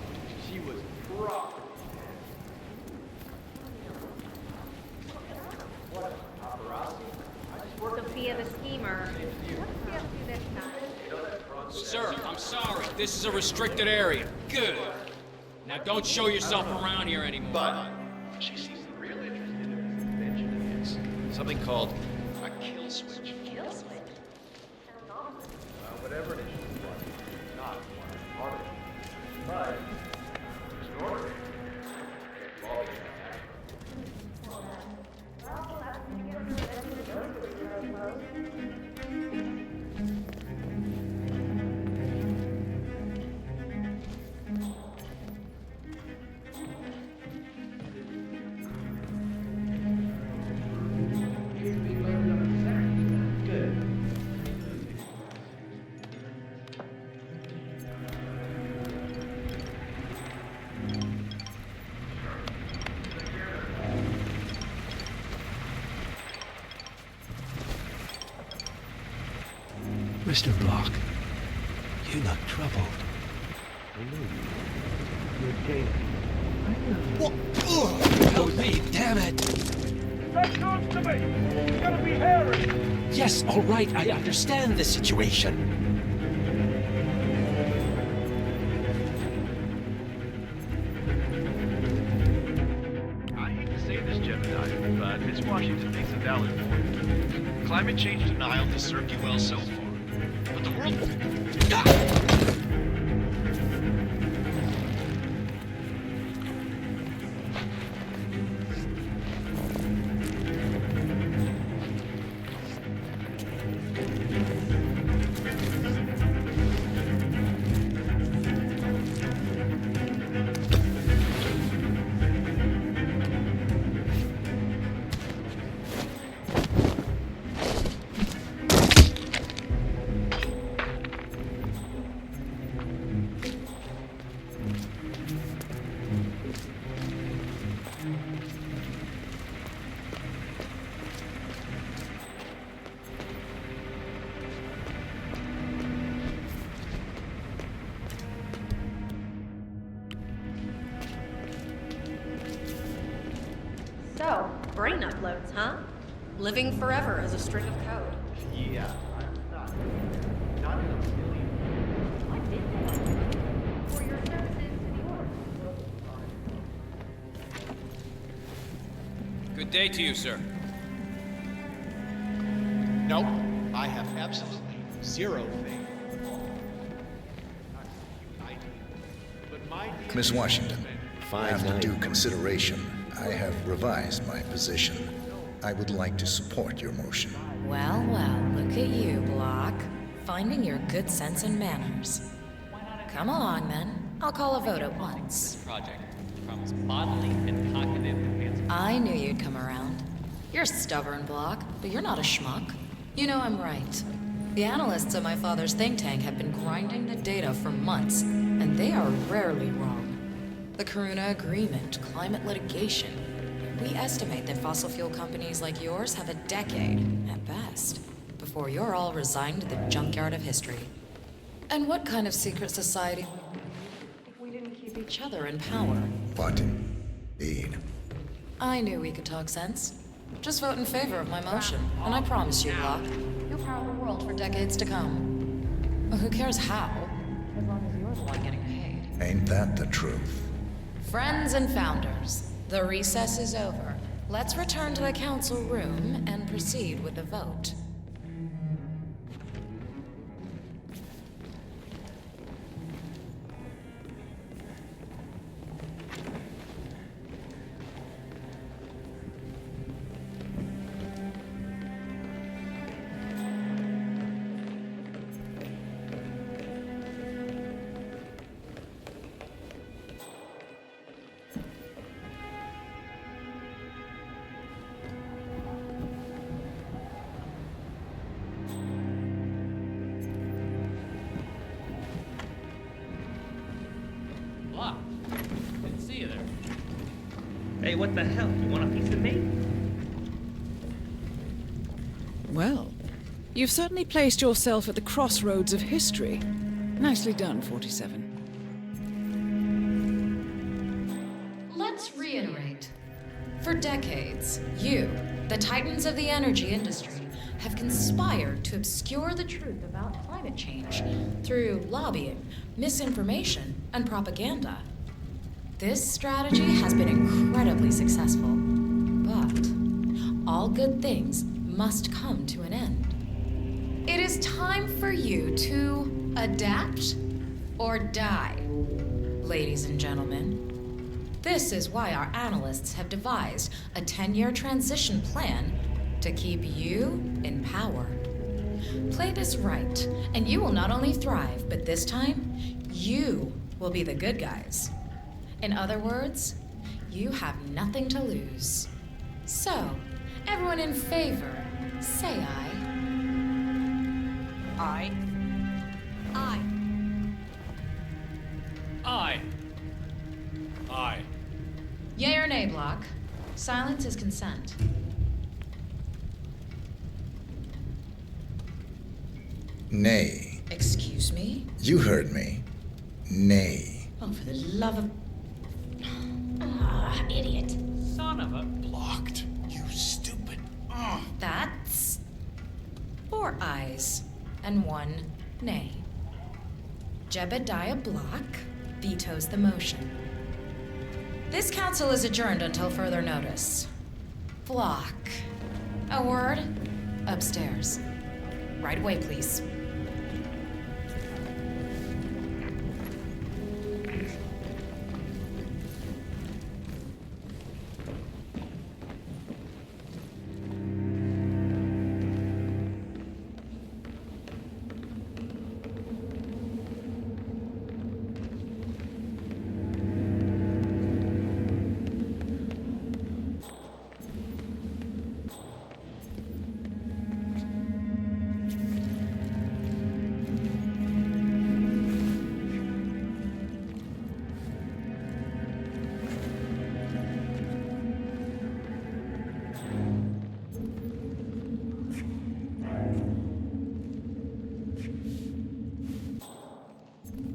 S17: she was rock. What a paparazzi.
S5: Sophia the schemer.
S11: Sir, I'm sorry. This is a restricted area. Good. Now don't show yourself around here anymore.
S17: But she sees the real interest in this invention is something called a kill switch.
S20: Kill switch?
S17: Whatever it is, it's not part of it. But extraordinary.
S15: Mr. Block, you look troubled.
S19: I know you. You're James.
S15: What? That was me, damn it!
S19: That comes to me! You gotta be Harry!
S15: Yes, all right, I understand the situation.
S17: I hate to say this, Jebediah, but Miss Washington makes a valid point. Climate change denial has served you well so far. But the world...
S20: uploads, huh? Living forever as a string of code.
S7: Yeah, not in a million.
S20: What did they for your services to the order?
S10: Good day to you, sir.
S17: Nope, I have absolutely zero faith. But my
S2: Miss Washington,
S17: Fine
S2: after
S17: night.
S2: due consideration, I have revised my position. I would like to support your motion.
S9: Well, well, look at you, Block. Finding your good sense and manners. Come along, then. I'll call a vote at once.
S11: Project promise bodily and cognitive advancement.
S9: I knew you'd come around. You're stubborn, Block, but you're not a schmuck. You know I'm right. The analysts at my father's think tank have been grinding the data for months, and they are rarely wrong. The Karuna Agreement, climate litigation. We estimate that fossil fuel companies like yours have a decade, at best, before you're all resigned to the junkyard of history. And what kind of secret society if we didn't keep each other in power?
S2: What? Indeed.
S9: I knew we could talk sense. Just vote in favor of my motion, and I promise you, Locke, you'll power the world for decades to come. Well, who cares how? As long as you're the one getting paid.
S2: Ain't that the truth?
S9: Friends and founders, the recess is over. Let's return to the council room and proceed with the vote.
S11: Block. Didn't see you there.
S7: Hey, what the hell? You want a piece of me?
S3: Well, you've certainly placed yourself at the crossroads of history. Nicely done, 47.
S9: Let's reiterate. For decades, you, the titans of the energy industry, have conspired to obscure the truth about climate change through lobbying, misinformation, and propaganda. This strategy has been incredibly successful, but all good things must come to an end. It is time for you to adapt or die, ladies and gentlemen. This is why our analysts have devised a 10-year transition plan to keep you in power. Play this right, and you will not only thrive, but this time, you will be the good guys. In other words, you have nothing to lose. So, everyone in favor, say aye.
S11: Aye.
S5: Aye.
S11: Aye. Aye.
S9: Yea or nay, Block? Silence is consent.
S2: Nay.
S9: Excuse me?
S2: You heard me. Nay.
S9: Oh, for the love of...
S20: Idiot.
S11: Son of a...
S12: Blocked. You stupid.
S9: That's 4 ayes and 1 nay. Jebediah Block vetoes the motion. This council is adjourned until further notice. Block. A word? Upstairs. Right away, please.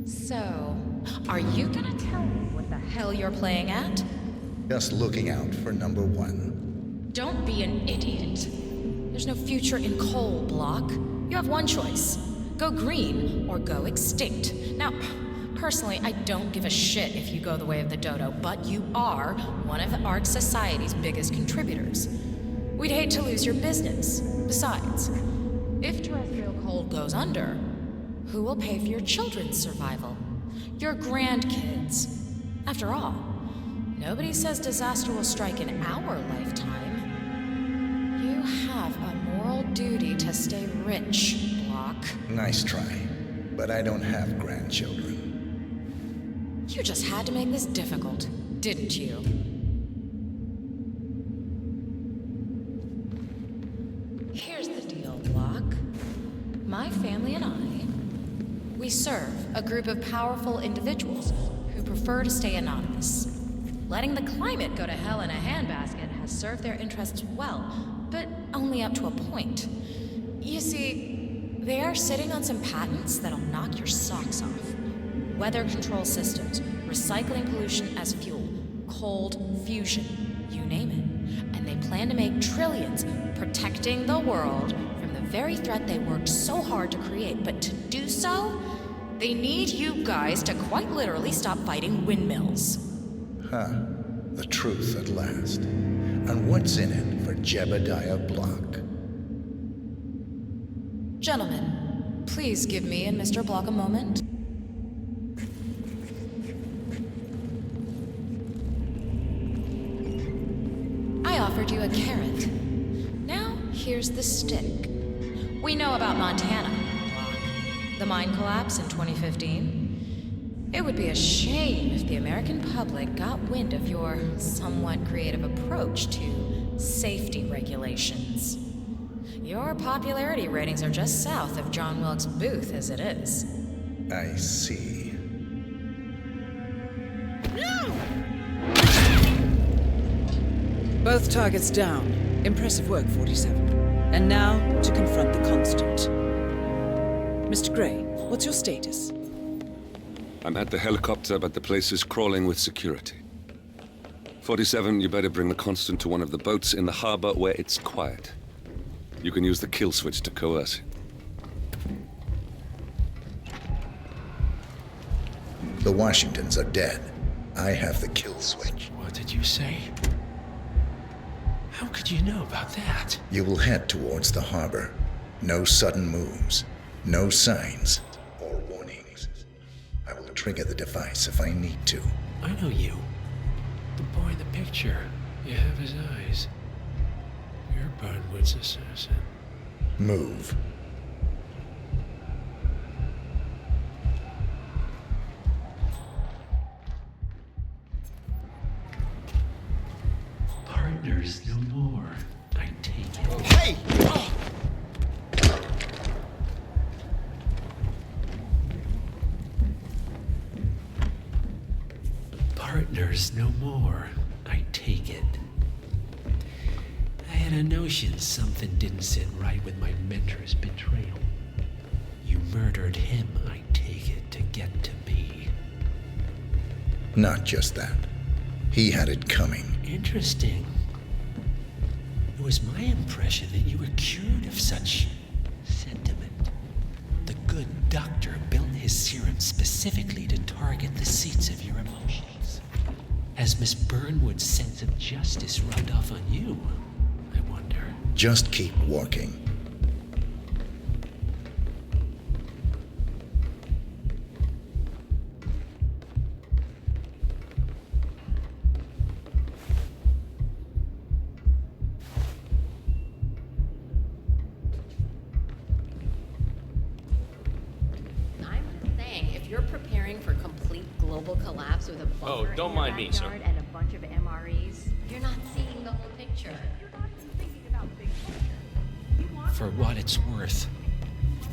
S9: So, are you gonna tell me what the hell you're playing at?
S2: Just looking out for number 1.
S9: Don't be an idiot. There's no future in coal, Block. You have one choice. Go green or go extinct. Now, personally, I don't give a shit if you go the way of the dodo, but you are one of the Ark Society's biggest contributors. We'd hate to lose your business. Besides, if terrestrial coal goes under, who will pay for your children's survival? Your grandkids. After all, nobody says disaster will strike in our lifetime. You have a moral duty to stay rich, Block.
S2: Nice try, but I don't have grandchildren.
S9: You just had to make this difficult, didn't you? Here's the deal, Block. My family and I, we serve a group of powerful individuals who prefer to stay anonymous. Letting the climate go to hell in a handbasket has served their interests well, but only up to a point. You see, they are sitting on some patents that'll knock your socks off. Weather control systems, recycling pollution as fuel, cold fusion, you name it. And they plan to make trillions protecting the world from the very threat they worked so hard to create. But to do so, they need you guys to quite literally stop fighting windmills.
S2: Huh. The truth at last. And what's in it for Jebediah Block?
S9: Gentlemen, please give me and Mr. Block a moment. I offered you a carrot. Now, here's the stick. We know about Montana, Block. The mine collapse in 2015. It would be a shame if the American public got wind of your somewhat creative approach to safety regulations. Your popularity ratings are just south of John Wilkes Booth as it is.
S2: I see.
S3: Both targets down. Impressive work, 47. And now, to confront the Constant. Mr. Gray, what's your status?
S1: I'm at the helicopter, but the place is crawling with security. 47, you better bring the Constant to one of the boats in the harbor where it's quiet. You can use the kill switch to coerce it.
S2: The Washingtons are dead. I have the kill switch.
S15: What did you say? How could you know about that?
S2: You will head towards the harbor. No sudden moves. No signs or warnings. I will trigger the device if I need to.
S15: I know you. The boy in the picture. You have his eyes. You're Burnwood's assassin.
S2: Move.
S15: Partners no more. I take it.
S12: Hey!
S15: Oh. Partners no more. I take it. I had a notion something didn't sit right with my mentor's betrayal. You murdered him, I take it, to get to me.
S2: Not just that. He had it coming.
S15: Interesting. It was my impression that you were cured of such sentiment. The good doctor built his serum specifically to target the seats of your emotions. Has Miss Burnwood's sense of justice rubbed off on you? I wonder.
S2: Just keep walking.
S8: With a bunker
S6: don't
S8: in
S6: mind
S8: your
S6: me, sir.
S8: backyard and a bunch of MREs, you're not seeing the whole picture.
S15: For what it's worth,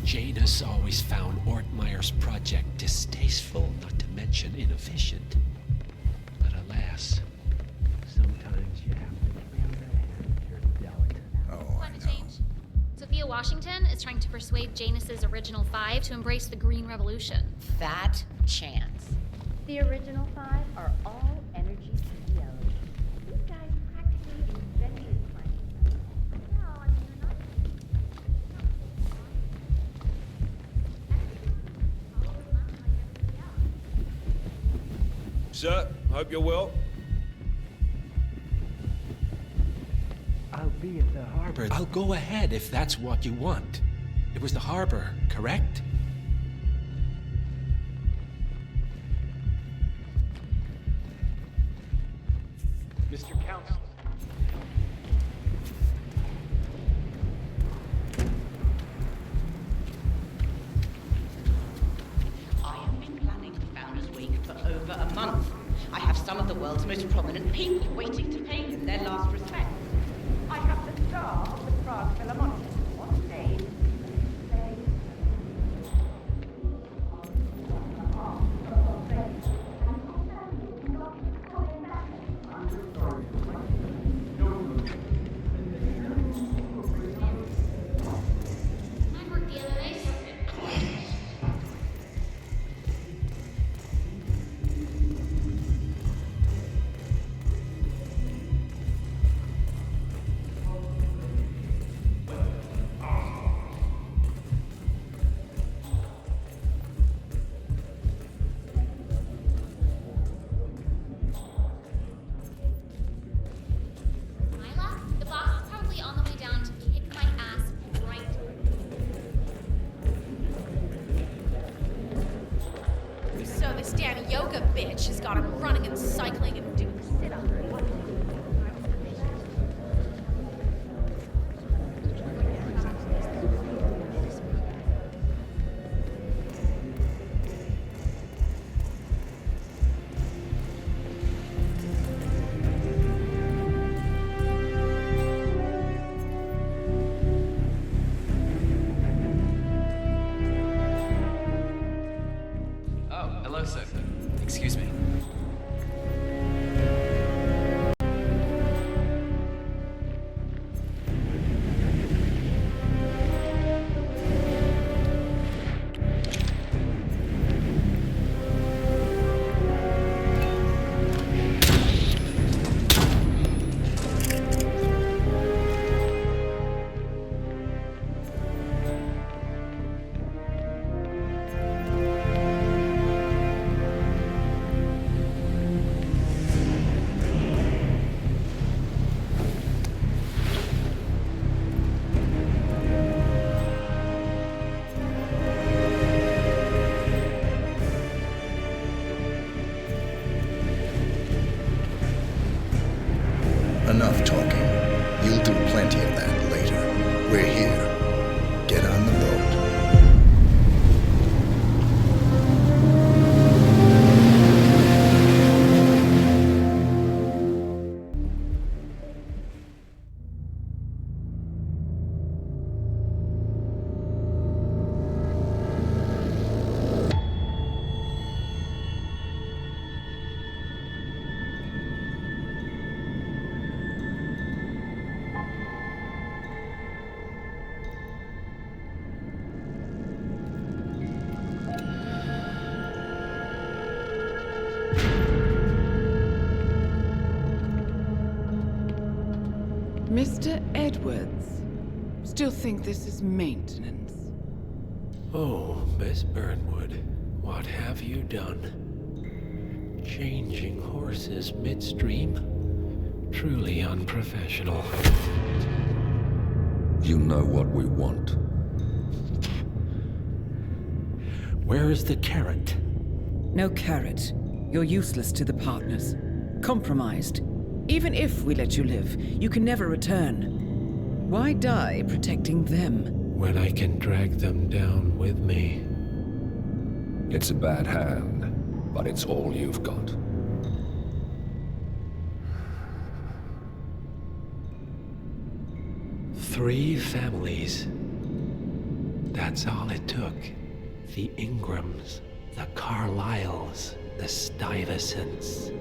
S15: Janus always found Ortmeyer's project distasteful, not to mention inefficient. But alas, sometimes you have to play the hand you're dealt.
S5: Climate change. Sophia Washington is trying to persuade Janus's original 5 to embrace the Green Revolution.
S8: Fat chance. The original 5 are all energy CEOs. These guys practically invented climate
S19: Sir, hope you're well.
S15: I'll be at the harbor. I'll go ahead if that's what you want. It was the harbor, correct?
S11: Mr. Counsel.
S16: I have been planning Founders Week for over a month. I have some of the world's most prominent people waiting to pay him their last respects. I have the star of the Prague Philharmonic on stage.
S5: The boss is probably on the way down to kick my ass right. So this damn yoga bitch has got him running and cycling and doing sit-ups.
S10: Oh, hello, sir. Excuse me.
S2: Enough talking. You'll do plenty of that later. We're here. Get on the boat.
S18: Mr. Edwards, still think this is maintenance?
S15: Oh, Miss Burnwood, what have you done? Changing horses midstream? Truly unprofessional.
S14: You know what we want.
S15: Where is the carrot?
S3: No carrot. You're useless to the partners. Compromised. Even if we let you live, you can never return. Why die protecting them?
S15: When I can drag them down with me.
S14: It's a bad hand, but it's all you've got.
S15: Three families. That's all it took. The Ingrams, the Carlyles, the Stuyvesants.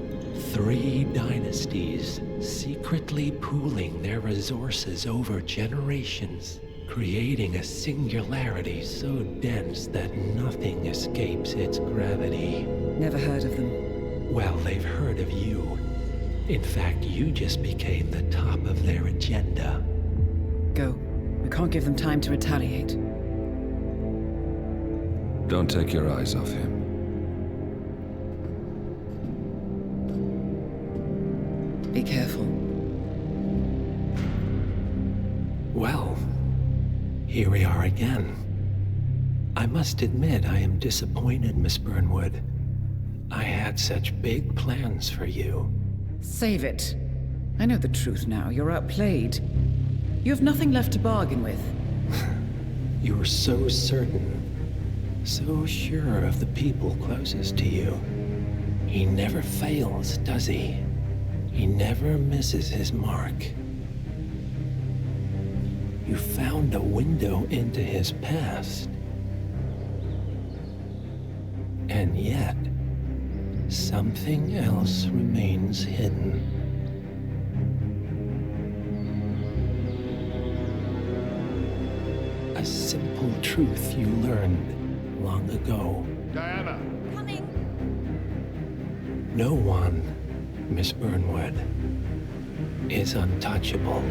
S15: 3 dynasties, secretly pooling their resources over generations, creating a singularity so dense that nothing escapes its gravity.
S3: Never heard of them.
S15: Well, they've heard of you. In fact, you just became the top of their agenda.
S3: Go. We can't give them time to retaliate.
S14: Don't take your eyes off him.
S18: Be careful.
S15: Well, here we are again. I must admit I am disappointed, Miss Burnwood. I had such big plans for you.
S18: Save it. I know the truth now. You're outplayed. You have nothing left to bargain with.
S15: You were so certain, so sure of the people closest to you. He never fails, does he? He never misses his mark. You found a window into his past. And yet, something else remains hidden. A simple truth you learned long ago.
S17: Diana!
S5: Coming!
S15: No one, Miss Burnwood, is untouchable.